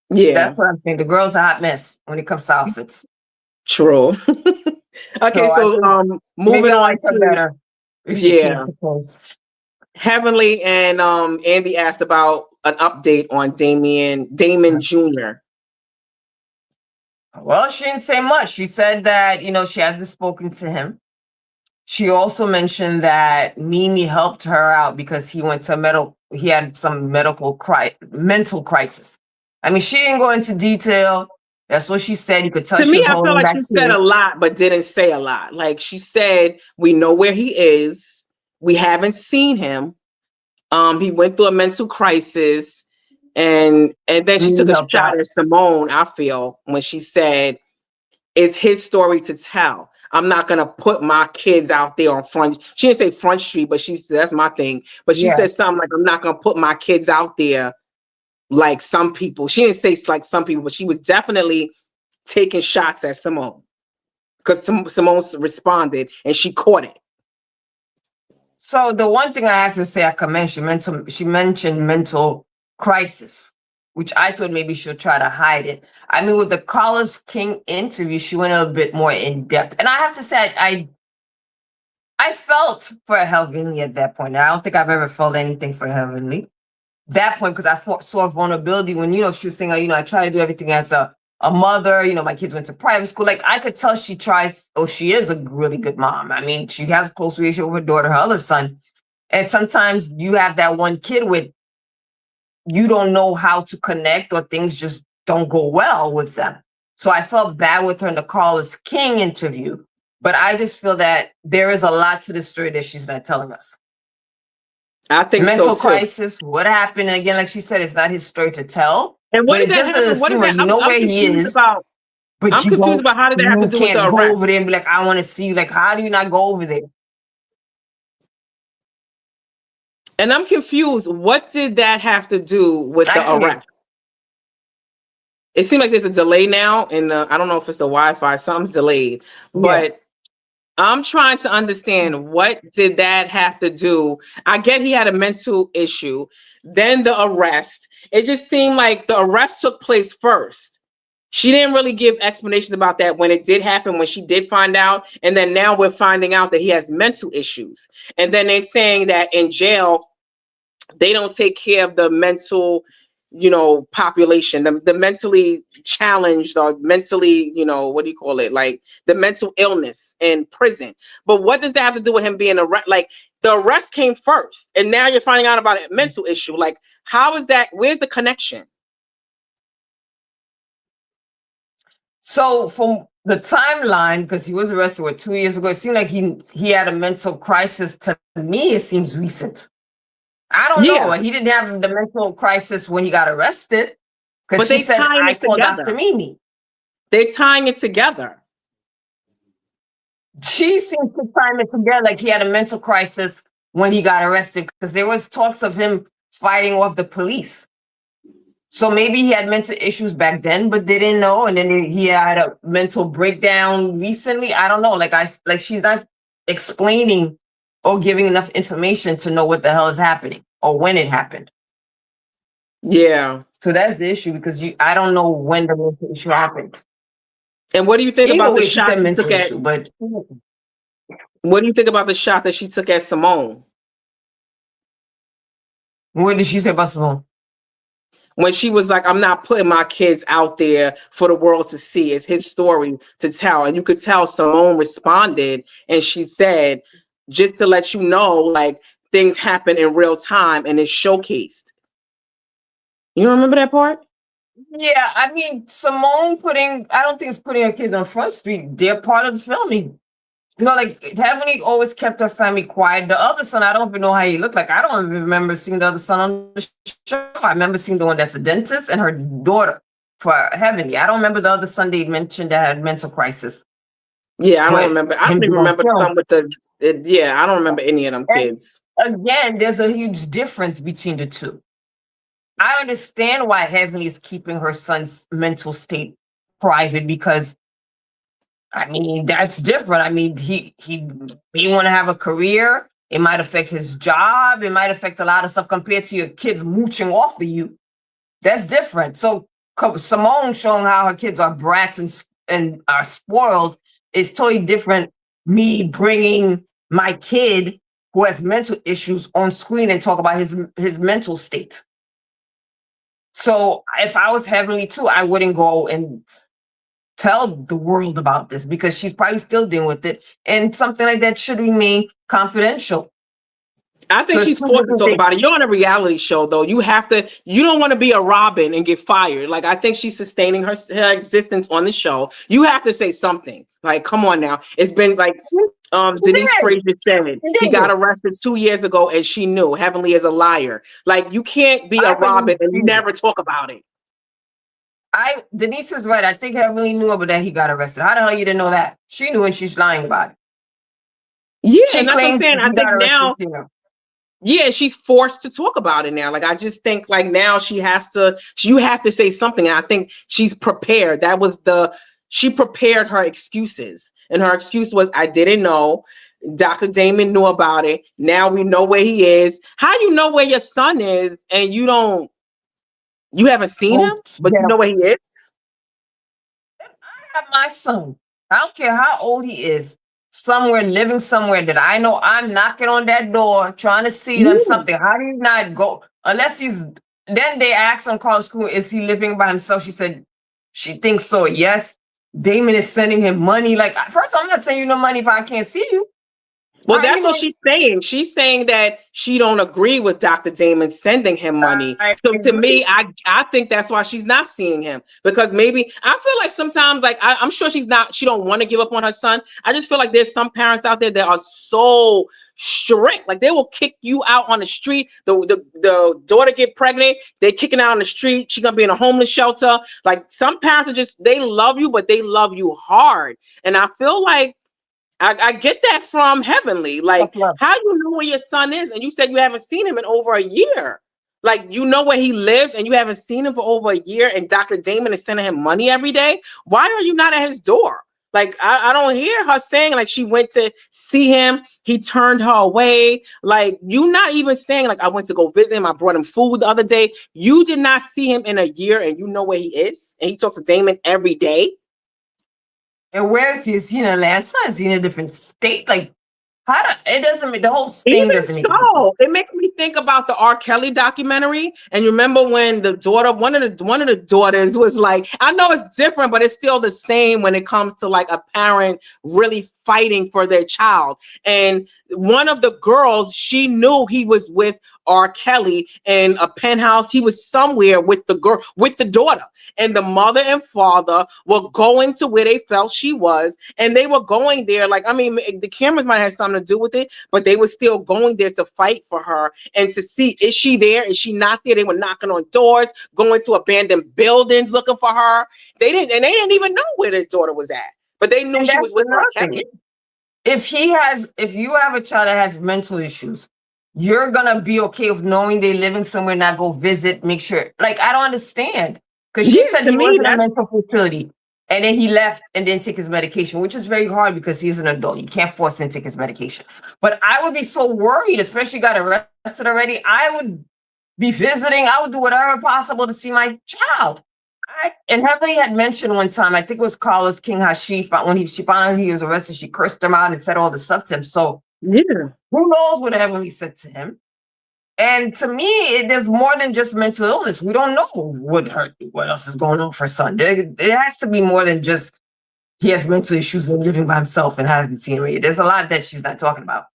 Yeah. That's what I'm saying. The girl's a hot mess when it comes to outfits. True. Okay, so moving on to better. Yeah. Heavenly and Andy asked about an update on Damon Jr. Well, she didn't say much. She said that, she hasn't spoken to him. She also mentioned that Mimi helped her out because he had some mental crisis. I mean, she didn't go into detail. That's what she said. You could tell. To me, I feel like she said a lot, but didn't say a lot. Like she said, we know where he is. We haven't seen him. He went through a mental crisis. And then she took a shot at Simone, I feel, when she said, it's his story to tell. I'm not going to put my kids out there on front. She didn't say Front Street, but she said, that's my thing. But she said something like, I'm not going to put my kids out there like some people. She didn't say like some people, but she was definitely taking shots at Simone because Simone responded and she caught it. So the one thing I have to say, she mentioned mental crisis, which I thought maybe she'll try to hide it. I mean, with the Carlos King interview, she went a bit more in depth. And I have to say, I felt for Heavenly at that point. I don't think I've ever felt anything for Heavenly. That point, because I saw vulnerability when, she was saying, I try to do everything as a mother, my kids went to private school. Like I could tell she is a really good mom. I mean, she has a close relationship with her daughter, her other son. And sometimes you have that one kid with, you don't know how to connect or things just don't go well with them. So I felt bad with her in the Carlos King interview, but I just feel that there is a lot to the story that she's not telling us. I think mental so crisis, what happened? And again, like she said, it's not his story to tell. And what did that happen? What did that? I'm confused about. I'm confused about how did that have to do with the arrest? You can't go over there and be like, I want to see you. Like, how do you not go over there? And I'm confused. What did that have to do with the arrest? It seems like there's a delay now in the, I don't know if it's the Wi-Fi, something's delayed, but I'm trying to understand what did that have to do? I get he had a mental issue, then the arrest. It just seemed like the arrest took place first. She didn't really give explanations about that when it did happen, when she did find out. And then now we're finding out that he has mental issues. And then they're saying that in jail, they don't take care of the mental, population, the mentally challenged or mentally, what do you call it? Like the mental illness in prison. But what does that have to do with him being arrested? Like the arrest came first and now you're finding out about a mental issue. Like how is that? Where's the connection? So from the timeline, because he was arrested 2 years ago, it seemed like he had a mental crisis. To me, it seems recent. I don't know. He didn't have the mental crisis when he got arrested. Because she said, I called Dr. Mimi. They're tying it together. She seems to time it together like he had a mental crisis when he got arrested. Because there was talks of him fighting off the police. So maybe he had mental issues back then, but they didn't know. And then he had a mental breakdown recently. I don't know. Like she's not explaining or giving enough information to know what the hell is happening or when it happened. Yeah. So that's the issue because I don't know when the mental issue happened. And what do you think Either about the way, she shot said she mental took at? issue, but What do you think about the shot that she took at Simone? what did she say about Simone? When she was like, I'm not putting my kids out there for the world to see. It's his story to tell. And you could tell Simone responded and she said, just to let you know, like things happen in real time and it's showcased. You don't remember that part? Yeah, I mean, Simone I don't think it's putting her kids on Front Street. They're part of the filming. Like Heavenly always kept her family quiet. The other son, I don't even know how he looked like. I don't even remember seeing the other son on the show. I remember seeing the one that's a dentist and her daughter for Heavenly. I don't remember the other son they mentioned that had mental crisis. Yeah, I don't remember. I don't even remember some with yeah, I don't remember any of them kids. Again, there's a huge difference between the two. I understand why Heavenly is keeping her son's mental state private because I mean, that's different. I mean, he want to have a career. It might affect his job. It might affect a lot of stuff compared to your kids mooching off of you. That's different. So Simone showing how her kids are brats and are spoiled is totally different. Me bringing my kid who has mental issues on screen and talk about his mental state. So if I was Heavenly too, I wouldn't go and tell the world about this because she's probably still dealing with it, and something like that should remain confidential. I think she's forced to talk about it. You're on a reality show, though. You don't want to be a Robin and get fired. Like, I think she's sustaining her existence on the show. You have to say something. Like, come on now. It's been like Denise Frazier said, he got arrested 2 years ago and she knew. Heavenly is a liar. Like, you can't be a Robin and never talk about it. Denise is right. I think Heavenly knew about that he got arrested. How the hell you didn't know that? She knew and she's lying about it. Yeah, and that's what I'm saying. I think now, yeah, she's forced to talk about it now. Like, I just think like now you have to say something. And I think she's prepared. She prepared her excuses. And her excuse was, I didn't know. Dr. Damon knew about it. Now we know where he is. How you know where your son is and you haven't seen him, but you know where he is? If I have my son, I don't care how old he is, living somewhere that I know I'm knocking on that door, trying to see them something. How do you not go? Unless then they asked on college school, is he living by himself? She said, she thinks so. Yes. Damon is sending him money. Like, first, I'm not sending you no money if I can't see you. Well, that's what she's saying. She's saying that she don't agree with Dr. Damon sending him money. So to me, I think that's why she's not seeing him, because maybe I feel like sometimes, like I'm sure she don't want to give up on her son. I just feel like there's some parents out there that are so strict, like they will kick you out on the street. The daughter get pregnant, they're kicking out on the street. She's gonna be in a homeless shelter. Like some parents are they love you, but they love you hard. And I feel like I get that from Heavenly. Like, how you know where your son is? And you said you haven't seen him in over a year. Like, you know where he lives and you haven't seen him for over a year, and Dr. Damon is sending him money every day. Why are you not at his door? Like, I don't hear her saying, like, she went to see him, he turned her away. Like, you not even saying, like, I went to go visit him, I brought him food the other day. You did not see him in a year and you know where he is? And he talks to Damon every day? And where is he? Is he in Atlanta? Is he in a different state? Like, it doesn't make the whole thing doesn't make sense. It makes me think about the R. Kelly documentary. And you remember when the daughter, one of the daughters was like, I know it's different, but it's still the same when it comes to like a parent really fighting for their child. And one of the girls, she knew he was with R. Kelly in a penthouse. He was somewhere with the girl, with the daughter. And the mother and father were going to where they felt she was. And they were going there. Like, I mean, the cameras might have something to do with it, but they were still going there to fight for her and to see, is she there? Is she not there? They were knocking on doors, going to abandoned buildings looking for her. They didn't even know where their daughter was at, but they knew she was with R. Kelly. If you have a child that has mental issues, you're gonna be okay with knowing they living somewhere, not go visit, make sure. Like, I don't understand. Because she said he was in a mental facility and then he left and didn't take his medication, which is very hard because he's an adult. You can't force him to take his medication. But I would be so worried, especially got arrested already. I would be visiting. I would do whatever possible to see my child. And Heavenly had mentioned one time, I think it was Carlos King, how she found out he was arrested, she cursed him out and said all this stuff to him. So Yeah. who knows what Heavenly said to him? And to me, it is more than just mental illness. We don't know what else is going on for son. There has to be more than just he has mental issues and living by himself and hasn't seen me. There's a lot that she's not talking about.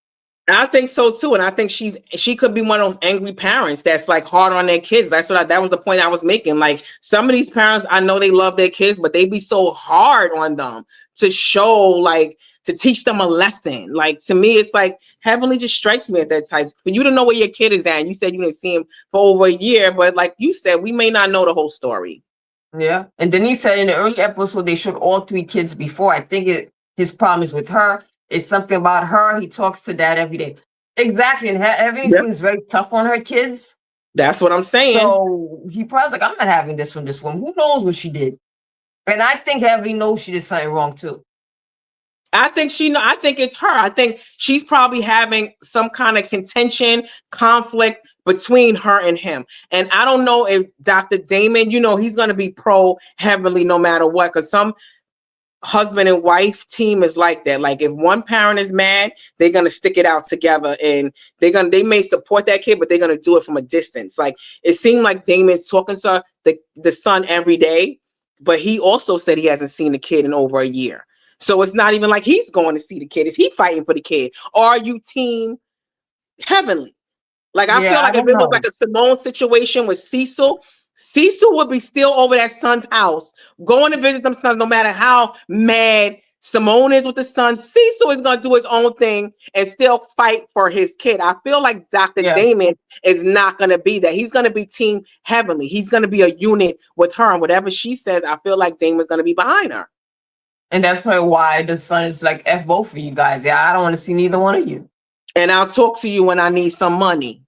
I think so too, and I think she could be one of those angry parents that's like hard on their kids. That was the point I was making. Like some of these parents, I know they love their kids, but they be so hard on them to show, like, to teach them a lesson. Like to me, it's like Heavenly just strikes me as that type. For you to know where your kid is at, and you said you didn't see him for over a year, but like you said, we may not know the whole story. Yeah, and Denise said in the early episode they showed all 3 kids before. I think his problem is with her. It's something about her. He talks to dad every day. Exactly. And Heavenly seems very tough on her kids. That's what I'm saying. So he probably like, I'm not having this from this woman. Who knows what she did? And I think Heavenly knows she did something wrong too. I think it's her. I think she's probably having some kind of contention, conflict between her and him. And I don't know if Dr. Damon, he's going to be pro Heavenly no matter what, because some husband and wife team is like that. Like if one parent is mad, they're gonna stick it out together, and they may support that kid, but they're gonna do it from a distance. Like it seemed like Damon's talking to the son every day, but he also said he hasn't seen the kid in over a year. So it's not even like he's going to see the kid. Is he fighting for the kid? Are you team Heavenly? Like I feel like if it was like a Simone situation with Cecil would be still over that son's house, going to visit them sons, no matter how mad Simone is with the son. Cecil is going to do his own thing and still fight for his kid. I feel like Dr. Damon is not going to be that. He's going to be team Heavenly. He's going to be a unit with her, and whatever she says, I feel like Damon's going to be behind her. And that's probably why the son is like, F both of you guys. Yeah, I don't want to see neither one of you. And I'll talk to you when I need some money.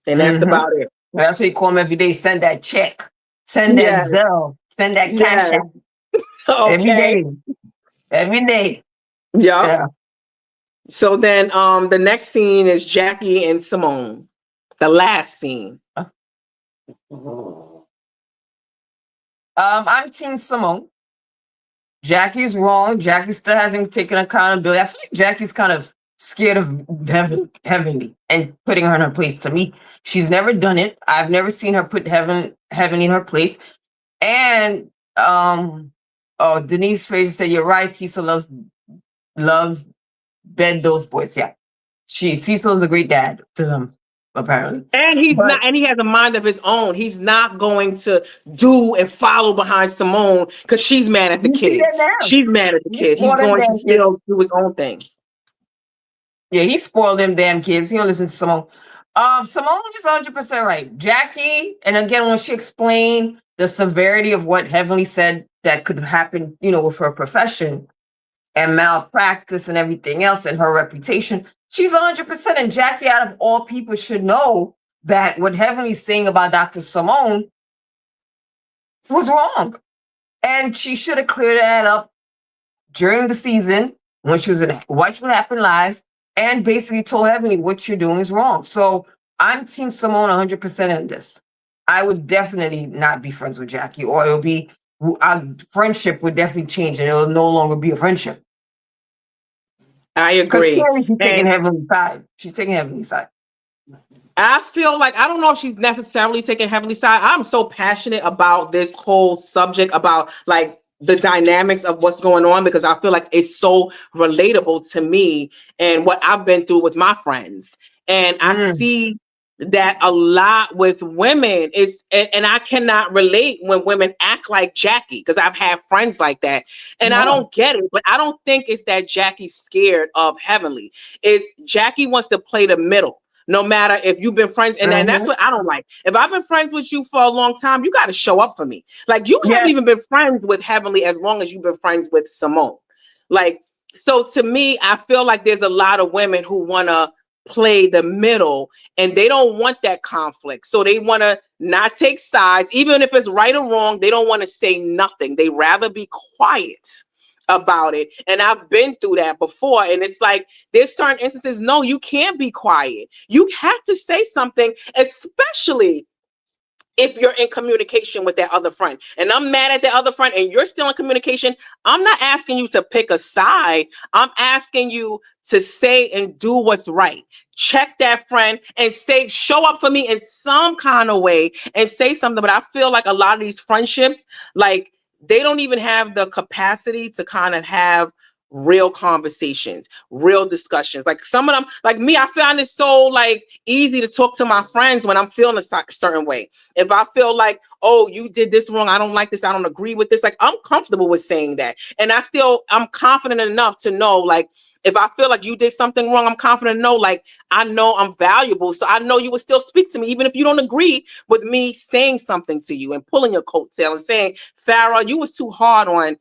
And that's about it. That's what you call him every day. Send that check. Send that Zelle. Send that cash out. Okay. Every day. Yeah. So then the next scene is Jackie and Simone. The last scene. I'm team Simone. Jackie's wrong. Jackie still hasn't taken accountability. I feel like Jackie's kind of scared of Heavenly and putting her in her place. To me, she's never done it. I've never seen her put Heavenly in her place. And Denise Fraser said, "You're right. Cecil loves bed those boys." Yeah, Cecil is a great dad to them, apparently. And he has a mind of his own. He's not going to do and follow behind Simone because she's mad at the kid. She's mad at the kid. He's going to still do his own thing. Yeah, he spoiled them damn kids. He don't listen to Simone. Simone is 100% right. Jackie, and again, when she explained the severity of what Heavenly said that could happen, with her profession and malpractice and everything else and her reputation, she's 100%. And Jackie, out of all people, should know that what Heavenly's saying about Dr. Simone was wrong. And she should have cleared that up during the season when she was in Watch What Happened Live, and basically told Heavenly what you're doing is wrong. So I'm team Simone 100% in this. I would definitely not be friends with Jackie, or it'll be our friendship would definitely change, and it'll no longer be a friendship. I agree. She's taking Heavenly's side. She's taking Heavenly's side. I feel like, I don't know if she's necessarily taking Heavenly's side. I'm so passionate about this whole subject, about like the dynamics of what's going on, because I feel like it's so relatable to me and what I've been through with my friends. And I see that a lot with women and I cannot relate when women act like Jackie, because I've had friends like that, and I don't get it. But I don't think it's that Jackie's scared of Heavenly. It's Jackie wants to play the middle. No matter if you've been friends, and that's what I don't like. If I've been friends with you for a long time, you got to show up for me. Like you haven't even been friends with Heavenly as long as you've been friends with Simone. Like, so to me, I feel like there's a lot of women who want to play the middle, and they don't want that conflict. So they want to not take sides, even if it's right or wrong. They don't want to say nothing. They rather be quiet about it. And I've been through that before. And it's like, there's certain instances, no, you can't be quiet. You have to say something, especially if you're in communication with that other friend. And I'm mad at the other friend and you're still in communication, I'm not asking you to pick a side. I'm asking you to say and do what's right. Check that friend and say, show up for me in some kind of way and say something. But I feel like a lot of these friendships, like, they don't even have the capacity to kind of have real conversations, real discussions. Like some of them, like me, I find it so like easy to talk to my friends when I'm feeling a certain way. If I feel like, oh, you did this wrong, I don't like this, I don't agree with this, like I'm comfortable with saying that. And I'm confident enough to know, like, if I feel like you did something wrong, I'm confident to know, like, I know I'm valuable. So I know you would still speak to me, even if you don't agree with me saying something to you and pulling your coattail and saying, Farrah, you was too hard on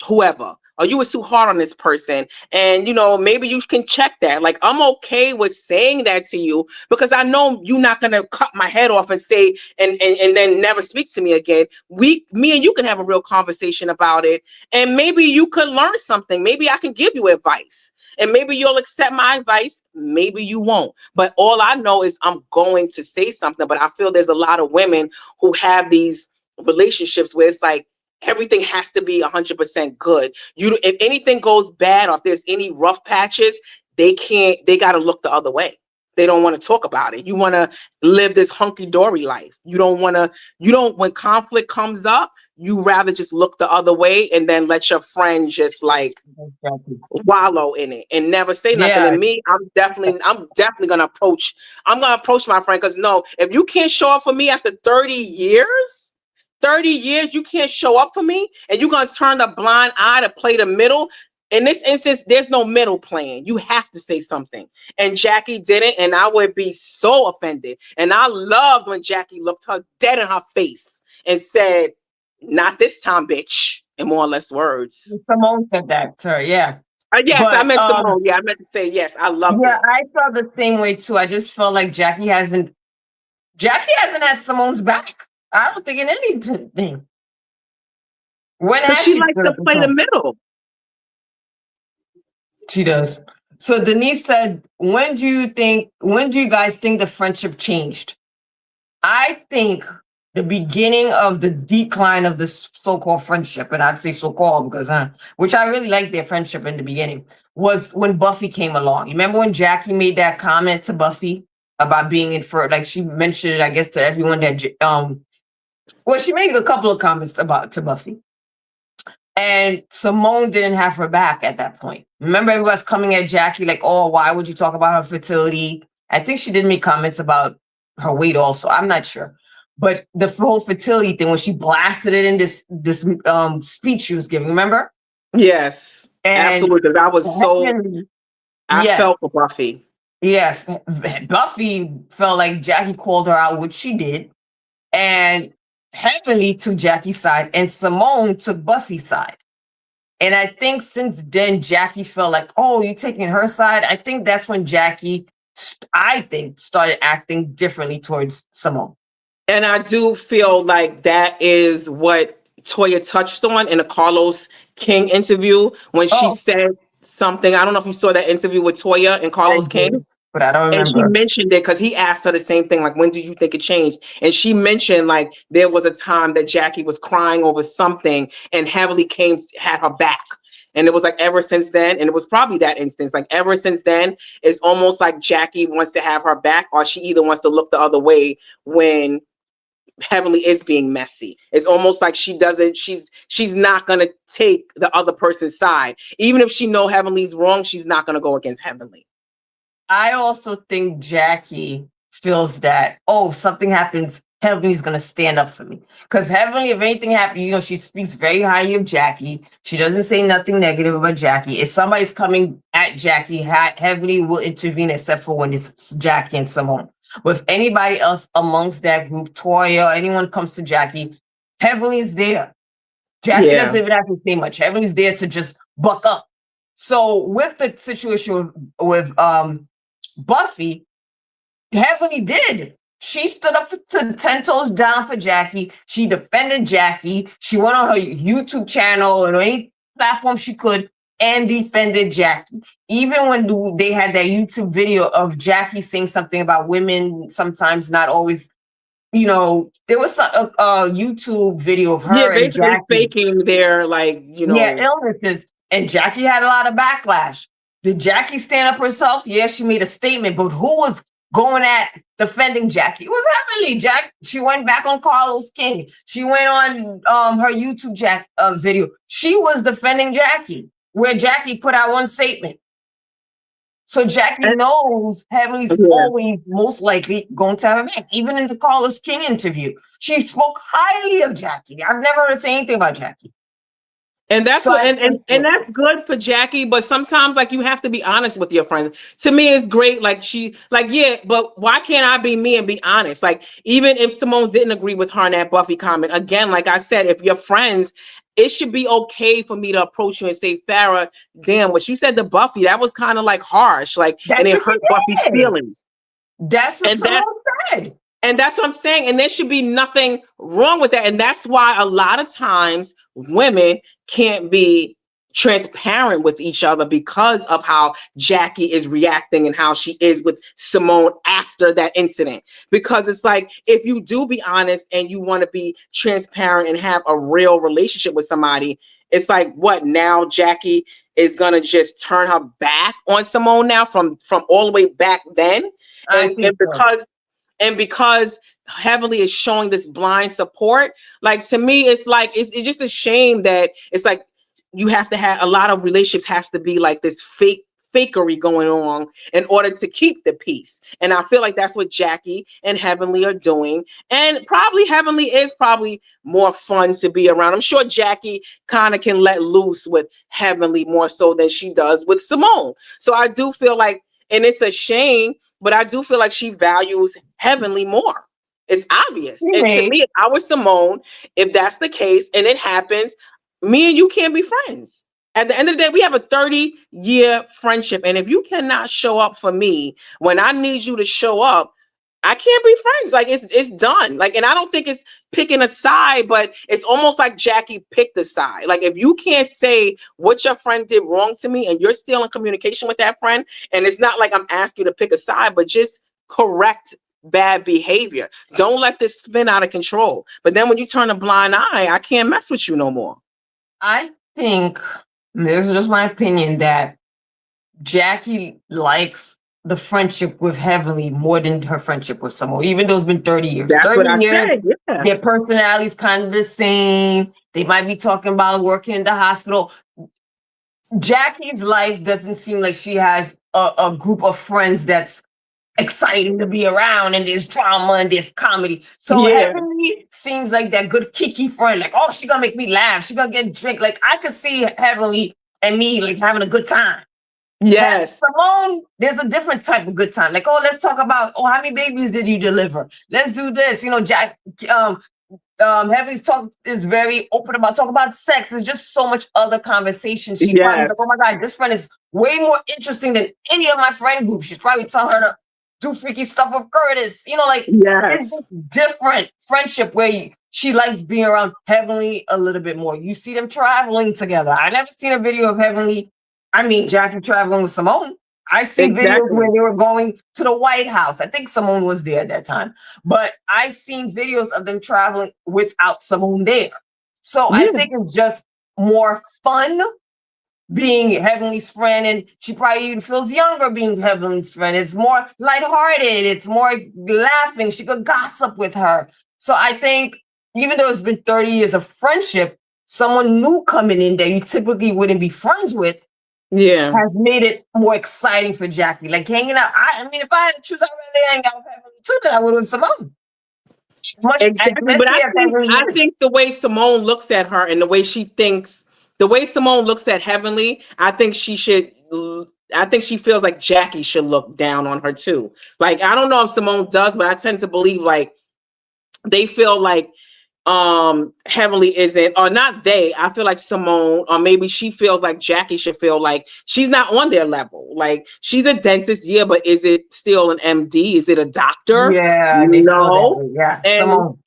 whoever, or you was too hard on this person. And, maybe you can check that. Like, I'm okay with saying that to you because I know you're not going to cut my head off and say, and then never speak to me again. Me and you can have a real conversation about it. And maybe you could learn something. Maybe I can give you advice. And maybe you'll accept my advice. Maybe you won't. But all I know is I'm going to say something. But I feel there's a lot of women who have these relationships where it's like everything has to be 100% good. If anything goes bad or if there's any rough patches, they got to look the other way. They don't want to talk about it. You want to live this hunky-dory life. When conflict comes up, you rather just look the other way and then let your friend just like wallow in it and never say nothing. And me, I'm definitely gonna approach my friend, because no, if you can't show up for me after 30 years, you can't show up for me, and you're gonna turn the blind eye to play the middle. In this instance, there's no middle playing. You have to say something. And Jackie didn't, and I would be so offended. And I loved when Jackie looked her dead in her face and said, "Not this time, bitch," in more or less words. Simone said that to her, yeah. Yes, but, I meant Simone. Yeah, I meant to say yes. I loved it. Yeah, I felt the same way too. I just felt like Jackie hasn't had Simone's back. I don't think in anything. Because she likes to play the middle. She does. So Denise said, when do you guys think the friendship changed? I think the beginning of the decline of this so-called friendship, and I'd say so-called because, which I really liked their friendship in the beginning, was when Buffy came along. You remember when Jackie made that comment to Buffy about being infertile? Like, she mentioned it, I guess, to everyone that, she made a couple of comments to Buffy. And Simone didn't have her back at that point. Remember, everybody was coming at Jackie like, oh, why would you talk about her fertility? I think she did make comments about her weight also. I'm not sure. But the whole fertility thing, when she blasted it in this speech she was giving, remember? Yes, absolutely. Because I was felt for Buffy. Yeah, Buffy felt like Jackie called her out, which she did. And Heavenly took Jackie's side and Simone took Buffy's side. And I think since then, Jackie felt like, oh, you're taking her side. I think that's when Jackie, started acting differently towards Simone. And I do feel like that is what Toya touched on in the Carlos King interview when she said something. I don't know if you saw that interview with Toya and Carlos King. But I don't remember. And she mentioned it because he asked her the same thing, like, when do you think it changed? And she mentioned, like, there was a time that Jackie was crying over something and Heavenly had her back. And it was like ever since then, and it was probably that instance, like ever since then, it's almost like Jackie wants to have her back, or she either wants to look the other way when Heavenly is being messy. It's almost like she's not gonna take the other person's side. Even if she know Heavenly's wrong, she's not gonna go against Heavenly. I also think Jackie feels that, oh, something happens, Heavenly's going to stand up for me. Because Heavenly, if anything happens, she speaks very highly of Jackie. She doesn't say nothing negative about Jackie. If somebody's coming at Jackie, Heavenly will intervene, except for when it's Jackie and Simone. With anybody else amongst that group, Toya, anyone comes to Jackie, Heavenly's there. Jackie doesn't even have to say much. Heavenly's there to just buck up. So with the situation with Buffy, Heavenly did. She stood up to 10 toes down for Jackie. She defended Jackie. She went on her YouTube channel and any platform she could and defended Jackie. Even when they had that YouTube video of Jackie saying something about women sometimes not always you know, there was a YouTube video of Yeah, her and basically Jackie. faking their, like, Yeah, illnesses. And Jackie had a lot of backlash. Did Jackie stand up herself? Yeah, she made a statement, but who was going at defending Jackie? It was Heavenly. She went back on Carlos King. She went on her YouTube video. She was defending Jackie, where Jackie put out one statement. So Jackie knows Heavenly's always most likely going to have a back. Even in the Carlos King interview, she spoke highly of Jackie. I've never heard her say anything about Jackie. And that's what, and that's good for Jackie. But sometimes, like, you have to be honest with your friends. To me, it's great. Like, yeah, but why can't I be me and be honest? Like, even if Simone didn't agree with her in that Buffy comment, again, like I said, if you're friends, it should be okay for me to approach you and say, Farrah, damn, what you said to Buffy, that was kind of like harsh, like, and it hurt Buffy's feelings. That's what Simone said. And that's what I'm saying. And there should be nothing wrong with that. And that's why a lot of times women can't be transparent with each other because of how Jackie is reacting and how she is with Simone after that incident. Because it's like, if you do be honest and you want to be transparent and have a real relationship with somebody, it's like, what, now Jackie is gonna just turn her back on Simone now from all the way back then? And because Heavenly is showing this blind support, like, to me, it's like, it's just a shame that it's like you have to have a lot of relationships has to be like this fakery going on in order to keep the peace. And I feel like that's what Jackie and Heavenly are doing. And probably Heavenly is probably more fun to be around. I'm sure Jackie kind of can let loose with Heavenly more so than she does with Simone. So I do feel like, and it's a shame, but I do feel like she values Heavenly more. It's obvious. And to me, if I was Simone, if that's the case and it happens, me and you can't be friends. At the end of the day, we have a 30-year friendship. And if you cannot show up for me when I need you to show up, I can't be friends. Like, it's done. Like, and I don't think it's picking a side, but it's almost like Jackie picked a side. Like, if you can't say what your friend did wrong to me and you're still in communication with that friend, and it's not like I'm asking you to pick a side, but just correct bad behavior. Don't let this spin out of control. But then when you turn a blind eye, I can't mess with you no more. I think, this is just my opinion, that Jackie likes the friendship with Heavenly more than her friendship with Simone, even though it's been 30 years. That's 30 what I years, said. Yeah. Their personalities kind of the same. They might be talking about working in the hospital. Jackie's life doesn't seem like she has a group of friends that's exciting to be around, and there's drama and there's comedy. So Heavenly seems like that good kiki friend, like, oh, she gonna make me laugh, she gonna get a drink. Like, I could see Heavenly and me like having a good time. Yes. Simone, there's a different type of good time. Like, oh, let's talk about, oh, how many babies did you deliver? Let's do this. You know, Heavenly's talk is very open about talk about sex. There's just so much other conversation. She probably like, oh my God, this friend is way more interesting than any of my friend groups. She's probably telling her to do freaky stuff with Curtis. You know, like, it's just different friendship where she likes being around Heavenly a little bit more. You see them traveling together. I never seen a video of Jackie traveling with Simone. I've seen videos where they were going to the White House. I think Simone was there at that time. But I've seen videos of them traveling without Simone there. So I think it's just more fun being Heavenly's friend. And she probably even feels younger being Heavenly's friend. It's more lighthearted. It's more laughing. She could gossip with her. So I think even though it's been 30 years of friendship, someone new coming in that you typically wouldn't be friends with has made it more exciting for Jackie. Like, hanging out. If I had to choose, I'd rather hang out with Heavenly too than I would with Simone. Exactly. But I think the way Simone looks at her and the way she thinks, the way Simone looks at Heavenly, I think she feels like Jackie should look down on her too. Like, I don't know if Simone does, but I tend to believe like they feel like Heavenly isn't, or not they, I feel like Simone, or maybe she feels like Jackie should feel like she's not on their level. Like, she's a dentist, but is it still an MD? Is it a doctor? Yeah, no.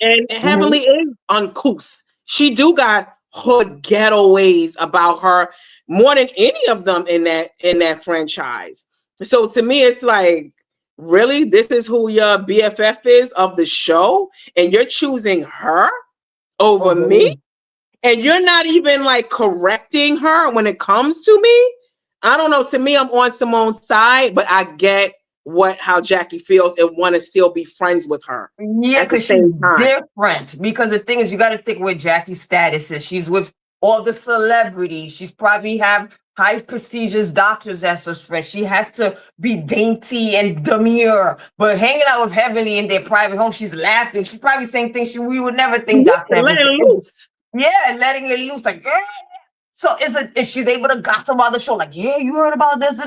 And Heavenly is uncouth. She do got hood ghetto ways about her more than any of them in that franchise. So to me, it's like, really? This is who your BFF is of the show, and you're choosing her over me, and you're not even like correcting her when it comes to me. I don't know. To me, I'm on Simone's side, but I get how Jackie feels and want to still be friends with her. Yeah, at the because same she's time. different. Because the thing is, you got to think where Jackie's status is. She's with all the celebrities. She's probably have high prestigious doctors as her friends. She has to be dainty and demure. But hanging out with Heavenly in their private home, she's laughing. She's probably saying things we would never think Dr. Letting Evans. loose. Yeah, letting it loose. Like, so is she's able to gossip about the show? Like, yeah, you heard about this.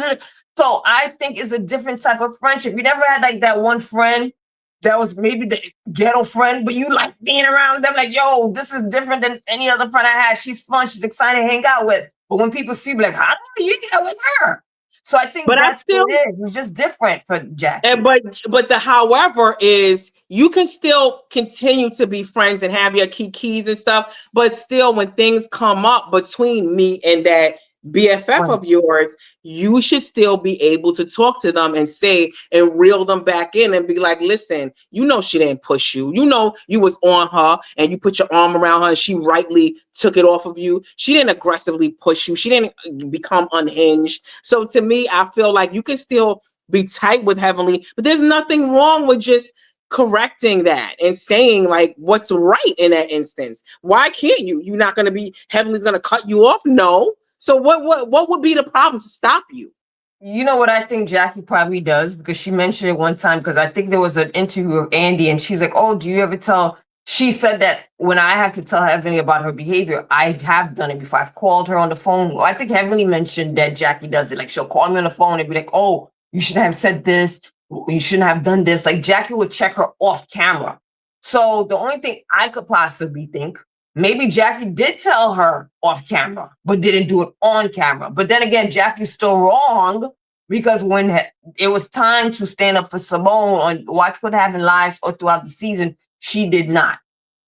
So I think it's a different type of friendship. You never had like that one friend that was maybe the ghetto friend, but you like being around them. Like, yo, this is different than any other friend I had. She's fun. She's excited to hang out with. But when people see me, like, how do you get with her? So I think that's what it is. It's just different for Jackie. But the however is you can still continue to be friends and have your keys and stuff, but still when things come up between me and that BFF of yours, you should still be able to talk to them and say and reel them back in and be like, listen, you know she didn't push you. You know you was on her and you put your arm around her and she rightly took it off of you. She didn't aggressively push you. She didn't become unhinged. So to me, I feel like you can still be tight with Heavenly, but there's nothing wrong with just correcting that and saying like what's right in that instance. Why can't you? You're not going to be Heavenly's going to cut you off? No. So what would be the problem to stop you? You know what I think Jackie probably does, because she mentioned it one time, because I think there was an interview with Andy and she's like, oh, do you ever tell? She said that when I had to tell Heavenly about her behavior, I have done it before. I've called her on the phone. Well, I think Heavenly mentioned that Jackie does it. Like she'll call me on the phone and be like, oh, you shouldn't have said this. You shouldn't have done this. Like Jackie would check her off camera. So the only thing I could possibly think, maybe Jackie did tell her off camera, but didn't do it on camera. But then again, Jackie's still wrong, because when it was time to stand up for Simone on Watch What Happened Live or throughout the season, she did not.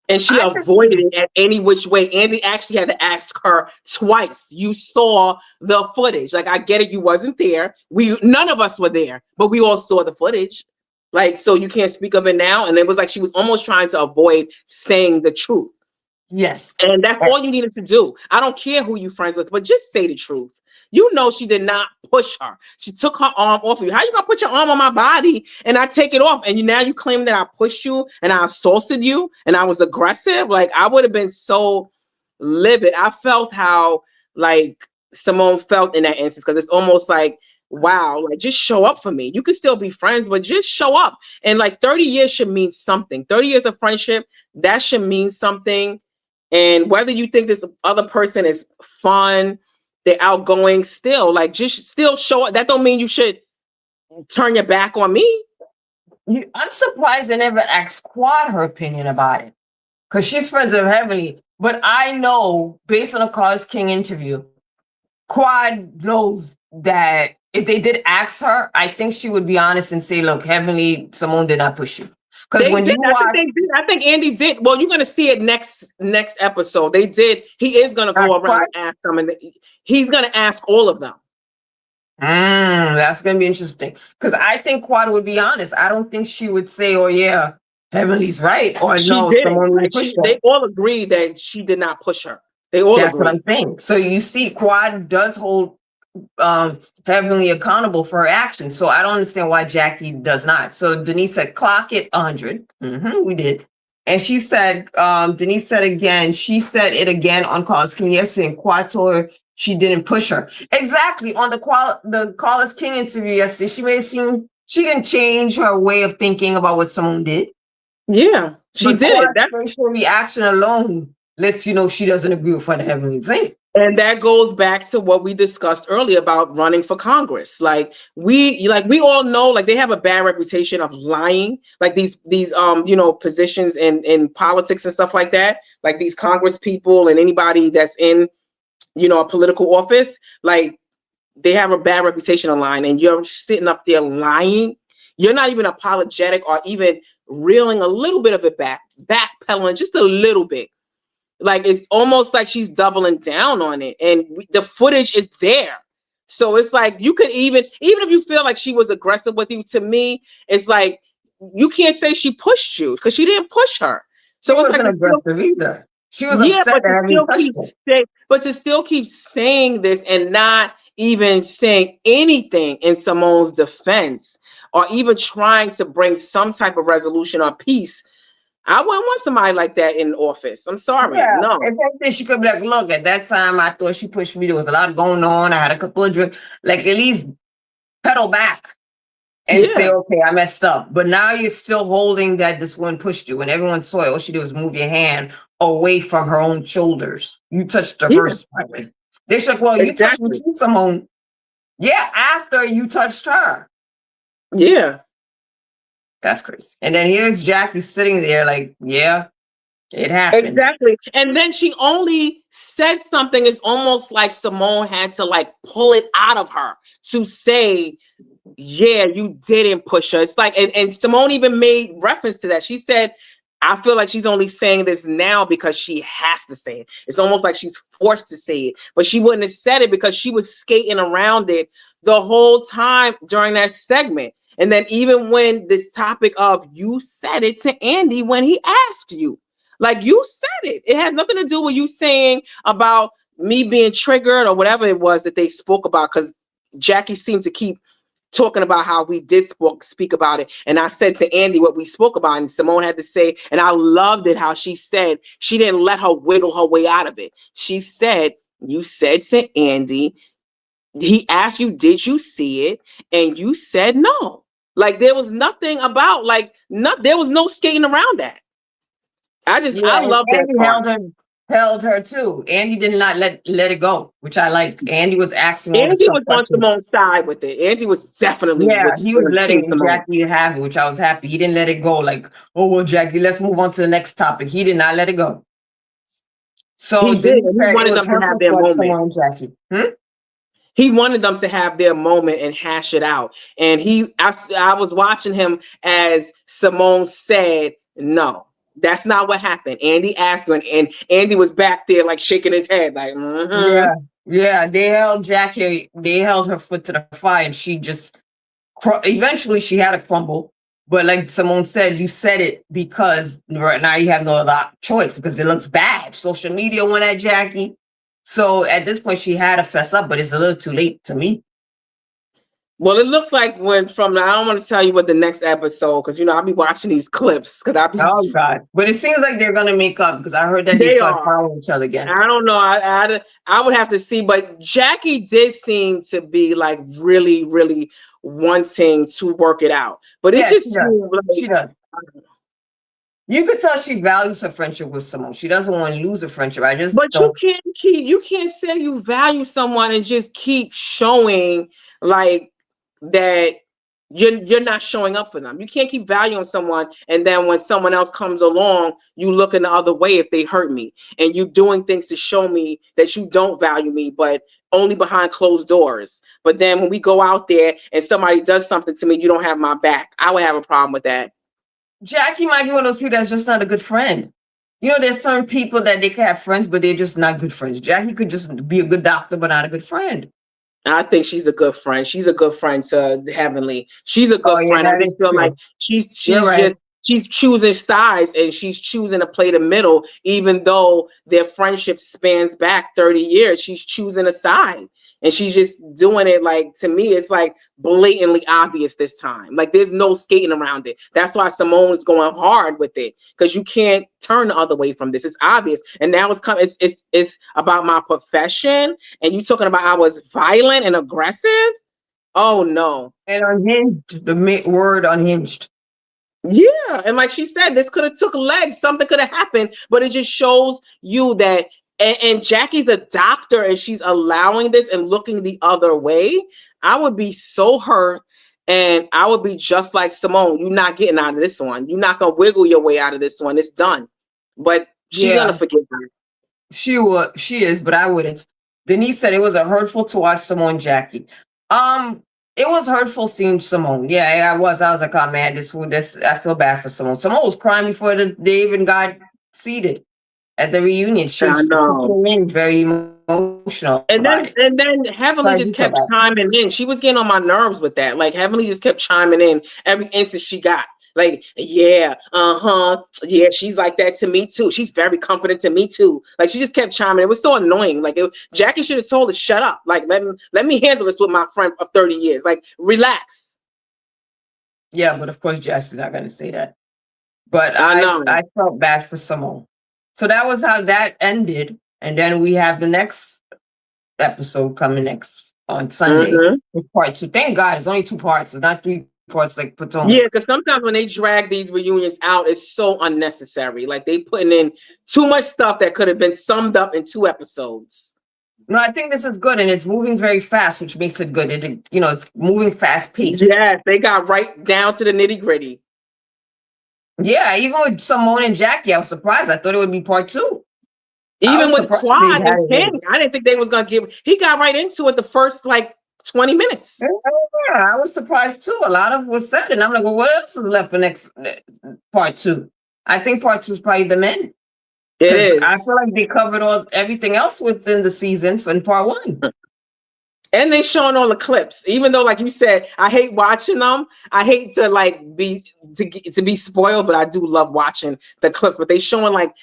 And she avoided it at any which way. Andy actually had to ask her twice. You saw the footage. Like, I get it, you wasn't there. None of us were there, but we all saw the footage. Like, so you can't speak of it now. And it was like she was almost trying to avoid saying the truth. Yes. And that's all you needed to do. I don't care who you're friends with, but just say the truth. You know she did not push her. She took her arm off of you. How you gonna put your arm on my body and I take it off? And now you claim that I pushed you and I assaulted you and I was aggressive? Like, I would have been so livid. I felt how like Simone felt in that instance, because it's almost like, wow, like just show up for me. You can still be friends, but just show up. And like 30 years should mean something. 30 years of friendship, that should mean something. And whether you think this other person is fun, they're outgoing, still, like, just still show up. That don't mean you should turn your back on me. I'm surprised they never asked Quad her opinion about it, because she's friends with Heavenly. But I know, based on the Cause King interview, Quad knows that if they did ask her, I think she would be honest and say, look, Heavenly, Simone did not push you. Because when you watch, I think Andy did. Well, you're gonna see it next episode. They did. He is gonna go around and ask them, and he's gonna ask all of them. That's gonna be interesting, because I think Quad would be honest. I don't think she would say, "Oh yeah, Heavenly's right," or she no, did. someone Like, they all agree that she did not push her. They all That's agree. what I'm saying. So you see, Quad does hold Heavenly accountable for her actions. So I don't understand why Jackie does not. So Denise said, clock it 100. We did. And she said, Denise said again, she said it again on Cause King yesterday, and Quad told her she didn't push her. Exactly. On the Cause King interview yesterday, she made it seem she didn't change her way of thinking about what someone did. Yeah, she did. That's facial reaction alone lets you know she doesn't agree with what the Heavenly saying. And that goes back to what we discussed earlier about running for Congress. Like we all know, like, they have a bad reputation of lying. Like these positions in politics and stuff like that. Like these Congress people and anybody that's in, a political office, like they have a bad reputation of lying. And you're sitting up there lying. You're not even apologetic or even reeling a little bit of it backpedaling just a little bit. Like, it's almost like she's doubling down on it. And the footage is there. So it's like you could even if you feel like she was aggressive with you, to me, it's like you can't say she pushed you because she didn't push her. She So it's like wasn't aggressive either. She was yeah, upset but that to I didn't still touch keep her. saying this and not even saying anything in Simone's defense or even trying to bring some type of resolution or peace. I wouldn't want somebody like that in office. I'm sorry. Yeah, No. and then she could be like, look, at that time I thought she pushed me. There was a lot going on. I had a couple of drinks. Like, at least pedal back and say, Yeah. okay, I messed up. But now you're still holding that this one pushed you. And everyone saw it. All she did was move your hand away from her own shoulders. You touched her Yeah. first. They're like, well, you touched me Exactly. too, Simone. Yeah, after you touched her. Yeah. That's crazy. And then here's Jackie sitting there like, yeah, it happened. Exactly. And then she only said something. It's almost like Simone had to like pull it out of her to say, yeah, you didn't push her. It's like, and Simone even made reference to that. She said, I feel like she's only saying this now because she has to say it. It's almost like she's forced to say it, but she wouldn't have said it because she was skating around it the whole time during that segment. And then even when this topic of you said it to Andy when he asked you, like you said it. It has nothing to do with you saying about me being triggered or whatever it was that they spoke about, because Jackie seemed to keep talking about how we did speak about it. And I said to Andy what we spoke about, and Simone had to say, and I loved it how she said she didn't let her wiggle her way out of it. She said, you said to Andy, he asked you, did you see it? And you said no. Like there was nothing about there was no skating around that. I love that Andy part. held her too. Andy did not let it go, which I liked. Andy was asking all the Andy tough was on questions. Simone's side with it. Andy was definitely he was letting Simone. Jackie have it, which I was happy. He didn't let it go like, oh, well, Jackie, let's move on to the next topic. He did not let it go. So He did. He wanted them to have their moment. Jackie. He wanted them to have their moment and hash it out. And I was watching him as Simone said, no, that's not what happened. Andy asked him, and Andy was back there like shaking his head, like, Yeah. They held Jackie. They held her foot to the fire, and she just eventually she had to crumble. But like Simone said, you said it because right now you have no other choice because it looks bad. Social media went at Jackie. So at this point, she had to fess up, but it's a little too late to me. Well, it looks like I don't want to tell you what the next episode, because I'll be watching these clips Oh God! But it seems like they're gonna make up because I heard that they start following each other again. I don't know. I would have to see, but Jackie did seem to be like really, really wanting to work it out. But it just she does. You could tell she values her friendship with someone. She doesn't want to lose a friendship. You can't say you value someone and just keep showing like that you're not showing up for them. You can't keep valuing someone and then when someone else comes along, you look in the other way if they hurt me, and you doing things to show me that you don't value me, but only behind closed doors. But then when we go out there and somebody does something to me, you don't have my back. I would have a problem with that. Jackie might be one of those people that's just not a good friend. There's some people that they can have friends, but they're just not good friends. Jackie could just be a good doctor, but not a good friend. I think she's a good friend. She's a good friend to Heavenly. She's a good friend. I just feel like she's choosing sides, and she's choosing to play the middle, even though their friendship spans back 30 years. She's choosing a side, and she's just doing it like, to me, it's like blatantly obvious this time. Like there's no skating around it. That's why Simone's going hard with it, because you can't turn the other way from this. It's obvious. And now it's about my profession, and you talking about I was violent and aggressive. Oh no. And unhinged, the word unhinged. Yeah, and like she said, this could have took legs. Something could have happened, but it just shows you that. And Jackie's a doctor, and she's allowing this and looking the other way. I would be so hurt, and I would be just like Simone. You're not getting out of this one. You're not gonna wiggle your way out of this one. It's done. But she's gonna forgive her. She would. She is, but I wouldn't. Denise said it was hurtful to watch Simone Jackie. It was hurtful seeing Simone. Yeah, I was like, oh man, this. I feel bad for Simone. Simone was crying before they even got seated at the reunion. She came in very emotional. emotional And about then it. and then So Heavenly I just do feel kept bad. chiming in. She was getting on my nerves with that. Like Heavenly just kept chiming in every instant she got. Like, yeah, yeah, she's like that to me too. She's very confident to me too. Like she just kept chiming. It was so annoying. Like Jackie should have told her, shut up. Like let me handle this with my friend of 30 years. Like relax. Yeah, but of course Jackie's not gonna say that. But I know. I felt bad for Simone. So that was how that ended. And then we have the next episode coming next on Sunday. Mm-hmm. It's part 2. Thank God it's only 2 parts. It's not 3 parts like Yeah, Potomac. because sometimes when they drag these reunions out, it's so unnecessary. Like they putting in too much stuff that could have been summed up in 2 episodes. No, I think this is good, and it's moving very fast, which makes it good. It's moving fast paced. Yes, they got right down to the nitty gritty. Yeah, even with Simone and Jackie, I was surprised. I thought it would be part 2. Even with surprised they Quad had and it Tammy, ready. I didn't think they was gonna give. He got right into it the first like 20 minutes. Yeah, I was surprised too. A lot of was said, and I'm like, well, what else is left for next part 2? I think part 2 is probably the men. It Because I is. feel like they covered everything else within the season in part 1. And they showing all the clips, even though, like you said, I hate watching them. I hate to like be spoiled, but I do love watching the clips. But they showing like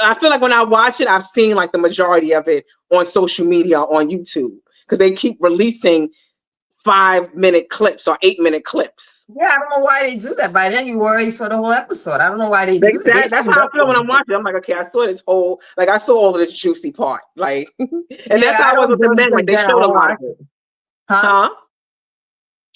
I feel like when I watch it, I've seen like the majority of it on social media on YouTube because they keep releasing 5-minute clips or 8-minute clips. Yeah, I don't know why they do that. By then, you already saw the whole episode. I don't know why they do that. That's how I feel when I'm watching. I'm like, okay, I saw this whole, like I saw all of this juicy part, like, and that's Yeah, how I I was don't with the do it men. Like because they then I showed a won't lot of watch it, it. Huh?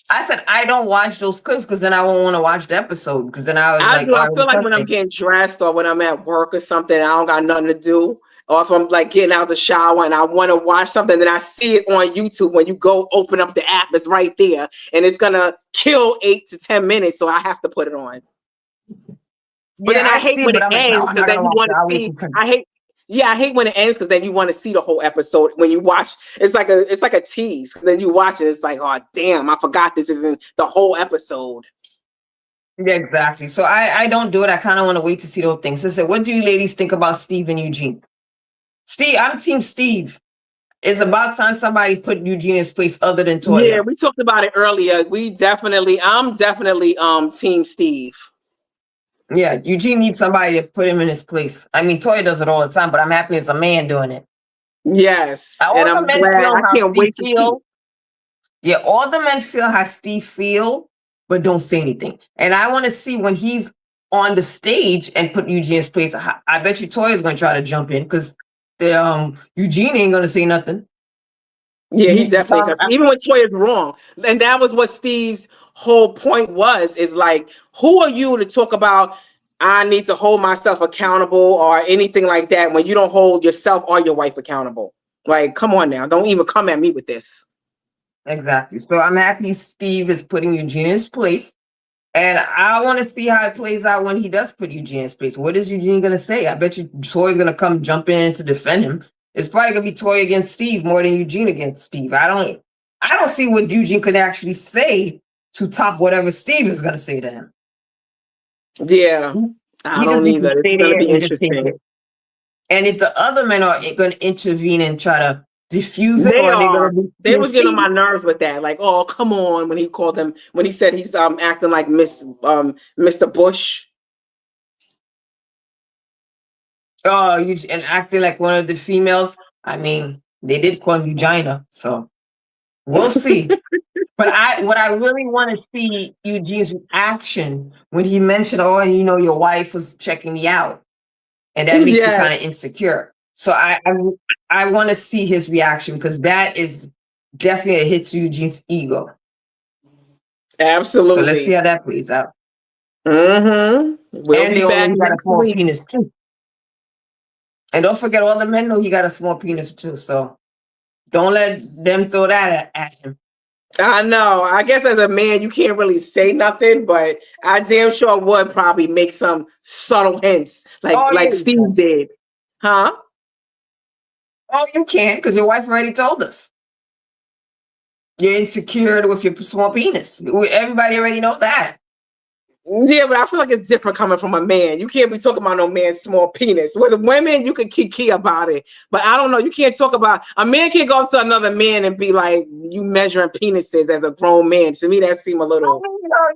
I said I don't watch those clips because then I won't want to watch the episode because then I was I like, do. oh, I I feel was like when I'm something. getting dressed or when I'm at work or something, I don't got nothing to do. Or if I'm like getting out the shower and I want to watch something, then I see it on YouTube. When you go open up the app, it's right there, and it's gonna kill 8 to 10 minutes. So I have to put it on. But Yeah, then I I hate see it, when but it I'm like, no, ends I'm because not then gonna you watch want it. to I'll wait see. for I hate. Yeah, I hate when it ends because then you want to see the whole episode. When you watch, it's like a tease. Then you watch it, it's like, oh damn, I forgot this isn't the whole episode. Yeah, exactly. So I don't do it. I kind of want to wait to see those things. So, what do you ladies think about Steve and Eugene? Steve, I'm Team Steve. It's about time somebody put Eugene in his place other than Yeah, Toya. we talked about it earlier. I'm definitely Team Steve. Yeah, Eugene needs somebody to put him in his place. I mean, Toya does it all the time, but I'm happy it's a man doing it. Yes, and All the I'm men glad. feel I how can't Steve wait to see. feel. Yeah, all the men feel how Steve feel, but don't say anything. And I want to see when he's on the stage and put Eugene in his place. I bet you Toya's going to try to jump in because Eugene ain't going to say nothing. Yeah, he definitely, because even when Toya's wrong, and that was what Steve's whole point was, is like, who are you to talk about I need to hold myself accountable or anything like that when you don't hold yourself or your wife accountable? Like, come on now, don't even come at me with this. Exactly. So I'm happy Steve is putting Eugene in his place. And I want to see how it plays out when he does put Eugene in his place. What is Eugene going to say? I bet you Toya's going to come jump in to defend him. It's probably going to be Toya against Steve more than Eugene against Steve. I don't see what Eugene could actually say to top whatever Steve is going to say to him. Yeah, I He just don't needs to either. It's stay going to there be and just take interesting. it. And if the other men are going to intervene and try to diffuse it, They or they're are. going to be They was getting on Steve, my nerves with that. Like, oh, come on, when he called him, when he said he's acting like Mr. Bush. oh, and acting like one of the females. I mean, they did call him Eugenia, so we'll see. But what I really want to see Eugene's reaction when he mentioned, oh, your wife was checking me out, and that makes you kind of Yes, insecure. So I want to see his reaction because that is definitely a hit to Eugene's ego. So let's see absolutely. how that plays out. Mm-hmm. We'll And be they all know back he got a next small week. penis too. And don't forget, all the men know he got a small penis too. So don't let them throw that at him. I know. I guess as a man, you can't really say nothing, but I damn sure would probably make some subtle hints, Oh, like yeah, Steve did, huh? oh, you can because your wife already told us. You're insecure with your small penis. Everybody already knows that. Yeah, but I feel like it's different coming from a man. You can't be talking about no man's small penis. With women, you can kiki about it. But I don't know. You can't talk about a man can't go up to another man and be like, you measuring penises as a grown man. To me, that seemed a little.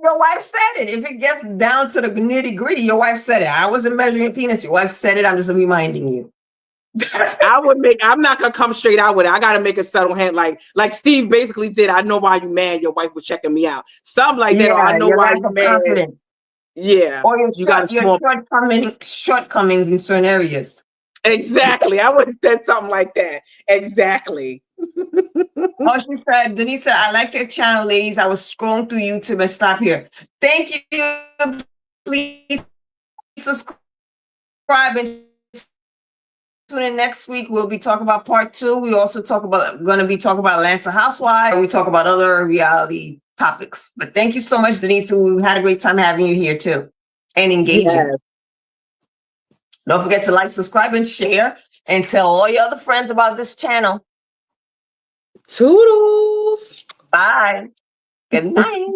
Your wife said it. If it gets down to the nitty gritty, your wife said it. I wasn't measuring penis. Your wife said it. I'm just reminding you. I'm not gonna come straight out with it. I gotta make a subtle hint, like Steve basically did. I know why you mad. Your wife was checking me out. Something like that. Or I know why you mad. Confidence. Yeah. Or you got your shortcomings in certain areas. Exactly. I would have said something like that. Exactly. She said, Denise said, I like your channel, ladies. I was scrolling through YouTube and stop here. Thank you. Please subscribe and tune in next week. We'll be talking about part 2. We also going to be talking about Atlanta Housewives. We talk about other reality topics. But thank you so much, Denise. We had a great time having you here too and engaging. Yes. Don't forget to like, subscribe, and share, and tell all your other friends about this channel. Toodles. Bye. Good night.